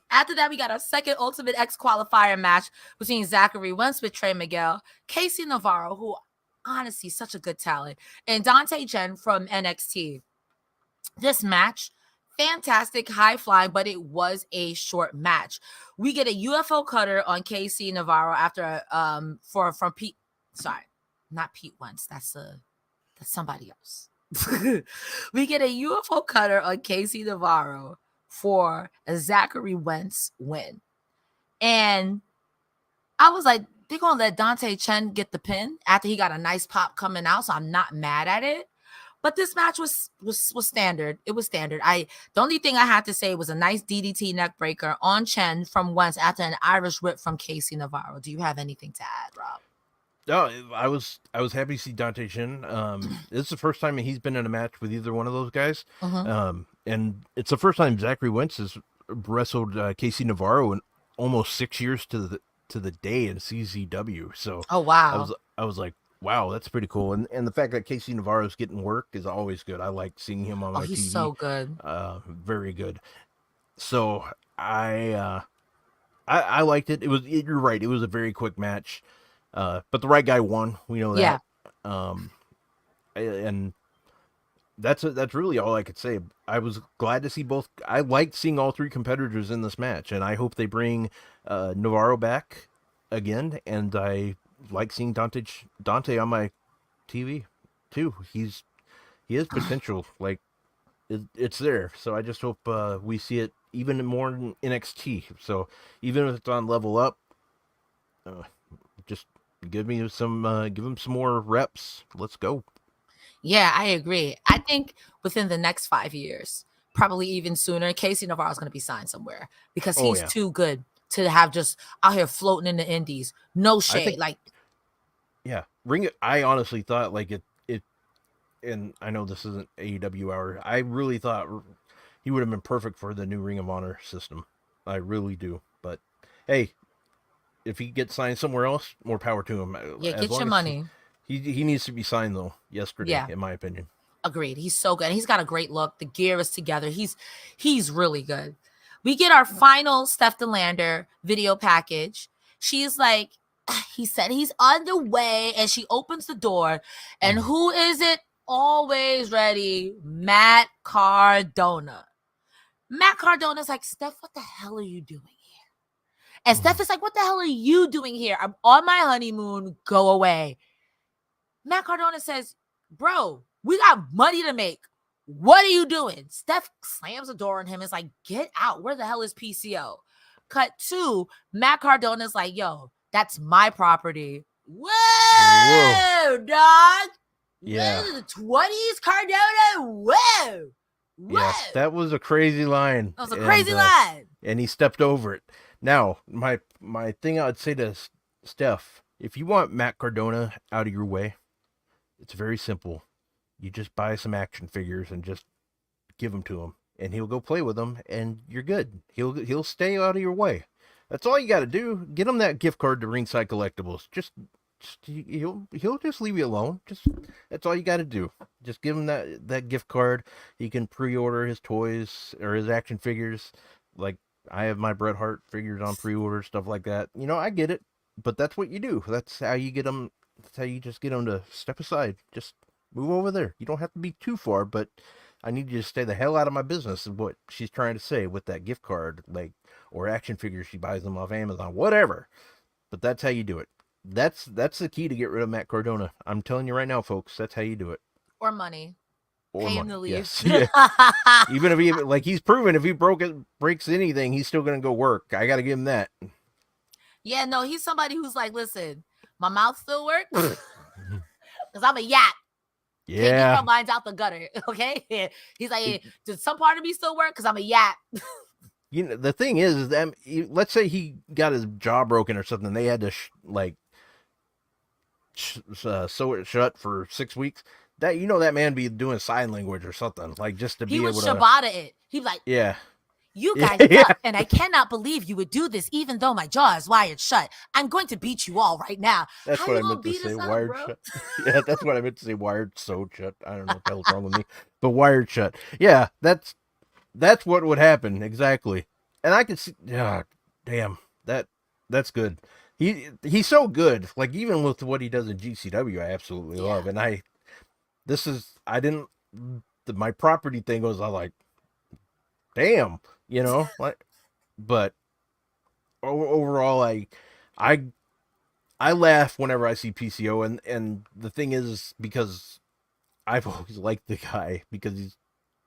After that, we got our second Ultimate X qualifier match between Zachary Wentz with Trey Miguel, Casey Navarro, who honestly is such a good talent, and Dante Chen from NXT. This match, fantastic, high flying, but it was a short match. We get a UFO cutter on Casey Navarro after from Pete. Sorry, not Pete Wentz. That's somebody else. We get a UFO cutter on Casey Navarro for a Zachary Wentz win. And I was like, they're going to let Dante Chen get the pin after he got a nice pop coming out, so I'm not mad at it. But this match was standard. It was standard. The only thing I had to say was a nice DDT neck breaker on Chen from Wentz after an Irish whip from Casey Navarro. Do you have anything to add, Rob? No, I was happy to see Dante Chen. This is the first time he's been in a match with either one of those guys. And it's the first time Zachary Wentz has wrestled Casey Navarro in almost 6 years to the day in CZW. So oh wow, I was like, wow, that's pretty cool. And the fact that Casey Navarro's getting work is always good. I like seeing him on my TV. He's so good. Very good. So I liked it. You're right. It was a very quick match. But the right guy won. We know that. Yeah. And that's really all I could say. I was glad to see both. I liked seeing all three competitors in this match, and I hope they bring Navarro back again. And I like seeing Dante on my TV too. He has potential. Like it's there. So I just hope we see it even more in NXT. So even if it's on Level Up, just give him some more reps. Let's go. Yeah, I agree. I think within the next 5 years, probably even sooner, Casey Navarro is going to be signed somewhere because he's too good to have just out here floating in the indies. No shade. Yeah, I honestly thought like it, and I know this isn't AEW hour. I really thought he would have been perfect for the new Ring of Honor system. I really do. But hey, if he gets signed somewhere else, more power to him. Yeah, get your money. He needs to be signed though. Yesterday, in my opinion. Agreed. He's so good. He's got a great look. The gear is together. He's really good. We get our final Steph DeLander video package. She's like, he said he's on the way, and she opens the door, and who is it? Always ready, Matt Cardona. Matt Cardona's like, Steph, what the hell are you doing here? And Steph is like, what the hell are you doing here? I'm on my honeymoon. Go away. Matt Cardona says, bro, we got money to make. What are you doing? Steph slams the door on him. It's like, get out. Where the hell is PCO? Cut 2. Matt Cardona's like, yo, that's my property. Whoa. Dog. Yeah. Whoa, the 20s, Cardona. Whoa. Yes, that was a crazy line. That was a crazy line. And he stepped over it. Now, my thing I would say to Steph, if you want Matt Cardona out of your way, it's very simple. You just buy some action figures and just give them to him, and he'll go play with them, and you're good. He'll stay out of your way. That's all you got to do. Get him that gift card to Ringside Collectibles. He'll just leave you alone. That's all you got to do. Just give him that gift card. He can pre-order his toys or his action figures. Like I have my Bret Hart figures on pre-order, stuff like that. You know, I get it, but that's what you do. That's how you get them. That's how you just get them to step aside. Just move over there. You don't have to be too far, but I need you to stay the hell out of my business, is what she's trying to say with that gift card, like, or action figures. She buys them off Amazon, whatever. But that's how you do it. That's the key to get rid of Matt Cardona. I'm telling you right now, folks, that's how you do it. Or money. Or pay money. Him to leave. Yes. Yeah. Even if he's proven if he breaks anything, he's still going to go work. I got to give him that. Yeah, no, he's somebody who's like, listen, my mouth still works because I'm a yap. Yeah. Can't get my mind's out the gutter. Okay. He's like, hey, does some part of me still work? Because I'm a yap. You know, the thing is that let's say he got his jaw broken or something. They had to sew it shut for 6 weeks. That, you know, that man be doing sign language or something, like just to be able to. He would Shibata it. He'd be like, yeah. You guys suck, and I cannot believe you would do this, even though my jaw is wired shut. I'm going to beat you all right now. That's How what you I meant to beat say. us up, Wired bro? shut. Yeah, that's what I meant to say. Wired sewed shut. I don't know what the hell's wrong with me, but wired shut. Yeah, that's what would happen exactly. And I could see. Yeah, damn. That's good. He's so good. Like even with what he does in GCW, I absolutely love. And my property thing was, I like, damn, you know, like, but overall, I laugh whenever I see PCO, and the thing is, because I've always liked the guy because he's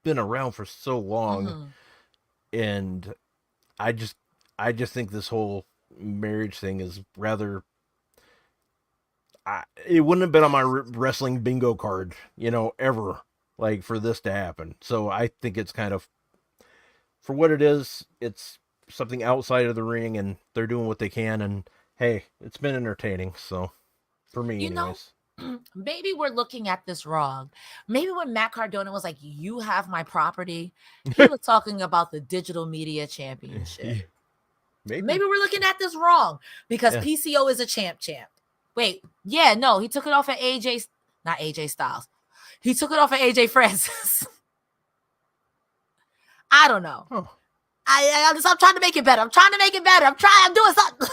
been around for so long, and I just think this whole marriage thing is rather. It wouldn't have been on my wrestling bingo card, you know, ever, like, for this to happen. So I think it's kind of, for what it is, it's something outside of the ring, and they're doing what they can. And hey, it's been entertaining. So for me, anyways. Maybe we're looking at this wrong. Maybe when Matt Cardona was like, you have my property, he was talking about the Digital Media Championship. Maybe we're looking at this wrong because PCO is a champ. Wait, yeah, no, he took it off of not AJ Styles. He took it off of AJ Francis. I don't know. Oh. I'm trying to make it better. I'm I'm doing something.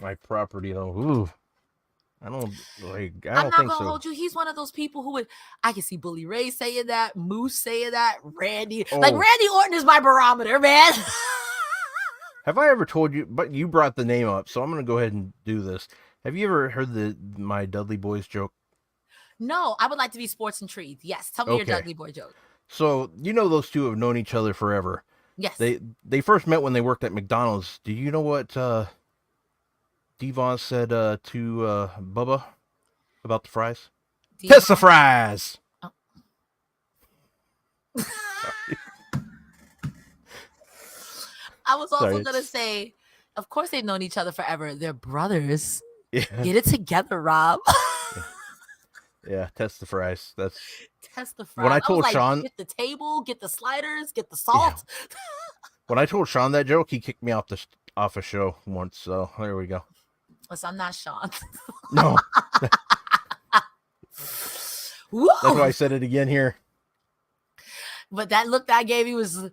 My property, though. Ooh. I don't think so. I'm not gonna hold you. He's one of those people who I can see Bully Ray saying that, Moose saying that, Randy. Oh. Like, Randy Orton is my barometer, man. Have I ever told you, but you brought the name up, so I'm going to go ahead and do this. Have you ever heard my Dudley Boys joke? No, I would like to be sports intrigued. Yes, tell me your Dudley Boy joke. So, you know, those two have known each other forever. Yes. They first met when they worked at McDonald's. Do you know what Devon said to Bubba about the fries? Kiss the fries! Oh. I was also going to say, Of course they've known each other forever. They're brothers. Yeah. Get it together, Rob. Yeah, test the fries. That's Test the fries. when I was told like, Shawn. get the table, get the sliders, get the salt. When I told Shawn that joke, he kicked me off a show once. So there we go. Listen, I'm not Shawn. No, Woo! that's why I said it again here. But that look that I gave you was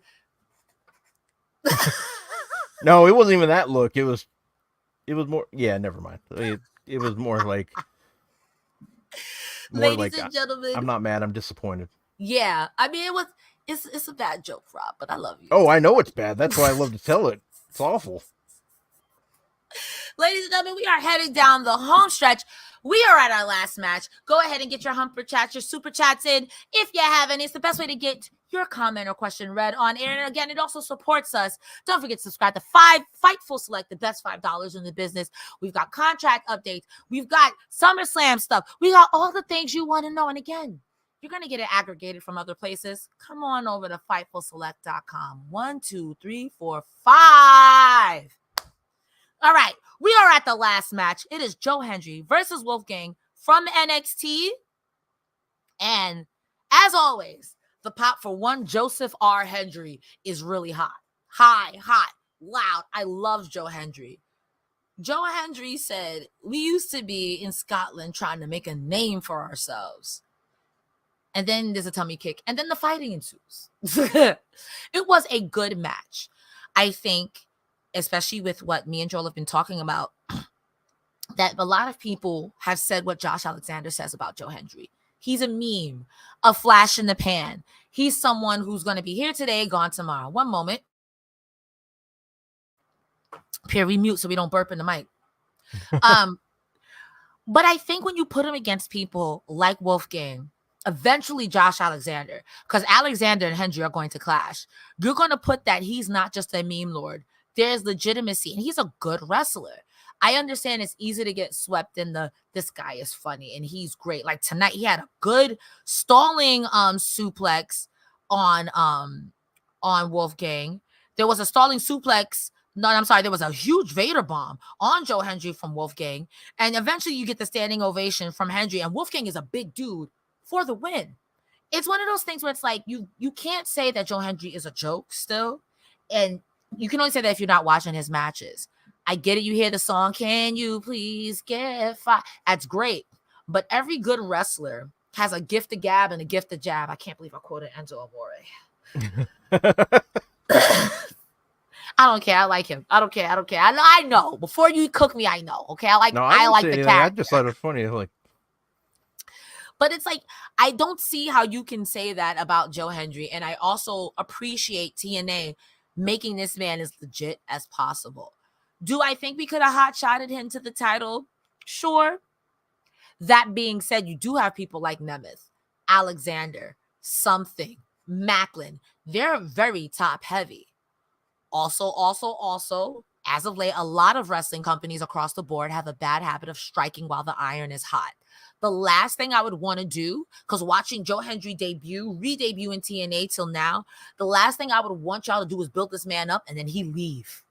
No, it wasn't even that look. It was more. Yeah, never mind. It was more like. Ladies and gentlemen. I'm not mad. I'm disappointed. Yeah, I mean it's a bad joke, Rob, but I love you. Oh, I know it's bad. That's why I love to tell it. It's awful. Ladies and gentlemen, we are heading down the home stretch. We are at our last match. Go ahead and get your humper chats, your super chats in if you have any. It's the best way to get your comment or question read on air. And again, it also supports us. Don't forget to subscribe to Fightful Select, the best $5 in the business. We've got contract updates. We've got SummerSlam stuff. We got all the things you want to know. And again, you're going to get it aggregated from other places. Come on over to FightfulSelect.com. 1, 2, 3, 4, 5. All right. We are at the last match. It is Joe Hendry versus Wolfgang from NXT. And as always, the pop for one Joseph R. Hendry is really hot. Hot, loud. I love Joe Hendry. Joe Hendry said, we used to be in Scotland trying to make a name for ourselves. And then there's a tummy kick. And then the fighting ensues. It was a good match. I think, especially with what me and Joel have been talking about, that a lot of people have said what Josh Alexander says about Joe Hendry. He's a meme, a flash in the pan. He's someone who's going to be here today, gone tomorrow. One moment. Pierre, we mute so we don't burp in the mic. But I think when you put him against people like Wolfgang, eventually Josh Alexander, because Alexander and Hendry are going to clash, you're going to put that he's not just a meme lord. There's legitimacy, and he's a good wrestler. I understand it's easy to get swept in this guy is funny and he's great. Like tonight, he had a good stalling suplex on Wolfgang. There was a stalling suplex. No, I'm sorry. There was a huge Vader bomb on Joe Hendry from Wolfgang. And eventually you get the standing ovation from Hendry. And Wolfgang is a big dude for the win. It's one of those things where it's like you can't say that Joe Hendry is a joke still. And you can only say that if you're not watching his matches. I get it. You hear the song, Can You Please Get Fired? That's great. But every good wrestler has a gift of gab and a gift of jab. I can't believe I quoted Enzo Amore. I don't care. I like him. I don't care. I know. Before you cook me, I know. Okay. I like the character. I just thought it was funny. Like, but it's like, I don't see how you can say that about Joe Hendry. And I also appreciate TNA making this man as legit as possible. Do I think we could have hot-shotted him to the title? Sure. That being said, you do have people like Nemeth, Alexander, something, Macklin. They're very top-heavy. Also, as of late, a lot of wrestling companies across the board have a bad habit of striking while the iron is hot. The last thing I would want to do, because watching Joe Hendry re-debut in TNA till now, the last thing I would want y'all to do is build this man up and then he leave.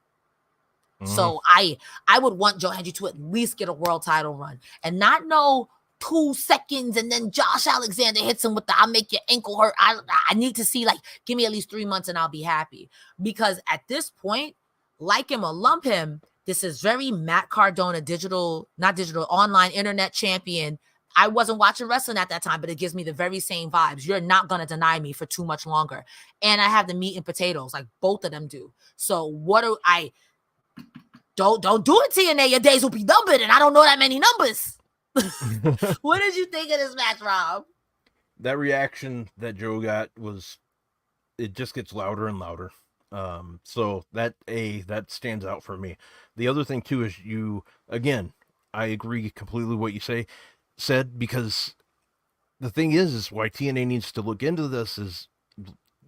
Mm-hmm. So I would want Joe Hendry to at least get a world title run and not know 2 seconds and then Josh Alexander hits him with the I'll make your ankle hurt. I need to see, like, give me at least 3 months and I'll be happy. Because at this point, like him or lump him, this is very Matt Cardona, online internet champion. I wasn't watching wrestling at that time, but it gives me the very same vibes. You're not going to deny me for too much longer. And I have the meat and potatoes, like both of them do. So Don't do it, TNA. Your days will be numbered, and I don't know that many numbers. What did you think of this match, Rob? That reaction that Joe got it just gets louder and louder. So that stands out for me. The other thing too is again, I agree completely what you said, because the thing is why TNA needs to look into this is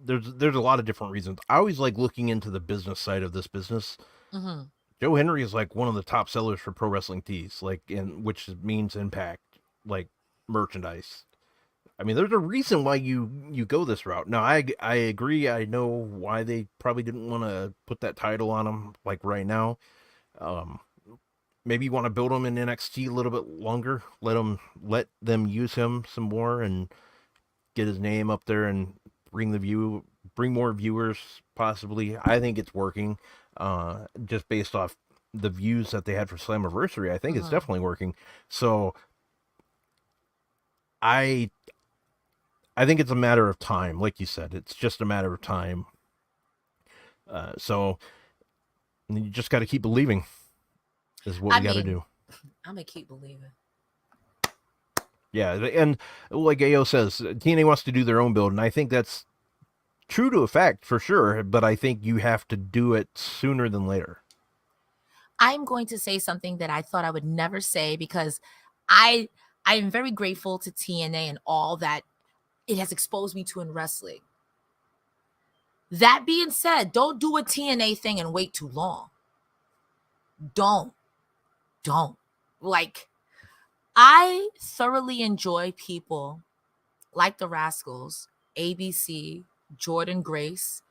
there's a lot of different reasons. I always like looking into the business side of this business. Mm-hmm. Joe Hendry is like one of the top sellers for pro wrestling tees, which means Impact, like merchandise. I mean, there's a reason why you go this route. Now, I agree. I know why they probably didn't want to put that title on him like right now, Maybe you want to build him in NXT a little bit longer. Let them use him some more and get his name up there and bring more viewers. Possibly, I think it's working. Just based off the views that they had for Slammiversary, I think it's definitely working. So I think it's a matter of time. Like you said, it's just a matter of time. So you just got to keep believing is what we got to do. I'm going to keep believing. Yeah, and like AO says, TNA wants to do their own build, and I think that's true to a fact for sure, but I think you have to do it sooner than later. I'm going to say something that I thought I would never say because I am very grateful to TNA and all that it has exposed me to in wrestling. That being said, don't do a TNA thing and wait too long. Don't. Like, I thoroughly enjoy people like the Rascals, ABC, Jordynne Grace,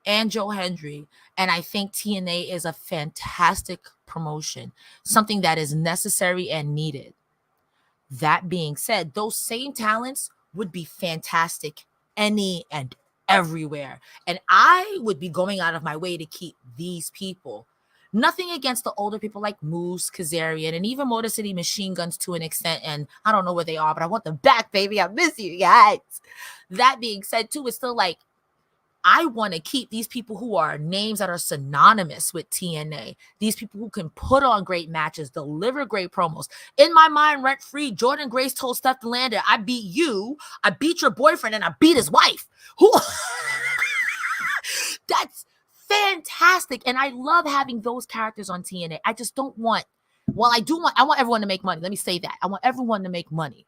and Joe Hendry. And I think TNA is a fantastic promotion, something that is necessary and needed. That being said, those same talents would be fantastic any and everywhere. And I would be going out of my way to keep these people. Nothing against the older people like Moose, Kazarian, and even Motor City Machine Guns to an extent. And I don't know where they are, but I want them back, baby. I miss you guys. That being said, too, it's still like, I want to keep these people who are names that are synonymous with TNA. These people who can put on great matches, deliver great promos. In my mind, rent-free, Jordynne Grace told Steph Delander, I beat you, I beat your boyfriend, and I beat his wife. Who? That's fantastic. And I love having those characters on TNA. I just don't want, I want everyone to make money. Let me say that. I want everyone to make money.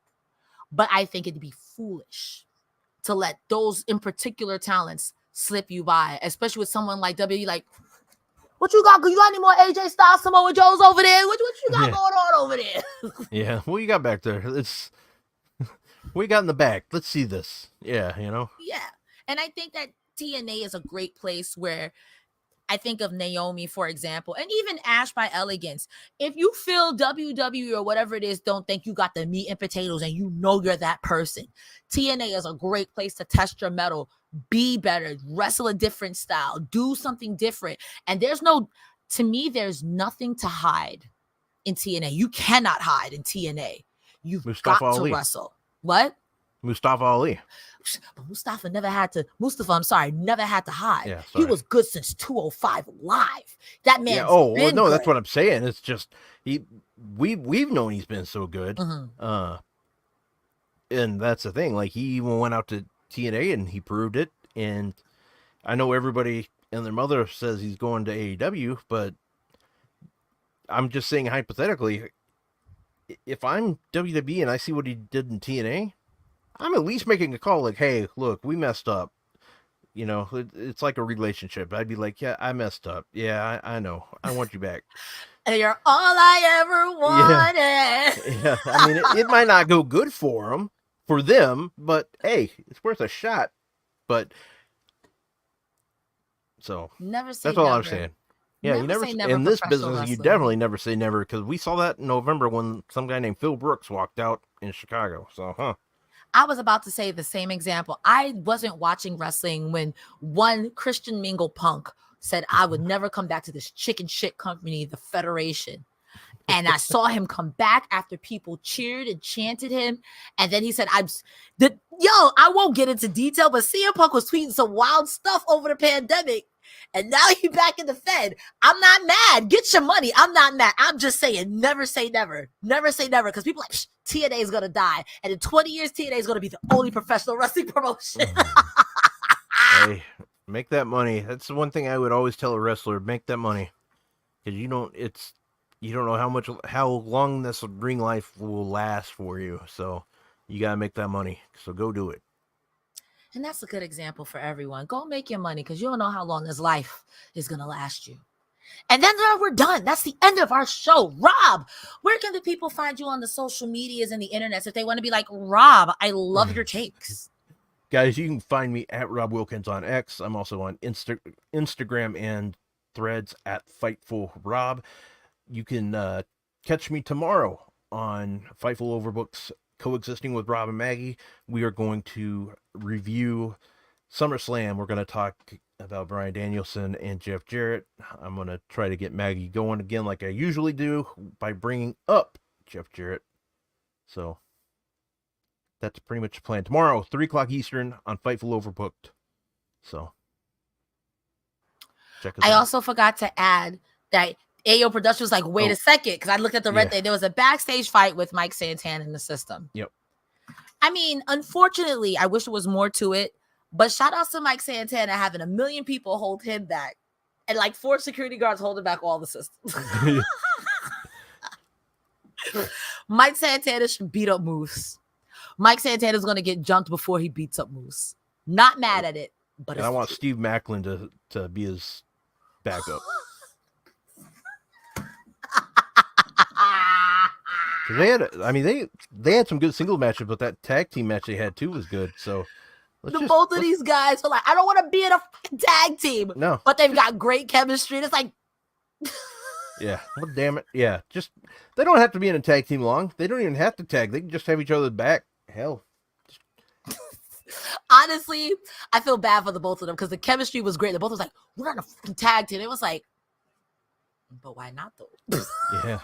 But I think it'd be foolish to let those in particular talents slip you by, especially with someone like WWE. Like, what you got? You got any more AJ Styles, Samoa Joes over there? What you got going on over there? Yeah, what you got back there? It's what you got in the back. Let's see this. Yeah, you know. Yeah, and I think that TNA is a great place where I think of Naomi, for example, and even Ash by Elegance. If you feel WWE or whatever it is, don't think you got the meat and potatoes and you know you're that person. TNA is a great place to test your mettle, be better, wrestle a different style, do something different. And to me, there's nothing to hide in TNA. You cannot hide in TNA. You've Mustafa got Ali. to wrestle. What? Mustafa Ali. But Mustafa never had to hide. Yeah, he was good since 205 live. That man. Yeah, well, no, that's what I'm saying. It's just we've known he's been so good. Mm-hmm. And that's the thing. Like, he even went out to TNA and he proved it. And I know everybody and their mother says he's going to AEW, but I'm just saying hypothetically, if I'm WWE and I see what he did in TNA, I'm at least making a call like, hey, look, we messed up. You know, it's like a relationship. I'd be like, yeah, I messed up. Yeah, I know. I want you back. And you're all I ever wanted. Yeah. I mean, it might not go good for them, but hey, it's worth a shot. But so never say that's all never. I'm saying. Yeah, you never say never in this professional business. You wrestling. definitely never say never, because we saw that in November when some guy named Phil Brooks walked out in Chicago. So, I was about to say the same example. I wasn't watching wrestling when one Christian Mingle Punk said, I would never come back to this chicken shit company, the Federation. And I saw him come back after people cheered and chanted him. And then he said, I won't get into detail, but CM Punk was tweeting some wild stuff over the pandemic. And now he's back in the Fed. I'm not mad. Get your money. I'm not mad. I'm just saying, never say never. Never say never. Because people are like, TNA is going to die. And in 20 years, TNA is going to be the only professional wrestling promotion. hey, make that money. That's the one thing I would always tell a wrestler: make that money, because you don't know how long this ring life will last for you. So you gotta make that money. So go do it. And that's a good example for everyone. Go make your money, because you don't know how long this life is going to last you. And then we're done. That's the end of our show. Rob, where can the people find you on the social medias and the internet if they want to be like, Rob, I love your takes? Guys, you can find me at Rob Wilkins on X. I'm also on Instagram and Threads at Fightful Rob. you can catch me tomorrow on Fightful Overbooks, Coexisting with Rob and Maggie. We are going to review SummerSlam. We're going to talk about Bryan Danielson and Jeff Jarrett. I'm going to try to get Maggie going again like I usually do by bringing up Jeff Jarrett. So that's pretty much the plan. Tomorrow, 3 o'clock Eastern on Fightful Overbooked. So check us out. I also forgot to add that AO Production was like, wait a second, because I looked at the red thing. There was a backstage fight with Mike Santana in the system. Yep. I mean, unfortunately, I wish there was more to it, but shout out to Mike Santana having 1 million people hold him back and like 4 security guards holding back all the systems. Mike Santana should beat up Moose. Mike Santana's going to get jumped before he beats up Moose. Not mad at it, but I want Steve Macklin to be his backup. They had some good single matches, but that tag team match they had too was good. So both of these guys are like, I don't want to be in a fucking tag team. No, but they've got great chemistry. And it's like, yeah, well, damn it, yeah. Just they don't have to be in a tag team long. They don't even have to tag. They can just have each other's back. Hell. Honestly, I feel bad for the both of them because the chemistry was great. The both was like, we're not a fucking tag team. It was like, but why not though? Yeah.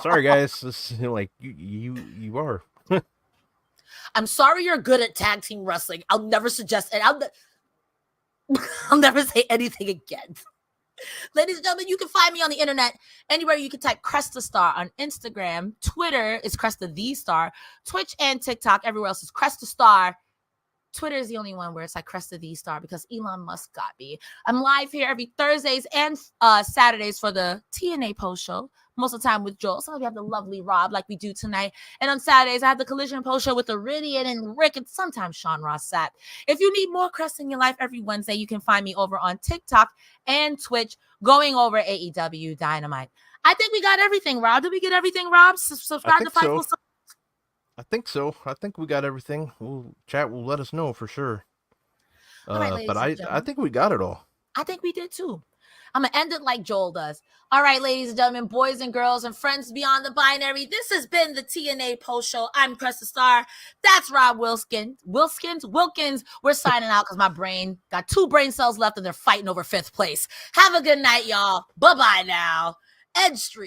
Sorry guys. This, like you are. I'm sorry you're good at tag team wrestling. I'll never suggest it. I'll never say anything again. Ladies and gentlemen, you can find me on the internet anywhere. You can type Cresta Star on Instagram. Twitter is Cresta the Star. Twitch and TikTok, everywhere else is Cresta Star. Twitter is the only one where it's like Cresta the Star because Elon Musk got me. I'm live here every Thursdays and Saturdays for the TNA post show. Most of the time with Joel. Sometimes we have the lovely Rob like we do tonight. And on Saturdays, I have the Collision post show with Iridian and Rick and sometimes Sean Ross Sapp. If you need more Crest in your life every Wednesday, you can find me over on TikTok and Twitch going over AEW Dynamite. I think we got everything, Rob. Did we get everything, Rob? Subscribe to Fightful. So. I think so. I think we got everything. Chat will let us know for sure. Right, but I think we got it all. I think we did too. I'm going to end it like Joel does. All right, ladies and gentlemen, boys and girls and friends beyond the binary, this has been the TNA Post Show. I'm Cresta Star. That's Rob Wilkins. We're signing out because my brain got 2 brain cells left and they're fighting over 5th place. Have a good night, y'all. Bye-bye now. Edge Street.